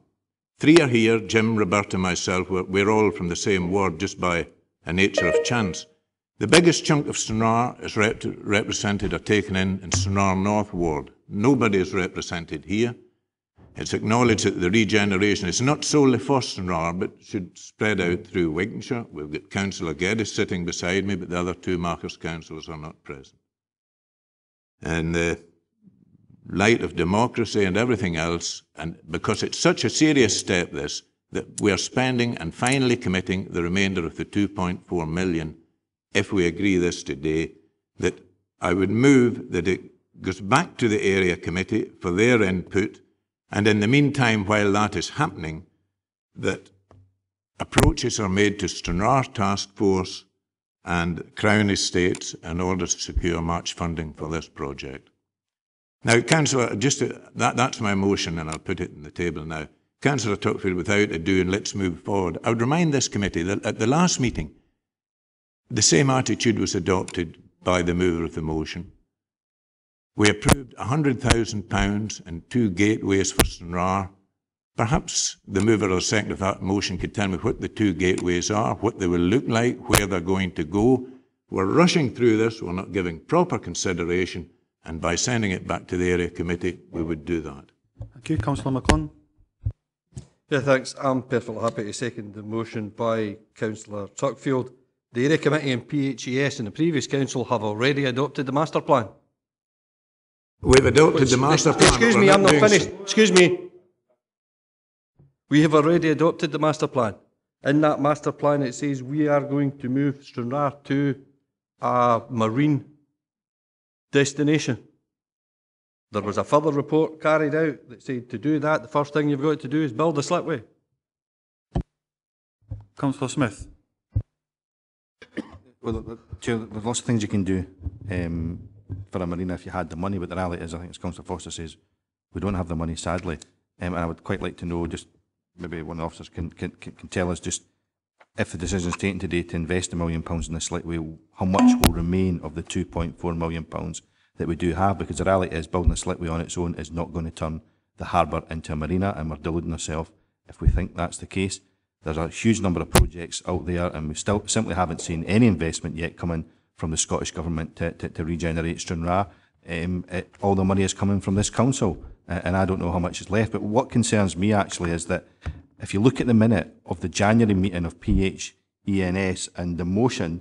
3 are here, Jim, Roberta, myself. We're all from the same ward just by a nature of chance. The biggest chunk of Stranraer is represented or taken in Stranraer North ward. Nobody is represented here. It's acknowledged that the regeneration is not solely for Stranraer, but should spread out through Wigtonshire. We've got Councillor Geddes sitting beside me, but the other 2 Marcus councillors are not present. In the light of democracy and everything else, and because it's such a serious step, this, that we are spending and finally committing the remainder of the 2.4 million if we agree this today, that I would move that it goes back to the area committee for their input, and in the meantime, while that is happening, that approaches are made to Stranraer Task Force and Crown Estates in order to secure match funding for this project. Now, Councillor, that's my motion, and I'll put it on the table now. Councillor Tuckfield, without ado, and let's move forward. I would remind this committee that at the last meeting, the same attitude was adopted by the mover of the motion. We approved £100,000 and 2 gateways for Stranraer. Perhaps the mover or second of that motion could tell me what the 2 gateways are, what they will look like, where they're going to go. We're rushing through this, we're not giving proper consideration, and by sending it back to the area committee, we would do that. Thank you. Councillor McClellan. Yeah, thanks. I'm perfectly happy to second the motion by Councillor Tuckfield. The area committee and PHES and the previous council have already adopted the master plan. We've adopted the master plan. Excuse me, I'm not finished. Excuse me. We have already adopted the master plan. In that master plan, it says we are going to move Stranraer to a marine destination. There was a further report carried out that said to do that, the first thing you've got to do is build a slipway. Councillor Smith. Well, Chair, there's lots of things you can do for a marina if you had the money, but the reality is, I think as Councillor Foster says, we don't have the money, sadly. And I would quite like to know, just maybe one of the officers can tell us, just if the decision is taken today to invest £1 million in the slipway, how much will remain of the £2.4 million that we do have? Because the reality is, building a slipway on its own is not going to turn the harbour into a marina, and we're deluding ourselves if we think that's the case. There's a huge number of projects out there, and we still simply haven't seen any investment yet coming from the Scottish Government to regenerate Stranraer. All the money is coming from this council, and I don't know how much is left. But what concerns me actually is that if you look at the minute of the January meeting of PHENS and the motion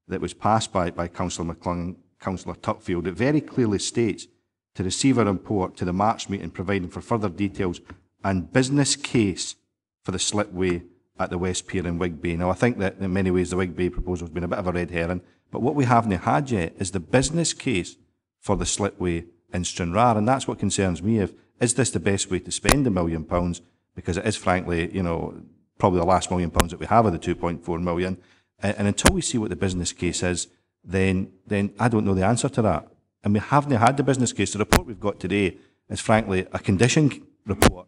that was passed by Councillor McClellan, Councillor Tuckfield, it very clearly states to receive a report to the March meeting providing for further details and business case for the slipway at the West Pier in Whigby. Now, I think that in many ways the Whigby proposal has been a bit of a red herring, but what we haven't had yet is the business case for the slipway in Stranraer, and that's what concerns me. Is this the best way to spend £1 million? Because it is, frankly, you know, probably the last £1 million that we have of the 2.4 million. And until we see what the business case is, then I don't know the answer to that. And we haven't had the business case. The report we've got today is, frankly, a condition report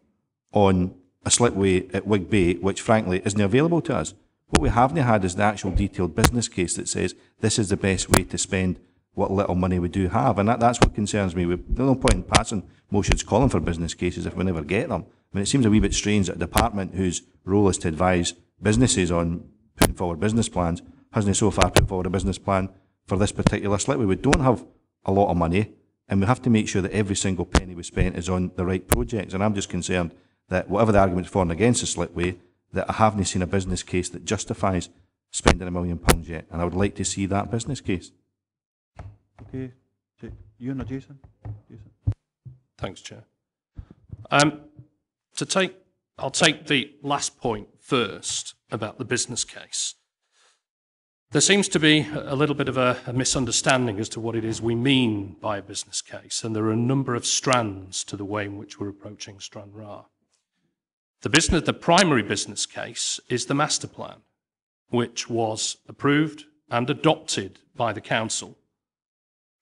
on a slipway at Whigby, which, frankly, isn't available to us. What we haven't had is the actual detailed business case that says this is the best way to spend what little money we do have. And that's what concerns me. There's no point in passing motions calling for business cases if we never get them. I mean, it seems a wee bit strange that a department whose role is to advise businesses on putting forward business plans hasn't so far put forward a business plan for this particular slipway. We don't have a lot of money, and we have to make sure that every single penny we spent is on the right projects. And I'm just concerned that whatever the arguments for and against the slipway, that I haven't seen a business case that justifies spending £1 million yet, and I would like to see that business case. Okay, you and Jason. Thanks, Chair. I'll take the last point first about the business case. There seems to be a little bit of a misunderstanding as to what it is we mean by a business case, and there are a number of strands to the way in which we're approaching Stranraer. The primary business case is the master plan, which was approved and adopted by the council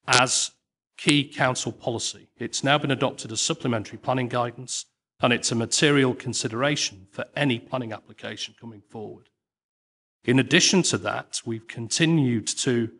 as key council policy. It's now been adopted as supplementary planning guidance, and it's a material consideration for any planning application coming forward. In addition to that, we've continued to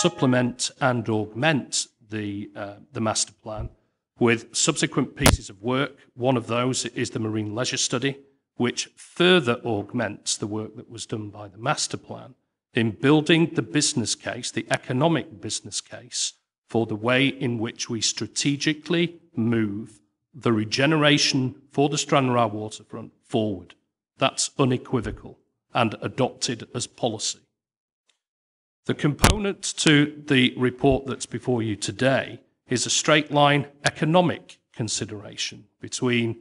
supplement and augment the master plan with subsequent pieces of work. One of those is the marine leisure study, which further augments the work that was done by the master plan in building the business case, the economic business case, for the way in which we strategically move the regeneration for the Stranraer waterfront forward. That's unequivocal and adopted as policy. The component to the report that's before you today is a straight line economic consideration between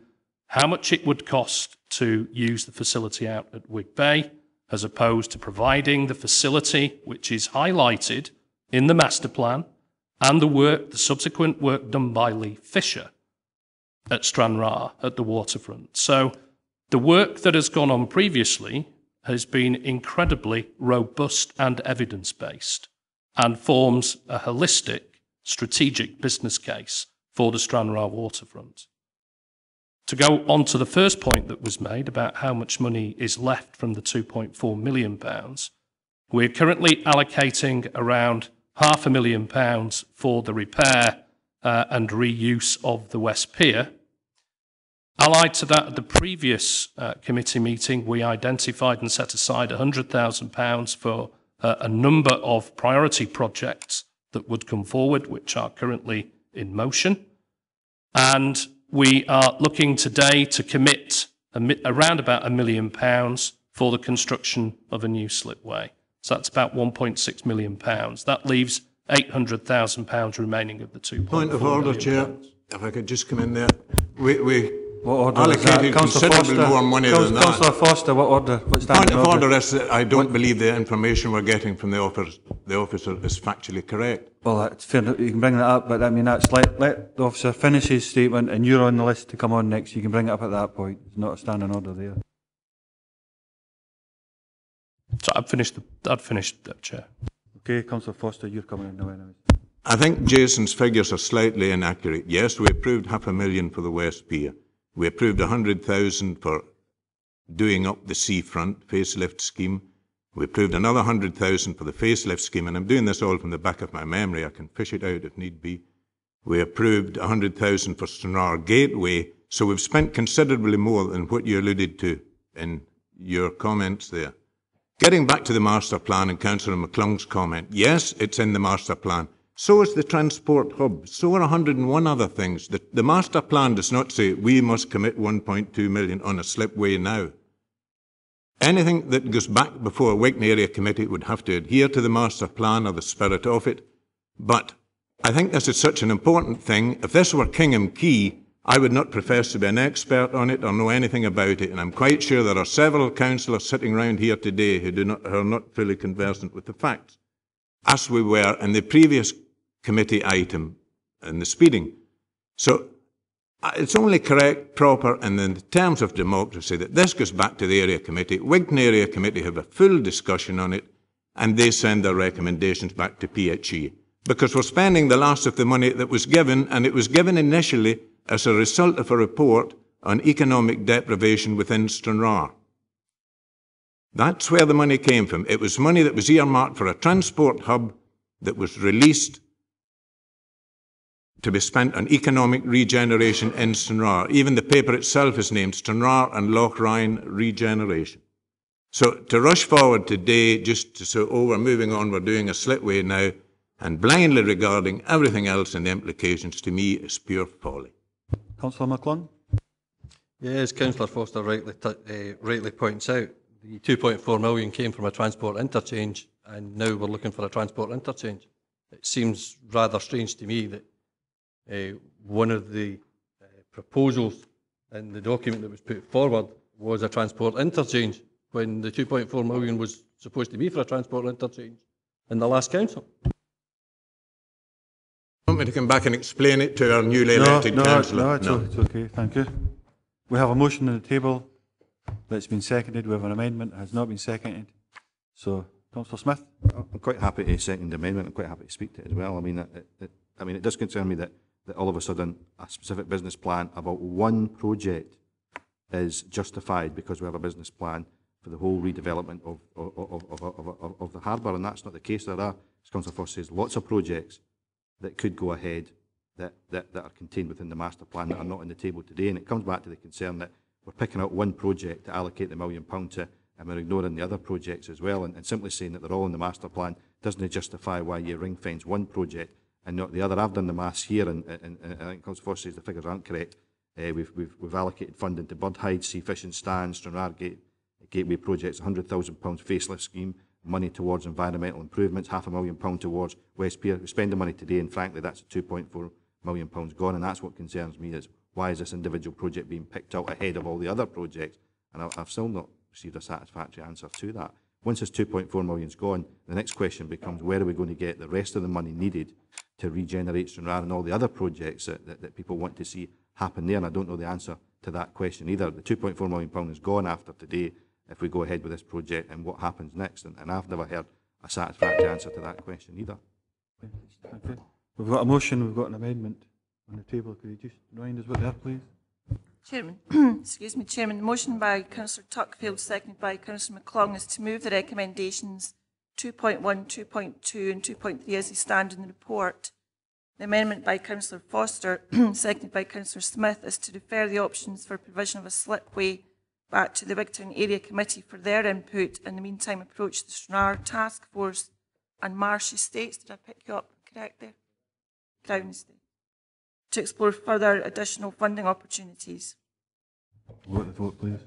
how much it would cost to use the facility out at Whigby as opposed to providing the facility which is highlighted in the master plan and the subsequent work done by Lee Fisher at Stranraer at the waterfront. So the work that has gone on previously has been incredibly robust and evidence-based and forms a holistic, strategic business case for the Stranraer waterfront. To go on to the first point that was made about how much money is left from the £2.4 million, we're currently allocating around £500,000 for the repair and reuse of the West Pier. Allied to that, at the previous committee meeting, we identified and set aside £100,000 for a number of priority projects that would come forward, which are currently in motion. And we are looking today to commit around about £1 million for the construction of a new slipway. So that's about £1.6 million. That leaves £800,000 remaining of the £2.4 Point of order, Chair. If I could just come in there. We what order allocated considerably more money than that. Councillor Foster, what order? Point of order is that I don't believe the information we're getting from the officer is factually correct. Well, that's fair. You can bring that up, but I mean, that's let the officer finish his statement, and you're on the list to come on next. You can bring it up at that point. It's not a standing order there. So I'd finished that, Chair. Okay, Councillor Foster, you're coming in now anyway. I think Jason's figures are slightly inaccurate. Yes, we approved £500,000 for the West Pier. We approved £100,000 for doing up the seafront facelift scheme. We approved another £100,000 for the facelift scheme, and I'm doing this all from the back of my memory. I can fish it out if need be. We approved £100,000 for Stranraer Gateway, so we've spent considerably more than what you alluded to in your comments there. Getting back to the master plan and Councillor McClung's comment, yes, it's in the master plan. So is the transport hub. So are 101 other things. The master plan does not say we must commit 1.2 million on a slipway now. Anything that goes back before a Wigan Area Committee would have to adhere to the master plan or the spirit of it. But I think this is such an important thing. If this were Kingham Quay, I would not profess to be an expert on it or know anything about it. And I'm quite sure there are several councillors sitting round here today who are not fully conversant with the facts, as we were in the previous committee item in the speeding. So it's only correct, proper, and in the terms of democracy that this goes back to the area committee. Wigan Area Committee have a full discussion on it, and they send their recommendations back to PHE. Because we're spending the last of the money that was given, and it was given initially as a result of a report on economic deprivation within Stranraer. That's where the money came from. It was money that was earmarked for a transport hub that was released to be spent on economic regeneration in Stranraer. Even the paper itself is named Stranraer and Loch Ryan Regeneration. So to rush forward today just to say, oh, we're moving on, we're doing a slipway now, and blindly regarding everything else and the implications, to me, is pure folly. Councillor McClung? Yes, Councillor Foster rightly points out, the 2.4 million came from a transport interchange, and now we're looking for a transport interchange. It seems rather strange to me that one of the proposals in the document that was put forward was a transport interchange, when the 2.4 million was supposed to be for a transport interchange in the last council. Want me to come back and explain it to our newly elected councillor? No, it's okay, thank you. We have a motion on the table that's been seconded. We have an amendment that has not been seconded. So, Councillor Smith? I'm quite happy to second the amendment. I'm quite happy to speak to it as well. I mean, it does concern me that all of a sudden a specific business plan about one project is justified because we have a business plan for the whole redevelopment of the harbour, and that's not the case. There are, as Councillor Foster says, lots of projects that could go ahead that are contained within the master plan that are not on the table today, and it comes back to the concern that we're picking out one project to allocate the £1 million to, and we're ignoring the other projects as well, and simply saying that they're all in the master plan doesn't justify why you ring fence one project and not the other. I've done the maths here, and I think Councillor Foster says the figures aren't correct. We've allocated funding to Birdhide, Sea Fishing Stands, Stranraer Gateway projects, £100,000 facelift scheme, money towards environmental improvements, £500,000 towards West Pier. We spend the money today, and frankly, that's £2.4 million gone, and that's what concerns me, is why is this individual project being picked out ahead of all the other projects? And I've still not received a satisfactory answer to that. Once this 2.4 million is gone, the next question becomes where are we going to get the rest of the money needed to regenerate Stranraer and all the other projects that people want to see happen there, and I don't know the answer to that question either. The £2.4 million is gone after today if we go ahead with this project, and what happens next, and I've never heard a satisfactory answer to that question either. Okay. We've got a motion, we've got an amendment on the table. Could you just remind us what they are, please? Chairman, excuse me, Chairman, the motion by Councillor Tuckfield, seconded by Councillor McClung, is to move the recommendations 2.1, 2.2 and 2.3 as they stand in the report. The amendment by Councillor Foster, seconded by Councillor Smith, is to refer the options for provision of a slipway back to the Wigtown Area Committee for their input. In the meantime, approach the Stranraer Task Force and Marsh Estates, did I pick you up correct there? Crown Estate, to explore further additional funding opportunities. Vote the vote, please.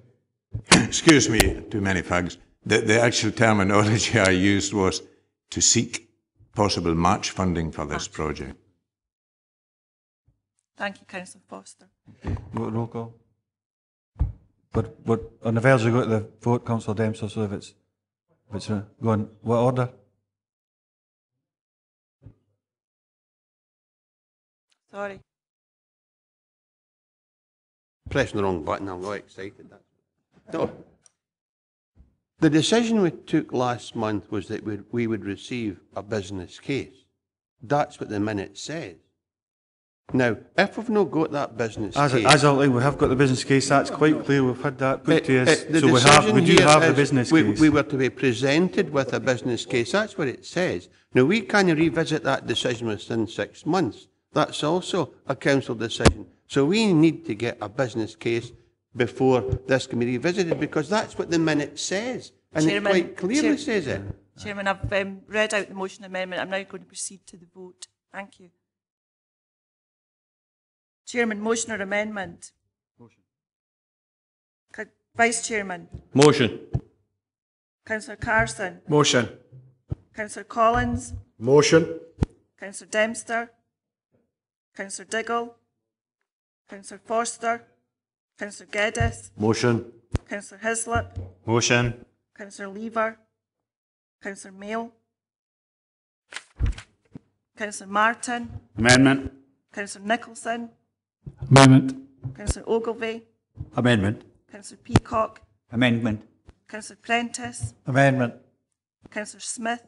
Excuse me, too many fags. The actual terminology I used was to seek possible match funding for this project. Thank you, Councillor Foster. Vote roll call. But on the verge of go to the vote, Councillor Dempster, so if it's going, what order? Sorry. Pressing the wrong button, I'm really excited. No. The decision we took last month was that we would receive a business case. That's what the minute says. Now, if we've not got that business case... As outlined, we have got the business case, that's quite clear, we've had that put to us, so we do have the business case. We were to be presented with a business case, that's what it says. Now, we can revisit that decision within 6 months. That's also a council decision. So we need to get a business case before this can be revisited, because that's what the minute says, and Chairman, it quite clearly says it. Chairman, I've read out the motion amendment. I'm now going to proceed to the vote. Thank you. Chairman, motion or amendment? Motion. Vice Chairman? Motion. Councillor Carson? Motion. Councillor Collins? Motion. Councillor Dempster? Councillor Diggle? Councillor Foster? Councillor Geddes? Motion. Councillor Hislop? Motion. Councillor Lever? Councillor Mail? Councillor Martin? Amendment. Councillor Nicholson? Amendment. Councillor Ogilvie? Amendment. Councillor Peacock? Amendment. Councillor Prentice? Amendment. Councillor Smith?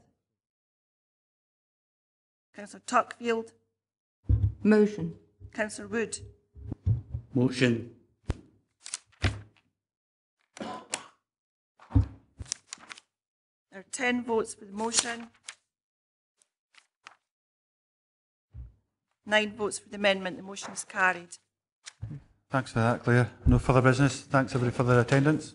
Councillor Tuckfield? Motion. Councillor Wood? Motion. There are 10 votes for the motion, 9 votes for the amendment. The motion is carried. Thanks for that, Claire. No further business. Thanks everybody for their attendance.